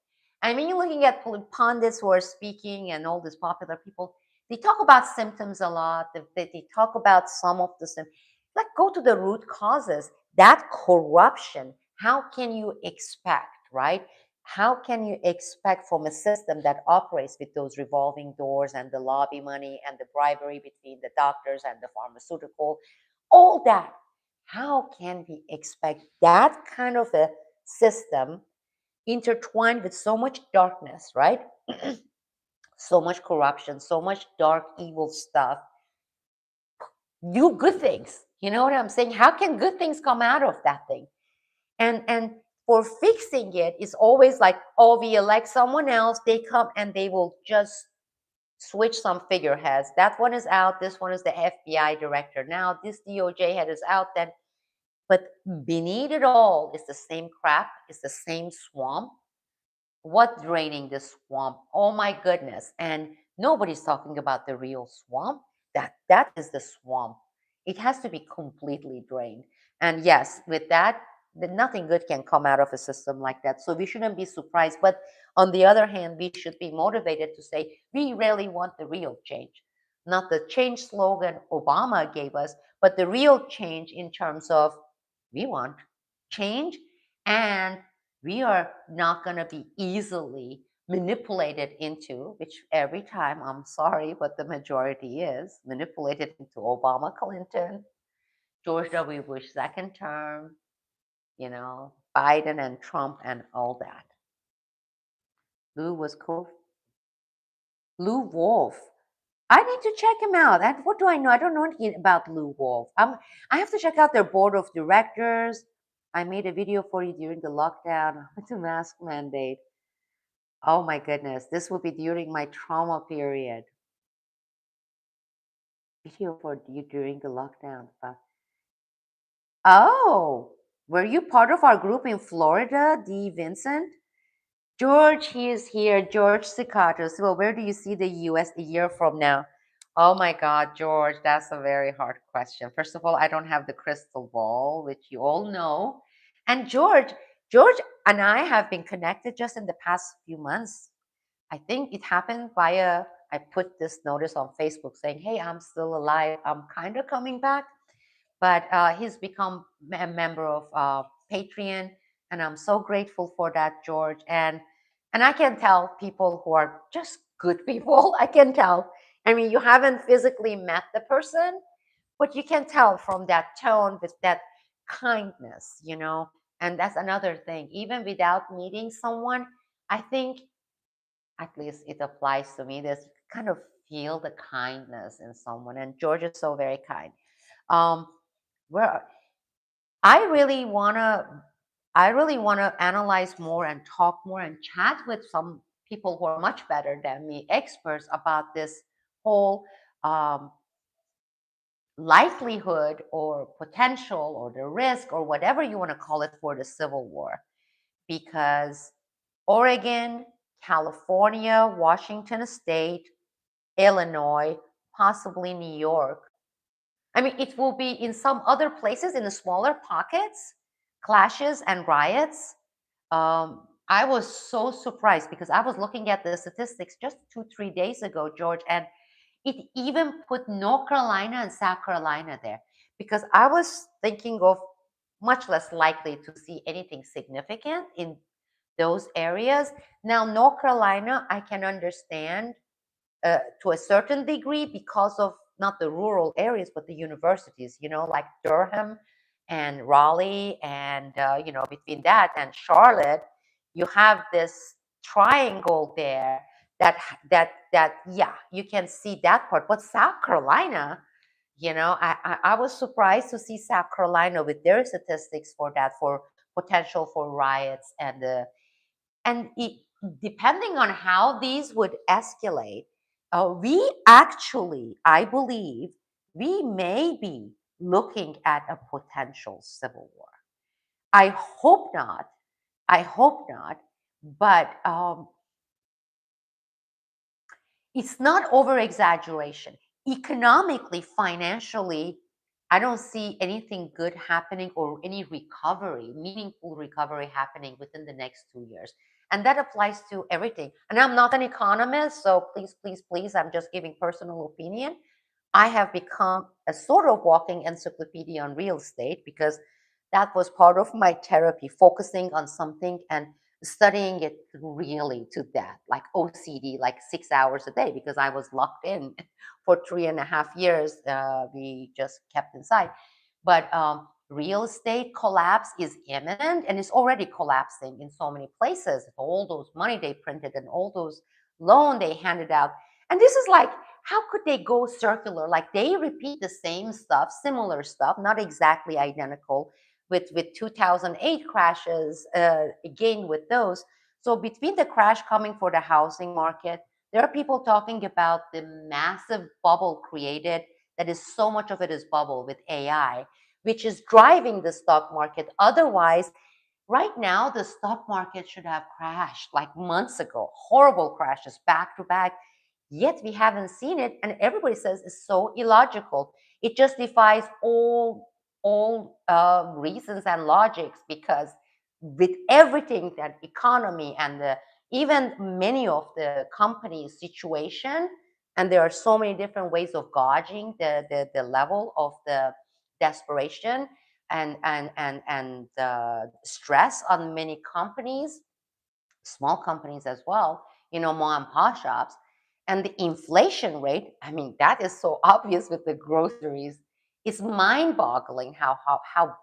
I mean, you're looking at pundits who are speaking and all these popular people, they talk about symptoms a lot. They talk about some of the symptoms. Like, go to the root causes. That corruption, how can you expect, right? How can you expect from a system that operates with those revolving doors and the lobby money and the bribery between the doctors and the pharmaceutical, all that? How can we expect that kind of a system intertwined with so much darkness, right? So much corruption, so much dark, evil stuff, do good things. You know what I'm saying? How can good things come out of that thing? And for fixing it is always like, oh, we elect someone else, they come and they will just switch some figureheads. That one is out, this one is the FBI director. Now this DOJ head is out, then but beneath it all is the same crap, it's the same swamp. What draining the swamp? Oh my goodness. And nobody's talking about the real swamp. That is the swamp. It has to be completely drained. And yes, with that, nothing good can come out of a system like that. So we shouldn't be surprised. But on the other hand, we should be motivated to say we really want the real change. Not the change slogan Obama gave us, but the real change in terms of we want change and we are not going to be easily manipulated into, which every time, I'm sorry, but the majority is manipulated into Obama, Clinton, George W. Bush second term, Biden and Trump and all that. Lou was cool. Lou Wolf. I need to check him out. And what do I know? I don't know anything about Lou Wolf. I have to check out their board of directors. I made a video for you during the lockdown with the mask mandate. Oh my goodness, this will be during my trauma period. Video for you during the lockdown. Oh, were you part of our group in Florida, D. Vincent? George, he is here. George Cicatos. Well, where do you see the US a year from now? Oh my God, George, that's a very hard question. First of all, I don't have the crystal ball, which you all know. And George and I have been connected just in the past few months. I think it happened via, I put this notice on Facebook saying, hey, I'm still alive. I'm kind of coming back. But he's become a member of Patreon. And I'm so grateful for that, George. And I can tell people who are just good people, I can tell. I mean, you haven't physically met the person, but you can tell from that tone with that kindness. And that's another thing. Even without meeting someone, I think at least it applies to me. There's kind of feel the kindness in someone, and George is so very kind. Um, where I really wanna, I really wanna analyze more and talk more and chat with some people who are much better than me, experts about this whole um, likelihood or potential or the risk or whatever you want to call it for the Civil War, because Oregon, California, Washington State, Illinois, possibly New York. I mean, it will be in some other places in the smaller pockets, clashes and riots. I was so surprised because I was looking at the statistics just 2, 3 days ago, George, and It even put North Carolina and South Carolina there because I was thinking of much less likely to see anything significant in those areas. Now, North Carolina, I can understand to a certain degree because of not the rural areas, but the universities, like Durham and Raleigh, and, between that and Charlotte, you have this triangle there that, yeah, you can see that part. But South Carolina, I was surprised to see South Carolina with their statistics for that, for potential for riots and depending on how these would escalate, we actually, I believe, we may be looking at a potential civil war. I hope not. I hope not. But it's not over exaggeration. Economically, financially, I don't see anything good happening or any recovery, meaningful recovery happening within the next 2 years. And that applies to everything. And I'm not an economist, so please, please, please, I'm just giving personal opinion. I have become a sort of walking encyclopedia on real estate because that was part of my therapy, focusing on something and studying it really to death, like OCD, like 6 hours a day, because I was locked in for 3.5 years. We just kept inside. But real estate collapse is imminent and it's already collapsing in so many places. All those money they printed and all those loan they handed out. And this is like, how could they go circular? Like they repeat the same stuff, similar stuff, not exactly identical with 2008 crashes, again with those. So between the crash coming for the housing market, there are people talking about the massive bubble created, that is so much of it is bubble with AI, which is driving the stock market. Otherwise, right now, the stock market should have crashed like months ago, horrible crashes back to back. Yet we haven't seen it, and everybody says it's so illogical. It just defies all reasons and logics because with everything that economy and even many of the companies situation, and there are so many different ways of gauging the level of the desperation and stress on many companies, small companies as well, mom and pop shops. And the inflation rate, I mean, that is so obvious with the groceries. It's mind boggling how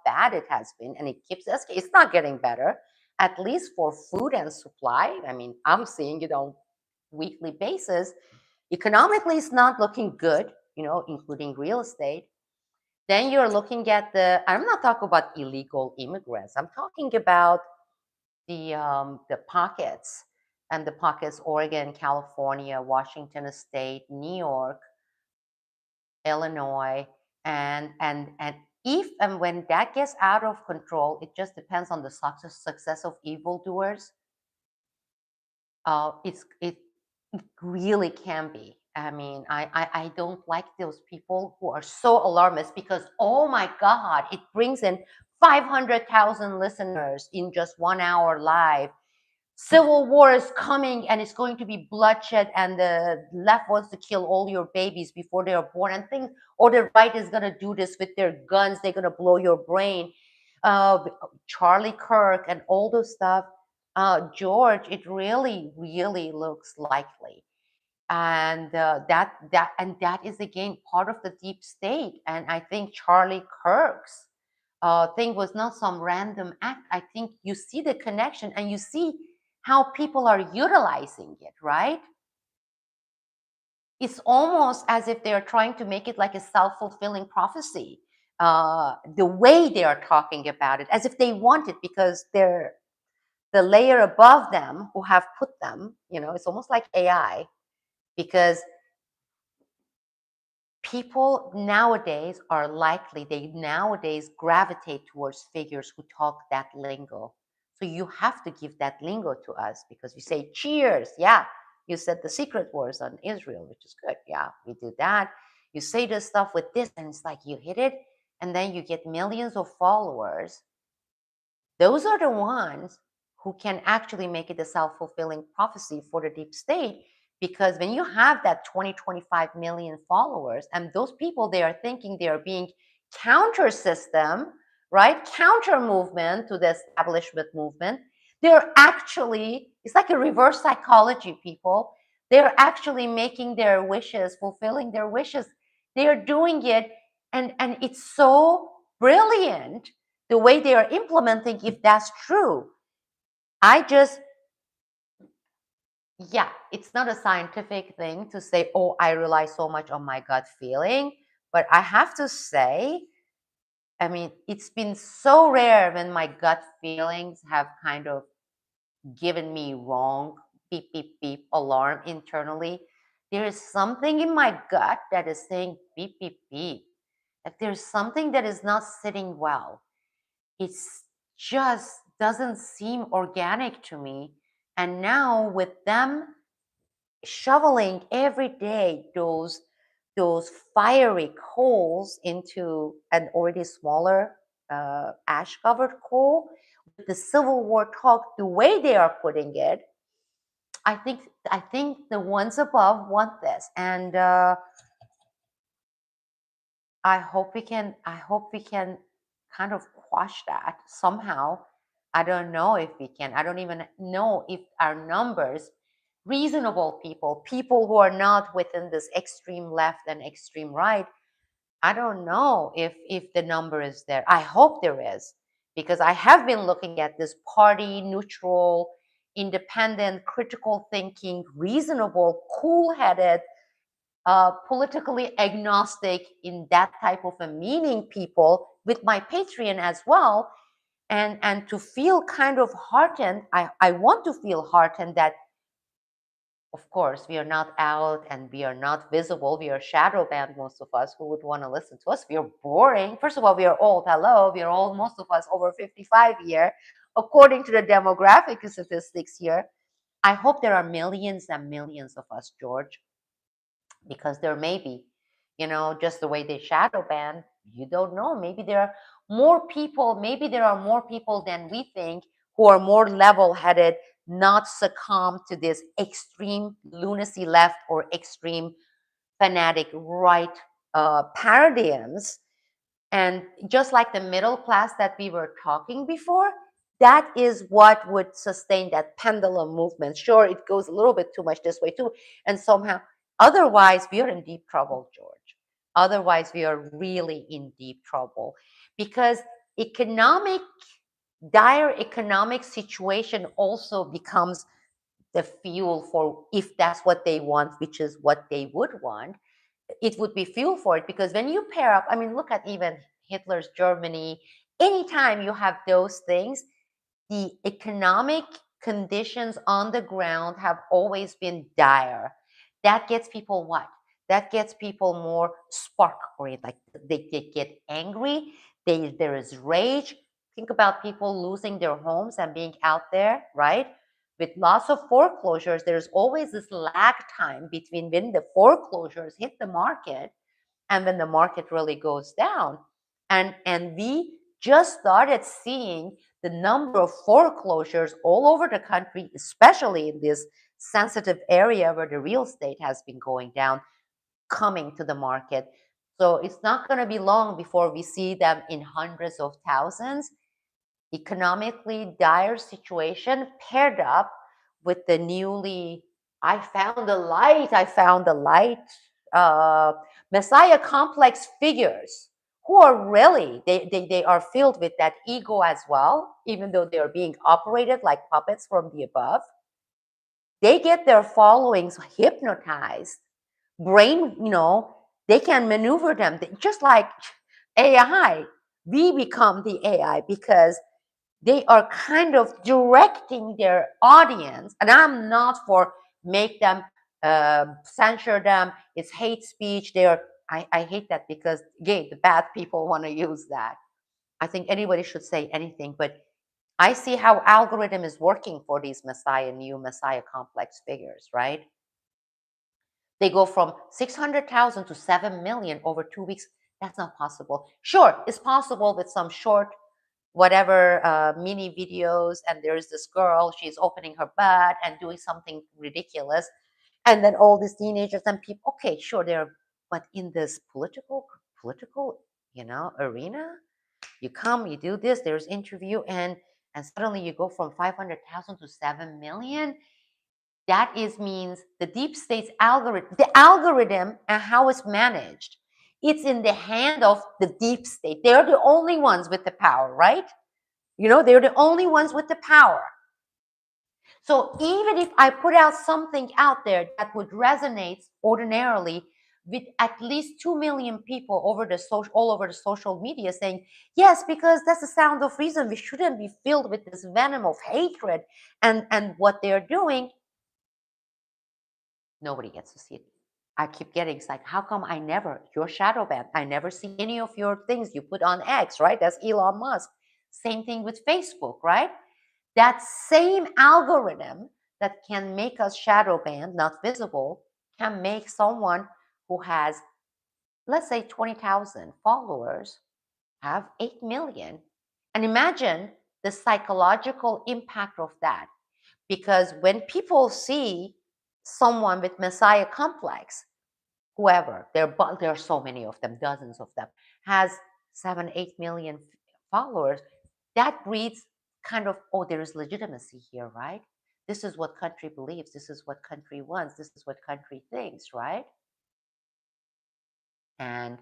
bad it has been. And it keeps us, it's not getting better, at least for food and supply. I mean, I'm seeing it on weekly basis. Economically, it's not looking good, including real estate. Then you're looking at I'm not talking about illegal immigrants. I'm talking about the pockets and the pockets: Oregon, California, Washington State, New York, Illinois, and if and when that gets out of control, it just depends on the success of evildoers. It really can be. I mean, I don't like those people who are so alarmist because, oh my God, it brings in 500,000 listeners in just 1 hour live. Civil war is coming and it's going to be bloodshed, and the left wants to kill all your babies before they are born and things, or the right is going to do this with their guns, they're going to blow your brain. uh, Charlie Kirk and all those stuff. George, it really really looks likely. And that is again part of the deep state. And I think Charlie Kirk's thing was not some random act. I think you see the connection and you see how people are utilizing it, right? It's almost as if they are trying to make it like a self-fulfilling prophecy. The way they are talking about it, as if they want it because they're the layer above them who have put them, it's almost like AI. Because people nowadays are likely, they nowadays gravitate towards figures who talk that lingo. So you have to give that lingo to us because you say cheers, yeah, you said the secret words on Israel, which is good, yeah, we do that. You say this stuff with this and it's like you hit it, and then you get millions of followers. Those are the ones who can actually make it a self-fulfilling prophecy for the deep state, Because when you have that 20, 25 million followers, and those people, they are thinking they are being counter system, right? Counter movement to the establishment movement. They're actually, it's like a reverse psychology, people. They're actually making their wishes, fulfilling their wishes. They're doing it, and it's so brilliant the way they are implementing, if that's true. I just, yeah, it's not a scientific thing to say, oh, I rely so much on my gut feeling. But I have to say, I mean, it's been so rare when my gut feelings have kind of given me wrong beep, beep, beep alarm internally. There is something in my gut that is saying beep, beep, beep. If there's something that is not sitting well, it's just doesn't seem organic to me. And now with them shoveling every day those fiery coals into an already smaller ash covered coal with the Civil War talk the way they are putting it. I think the ones above want this, and I hope we can kind of quash that somehow. I don't know if we can. I don't even know if our numbers, reasonable people, people who are not within this extreme left and extreme right, I don't know if the number is there. I hope there is, because I have been looking at this party neutral, independent, critical thinking, reasonable, cool-headed, politically agnostic in that type of a meaning people with my Patreon as well. And to feel kind of heartened, I want to feel heartened that, of course, we are not out and we are not visible. We are shadow banned, most of us. Who would want to listen to us? We are boring. First of all, we are old. Hello, we are old, most of us over 55 here, according to the demographic statistics here. I hope there are millions and millions of us, George, because there may be, just the way they shadow ban, you don't know. Maybe there are more people, maybe there are more people than we think who are more level headed, not succumb to this extreme lunacy left or extreme fanatic right paradigms. And just like the middle class that we were talking before, that is what would sustain that pendulum movement. Sure, it goes a little bit too much this way too. And somehow, otherwise, we are in deep trouble, George. Otherwise, we are really in deep trouble because economic, dire economic situation also becomes the fuel for, if that's what they want, which is what they would want, it would be fuel for it. Because when you pair up, I mean, look at even Hitler's Germany, anytime you have those things, the economic conditions on the ground have always been dire. That gets people what? That gets people more spark oriented. Like they get angry, there is rage. Think about people losing their homes and being out there, right? With lots of foreclosures, there's always this lag time between when the foreclosures hit the market and when the market really goes down. And we just started seeing the number of foreclosures all over the country, especially in this sensitive area where the real estate has been going down, coming to the market. So it's not going to be long before we see them in hundreds of thousands. Economically dire situation paired up with the newly, I found the light, uh, Messiah complex figures who are really, they are filled with that ego as well, even though they are being operated like puppets from the above. They get their followings hypnotized, brain, they can maneuver them just like AI. We become the AI because they are kind of directing their audience. And I'm not for make them censor them. It's hate speech. I hate that because again, the bad people want to use that. I think anybody should say anything, but I see how algorithm is working for these new Messiah complex figures, right? They go from 600,000 to 7 million over 2 weeks. That's not possible. Sure, it's possible with some short, whatever, mini videos. And there's this girl, she's opening her butt and doing something ridiculous. and then all these teenagers and people. Okay, sure, they're, but in this political, arena, you come, you do this, there's interview, and suddenly you go from 500,000 to 7 million. That is means the deep state's algorithm and how it's managed. It's in the hand of the deep state. They're the only ones with the power, right? They're the only ones with the power. So even if I put out something out there that would resonate ordinarily with at least 2 million people all over the social media saying, yes, because that's the sound of reason. We shouldn't be filled with this venom of hatred and what they're doing. Nobody gets to see it. I keep getting, it's like, how come you're shadow banned? I never see any of your things you put on X, right? That's Elon Musk. Same thing with Facebook, right? That same algorithm that can make us shadow banned, not visible, can make someone who has, let's say, 20,000 followers have 8 million. And imagine the psychological impact of that. Because when people see someone with Messiah complex, whoever, there are so many of them, dozens of them, has 7, 8 million followers, that breeds kind of, oh, there is legitimacy here, right? This is what country believes. This is what country wants. This is what country thinks, right? And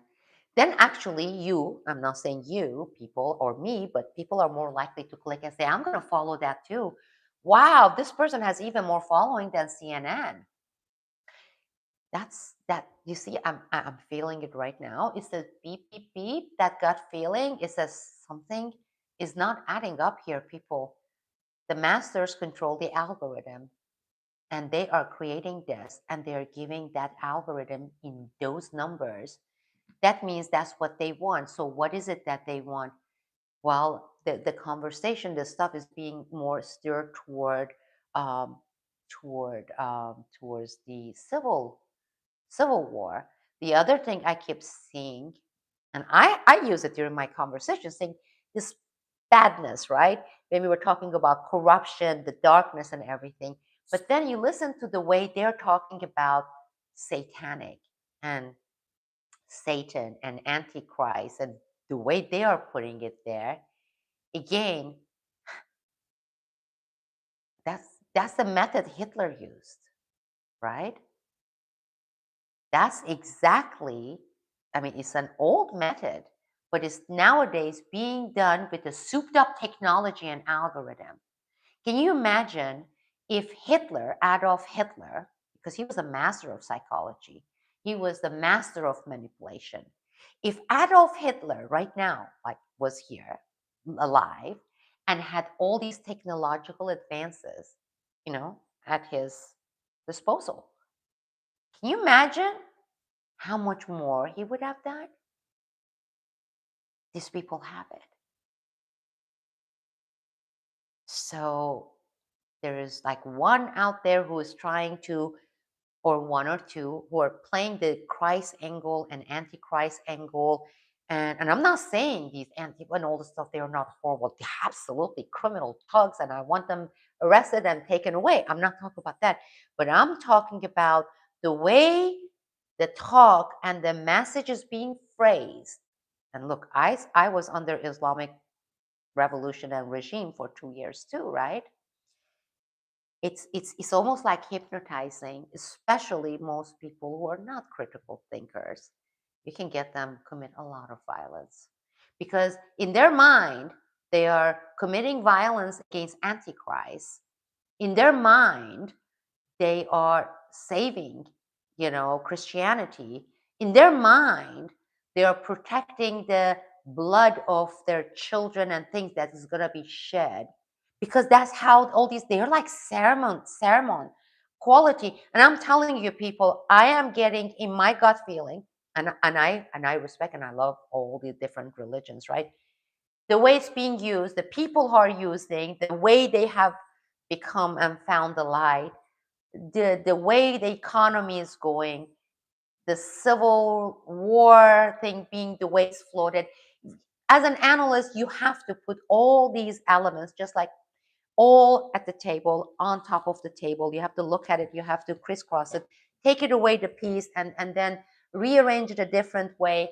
then actually I'm not saying you, people, or me, but people are more likely to click and say, I'm going to follow that too. Wow, this person has even more following than CNN. That's that. You see, I'm feeling it right now. It says beep beep beep. That gut feeling. It says something is not adding up here, people. The masters control the algorithm, and they are creating this, and they're giving that algorithm in those numbers. That means that's what they want. So what is it that they want? Well, the conversation, the stuff is being more steered um, towards the civil war. The other thing I keep seeing, and I use it during my conversation, saying this badness, right? When we were talking about corruption, the darkness, and everything. But then you listen to the way they're talking about satanic and Satan and Antichrist and the way they are putting it there. Again, that's the method Hitler used, right? That's exactly, I mean, it's an old method, but it's nowadays being done with a souped up technology and algorithm. Can you imagine if Adolf Hitler, because he was a master of psychology, he was the master of manipulation. If Adolf Hitler right now, like, was here, alive, and had all these technological advances, at his disposal, can you imagine how much more he would have done? These people have it. So there is like one out there who is trying to, or one or two who are playing the Christ angle and antichrist angle. And I'm not saying these anti and all the stuff, they are not horrible. They're absolutely criminal thugs, and I want them arrested and taken away. I'm not talking about that. But I'm talking about the way the talk and the message is being phrased. And look, I was under Islamic revolution and regime for 2 years too, right? It's almost like hypnotizing, especially most people who are not critical thinkers. You can get them commit a lot of violence because in their mind they are committing violence against antichrist. In their mind they are saving, Christianity. In their mind they are protecting the blood of their children and things that is going to be shed, because that's how all these, they're like sermon quality. And I'm telling you, people, I am getting in my gut feeling, and I respect and I love all the different religions, right? The way it's being used, the people who are using, the way they have become and found the light, the way the economy is going, the civil war thing being the way it's floated. As an analyst, you have to put all these elements just like all at the table, on top of the table. You have to look at it, you have to crisscross it, take it away the piece and then rearrange it a different way,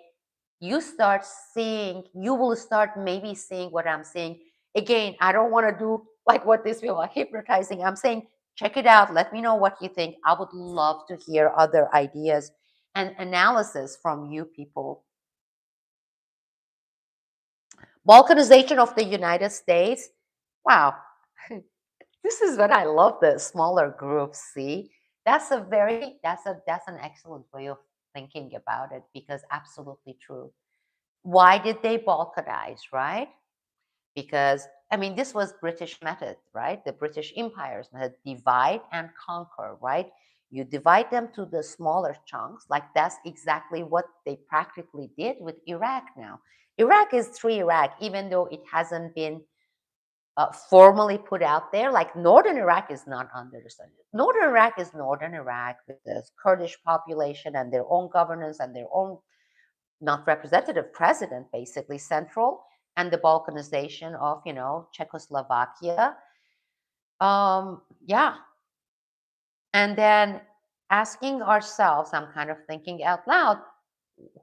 you start seeing, you will start maybe seeing what I'm seeing. Again, I don't want to do like what these people are hypnotizing. I'm saying, check it out. Let me know what you think. I would love to hear other ideas and analysis from you people. Balkanization of the United States. Wow. This is what I love, the smaller groups. See, that's an excellent way of thinking about it, because absolutely true. Why did they balkanize, right? Because I mean, this was British method, right? The British Empire's method: divide and conquer, right? You divide them to the smaller chunks. Like that's exactly what they practically did with Iraq now. Iraq is three Iraq, even though it hasn't been formally put out there. Like northern Iraq is not under the study. Northern Iraq is northern Iraq with the Kurdish population and their own governance and their own not representative president, basically central, and the balkanization of Czechoslovakia. Yeah, and then asking ourselves, I'm kind of thinking out loud,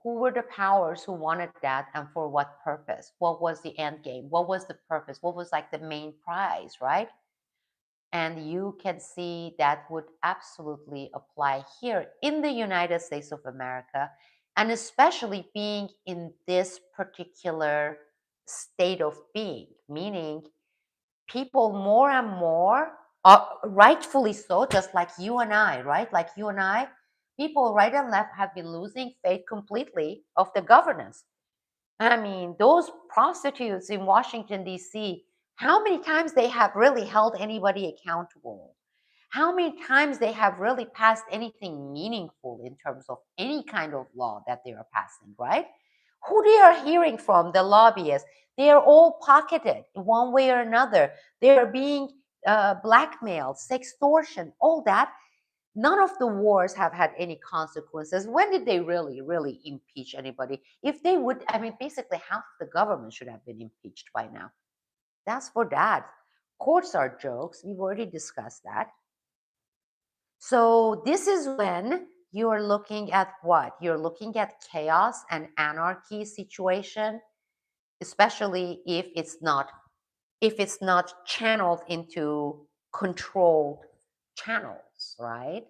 who were the powers who wanted that and for what purpose? What was the end game? What was the purpose? What was like the main prize, right? And you can see that would absolutely apply here in the United States of America, and especially being in this particular state of being, meaning people more and more, rightfully so, just like you and I, right? Like you and I, people right and left have been losing faith completely of the governance. I mean, those prostitutes in Washington, D.C., how many times they have really held anybody accountable? How many times they have really passed anything meaningful in terms of any kind of law that they are passing, right? Who they are hearing from, the lobbyists, they are all pocketed in one way or another. They are being blackmailed, sextortion, all that. None of the wars have had any consequences. When did they really, really impeach anybody? If they would, I mean, basically half of the government should have been impeached by now. That's for that. Courts are jokes. We've already discussed that. So this is when you're looking at what? You're looking at chaos and anarchy situation, especially if it's not channeled into controlled channels, right?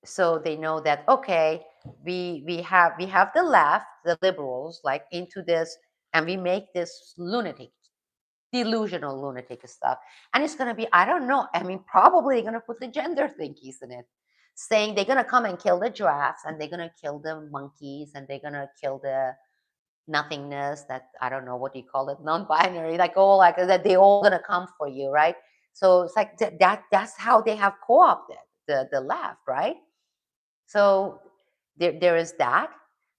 So they know that, okay, we have the left, the liberals, like into this, and we make this lunatic, delusional lunatic stuff, and it's going to be, I don't know, I mean, probably they're going to put the gender thingies in it, saying they're going to come and kill the giraffes, and they're going to kill the monkeys, and they're going to kill the nothingness, that I don't know what you call it, non-binary, like all like that, they all going to come for you, right? So it's like that's how they have co-opted the left, right? So there is that.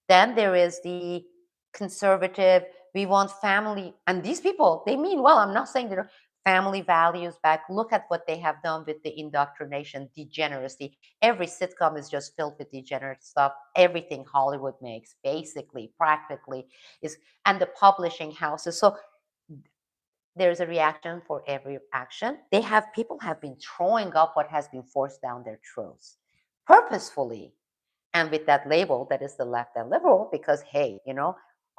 Then there is the conservative, we want family. And these people, they mean well. I'm not saying they're family values back. Look at what they have done with the indoctrination, degeneracy. Every sitcom is just filled with degenerate stuff. Everything Hollywood makes, basically, practically, is, and the publishing houses. So there's a reaction for every action. People have been throwing up what has been forced down their throats purposefully, and with that label that is the left and liberal, because hey,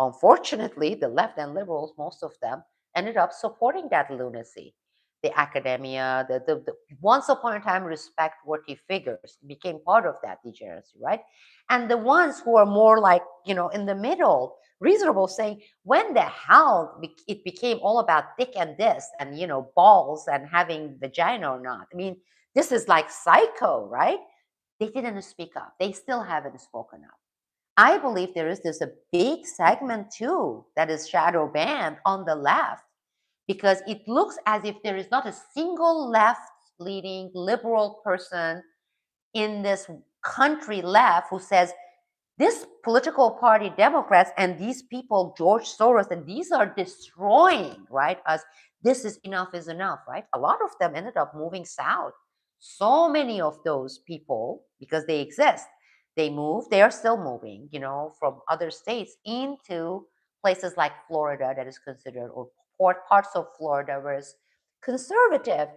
unfortunately the left and liberals, most of them ended up supporting that lunacy. The academia, the once upon a time respect worthy figures became part of that degeneracy, right? And the ones who are more like, in the middle, reasonable, saying, when the hell it became all about dick and this and balls and having vagina or not? I mean, this is like psycho, right? They didn't speak up. They still haven't spoken up. I believe there is this a big segment too that is shadow banned on the left, because it looks as if there is not a single left leading liberal person in this country left who says, this political party, Democrats, and these people, George Soros, and these are destroying, right, us. This is enough, right? A lot of them ended up moving south. So many of those people, because they exist, they move, they are still moving, from other states into places like Florida, that is considered, or parts of Florida where it's conservative.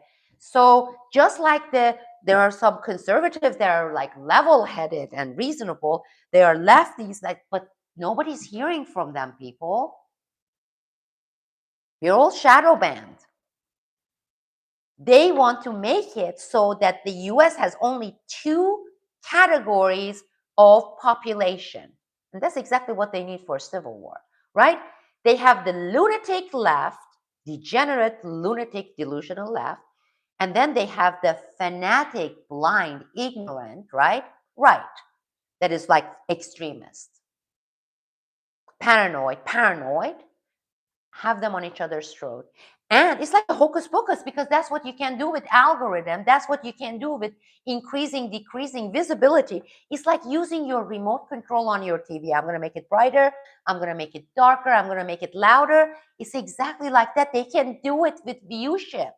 So just like there are some conservatives that are like level-headed and reasonable, there are lefties that, but nobody's hearing from them, people. We're all shadow banned. They want to make it so that the US has only two categories of population. And that's exactly what they need for a civil war, right? They have the lunatic left, degenerate, lunatic, delusional left, and then they have the fanatic, blind, ignorant, right? Right. That is like extremist, paranoid, have them on each other's throat. And it's like a hocus pocus because that's what you can do with algorithm. That's what you can do with increasing, decreasing visibility. It's like using your remote control on your TV. I'm going to make it brighter. I'm going to make it darker. I'm going to make it louder. It's exactly like that. They can do it with viewship.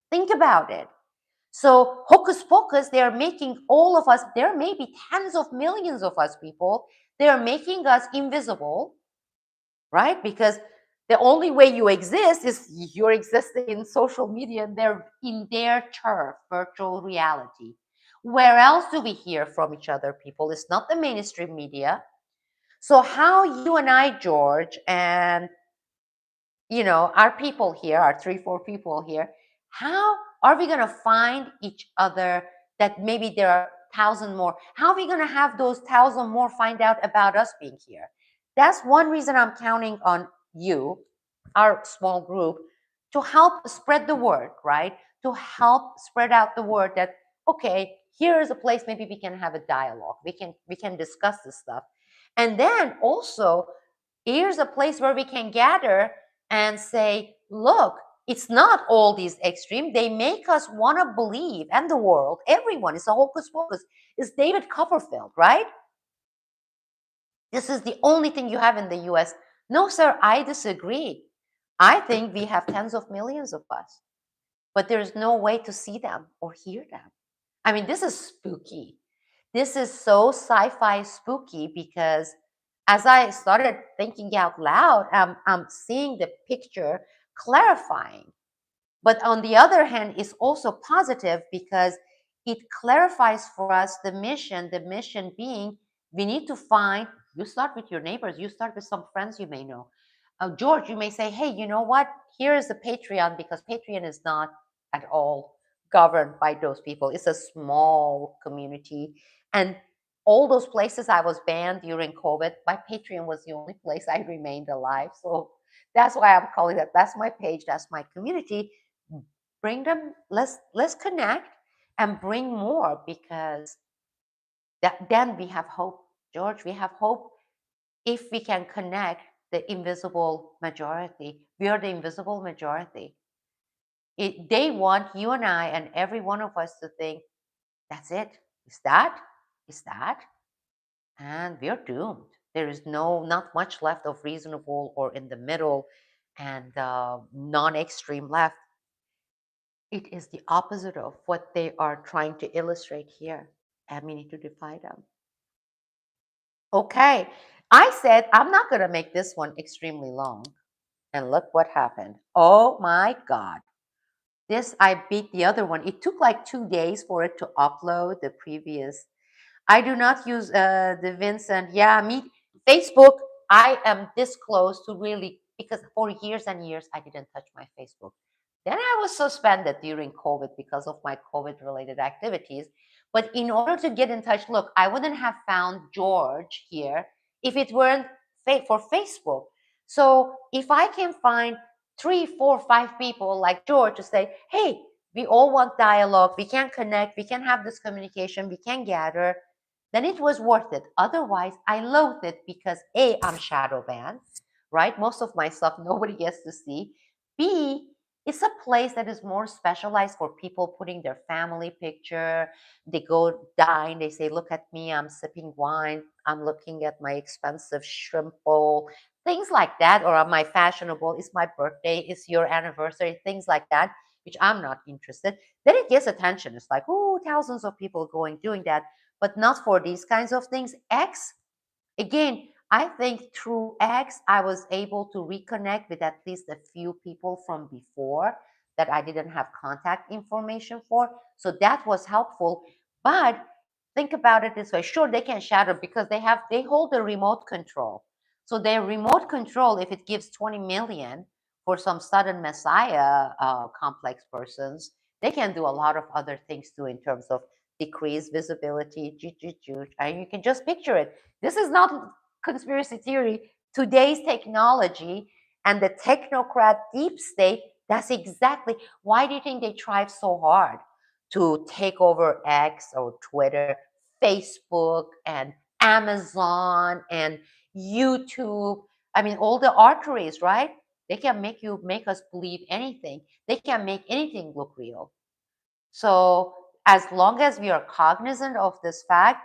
Think about it. So hocus pocus, they're making all of us, there may be tens of millions of us people, they're making us invisible, right? Because the only way you exist is you're existing in social media and they're in their turf, virtual reality. Where else do we hear from each other, people? It's not the mainstream media. So how you and I, George, and our people here, our 3, 4 people here, how are we going to find each other that maybe there are 1,000 more? How are we going to have those 1,000 more find out about us being here? That's one reason I'm counting on you, our small group, to help spread the word, right? To help spread out the word that, okay, here is a place maybe we can have a dialogue. We can discuss this stuff. And then also, here's a place where we can gather and say, look, it's not all these extreme. They make us want to believe, and the world, everyone, it's a hocus pocus. It's David Copperfield, right? This is the only thing you have in the US. No, sir, I disagree. I think we have tens of millions of us, but there's no way to see them or hear them. I mean, this is spooky. This is so sci-fi spooky because as I started thinking out loud, I'm seeing the picture clarifying. But on the other hand, it's also positive because it clarifies for us the mission being we need to find, you start with your neighbors, you start with some friends you may know. George, you may say, hey, you know what? Here is a Patreon because Patreon is not at all governed by those people. It's a small community. And all those places I was banned during COVID, my Patreon was the only place I remained alive. So that's why I'm calling that. That's my page. That's my community. Bring them. Let's connect and bring more because then we have hope, George. We have hope if we can connect the invisible majority. We are the invisible majority. They want you and I and every one of us to think that's it. Is that? Is that? And we're doomed. There is not much left of reasonable or in the middle and non-extreme left. It is the opposite of what they are trying to illustrate here. And we need to defy them. Okay. I said I'm not going to make this one extremely long. And look what happened. Oh my God. This, I beat the other one. It took like 2 days for it to upload the previous. I do not use the Vincent. Yeah, me, Facebook, I am this close to really, because for years and years, I didn't touch my Facebook. Then I was suspended during COVID because of my COVID related activities. But in order to get in touch, look, I wouldn't have found George here if it weren't for Facebook. So if I can find 3, 4, 5 people like George to say, hey, we all want dialogue, we can connect, we can have this communication, we can gather, then it was worth it. Otherwise, I loathe it because A, I'm shadow banned, right? Most of my stuff nobody gets to see. B, it's a place that is more specialized for people putting their family picture. They go dine, they say, look at me, I'm sipping wine, I'm looking at my expensive shrimp bowl, things like that, or my fashionable, it's my birthday, it's your anniversary, things like that, which I'm not interested. Then it gets attention. It's like, oh, thousands of people doing that, but not for these kinds of things. X, again, I think through X, I was able to reconnect with at least a few people from before. that I didn't have contact information for. So that was helpful. But think about it this way. Sure, they can shatter because they hold the remote control. So their remote control, if it gives 20 million for some sudden messiah complex persons, they can do a lot of other things too in terms of decrease visibility. And you can just picture it. This is not conspiracy theory. Today's technology and the technocrat deep state, that's exactly why do you think they tried so hard to take over X or Twitter, Facebook, and Amazon and YouTube? I mean, all the arteries, right? They can make us believe anything. They can make anything look real. So as long as we are cognizant of this fact,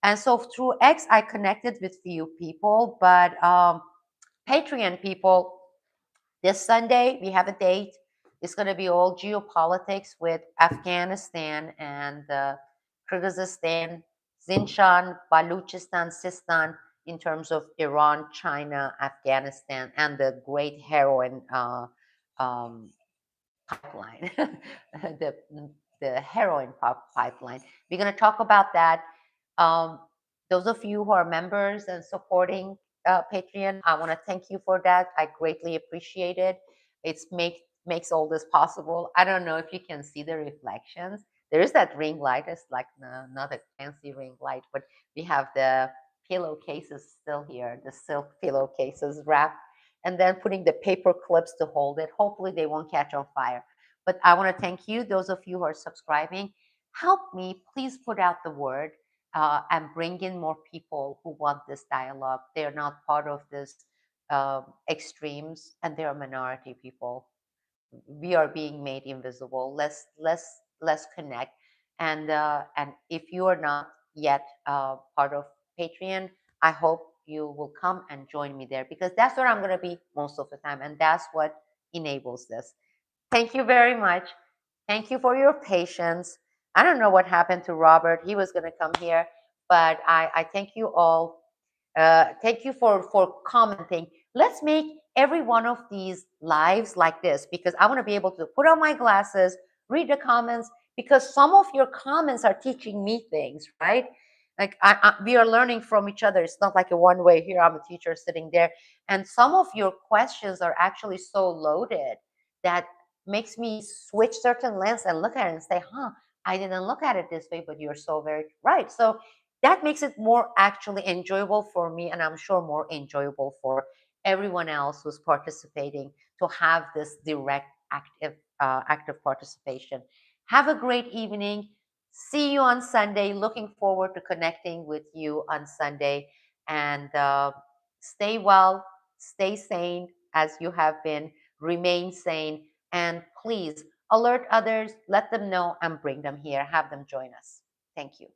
and so through X, I connected with few people, but Patreon people, this Sunday, we have a date. It's going to be all geopolitics with Afghanistan and Kyrgyzstan, Xinjiang, Baluchistan, Sistan, in terms of Iran, China, Afghanistan, and the great heroin um, pipeline, the the heroin pipeline. We're going to talk about that. Um, those of you who are members and supporting Patreon, I want to thank you for that. I greatly appreciate it. It's makes all this possible. I don't know if you can see the reflections. There is that ring light. It's like not a fancy ring light, but we have the pillowcases still here, the silk pillowcases wrapped, and then putting the paper clips to hold it. Hopefully they won't catch on fire. But I want to thank you, those of you who are subscribing. Help me, please put out the word and bring in more people who want this dialogue. They're not part of this extremes, and they're minority people. We are being made invisible. Let's connect. And if you are not yet part of Patreon, I hope you will come and join me there, because that's where I'm going to be most of the time, and that's what enables this. Thank you very much. Thank you for your patience. I don't know what happened to Robert. He was going to come here, but I thank you all. Thank you for commenting. Let's make every one of these lives like this, because I want to be able to put on my glasses, read the comments, because some of your comments are teaching me things, right? Like we are learning from each other. It's not like a one way here. I'm a teacher sitting there, and some of your questions are actually so loaded that makes me switch certain lens and look at it and say, "Huh, I didn't look at it this way, but you're so very right." So that makes it more actually enjoyable for me, and I'm sure more enjoyable for everyone else who's participating, to have this direct active participation. Have a great evening. See you on Sunday. Looking forward to connecting with you on Sunday. And stay well, stay sane as you have been, remain sane, and please alert others, let them know, and bring them here, have them join us. Thank you.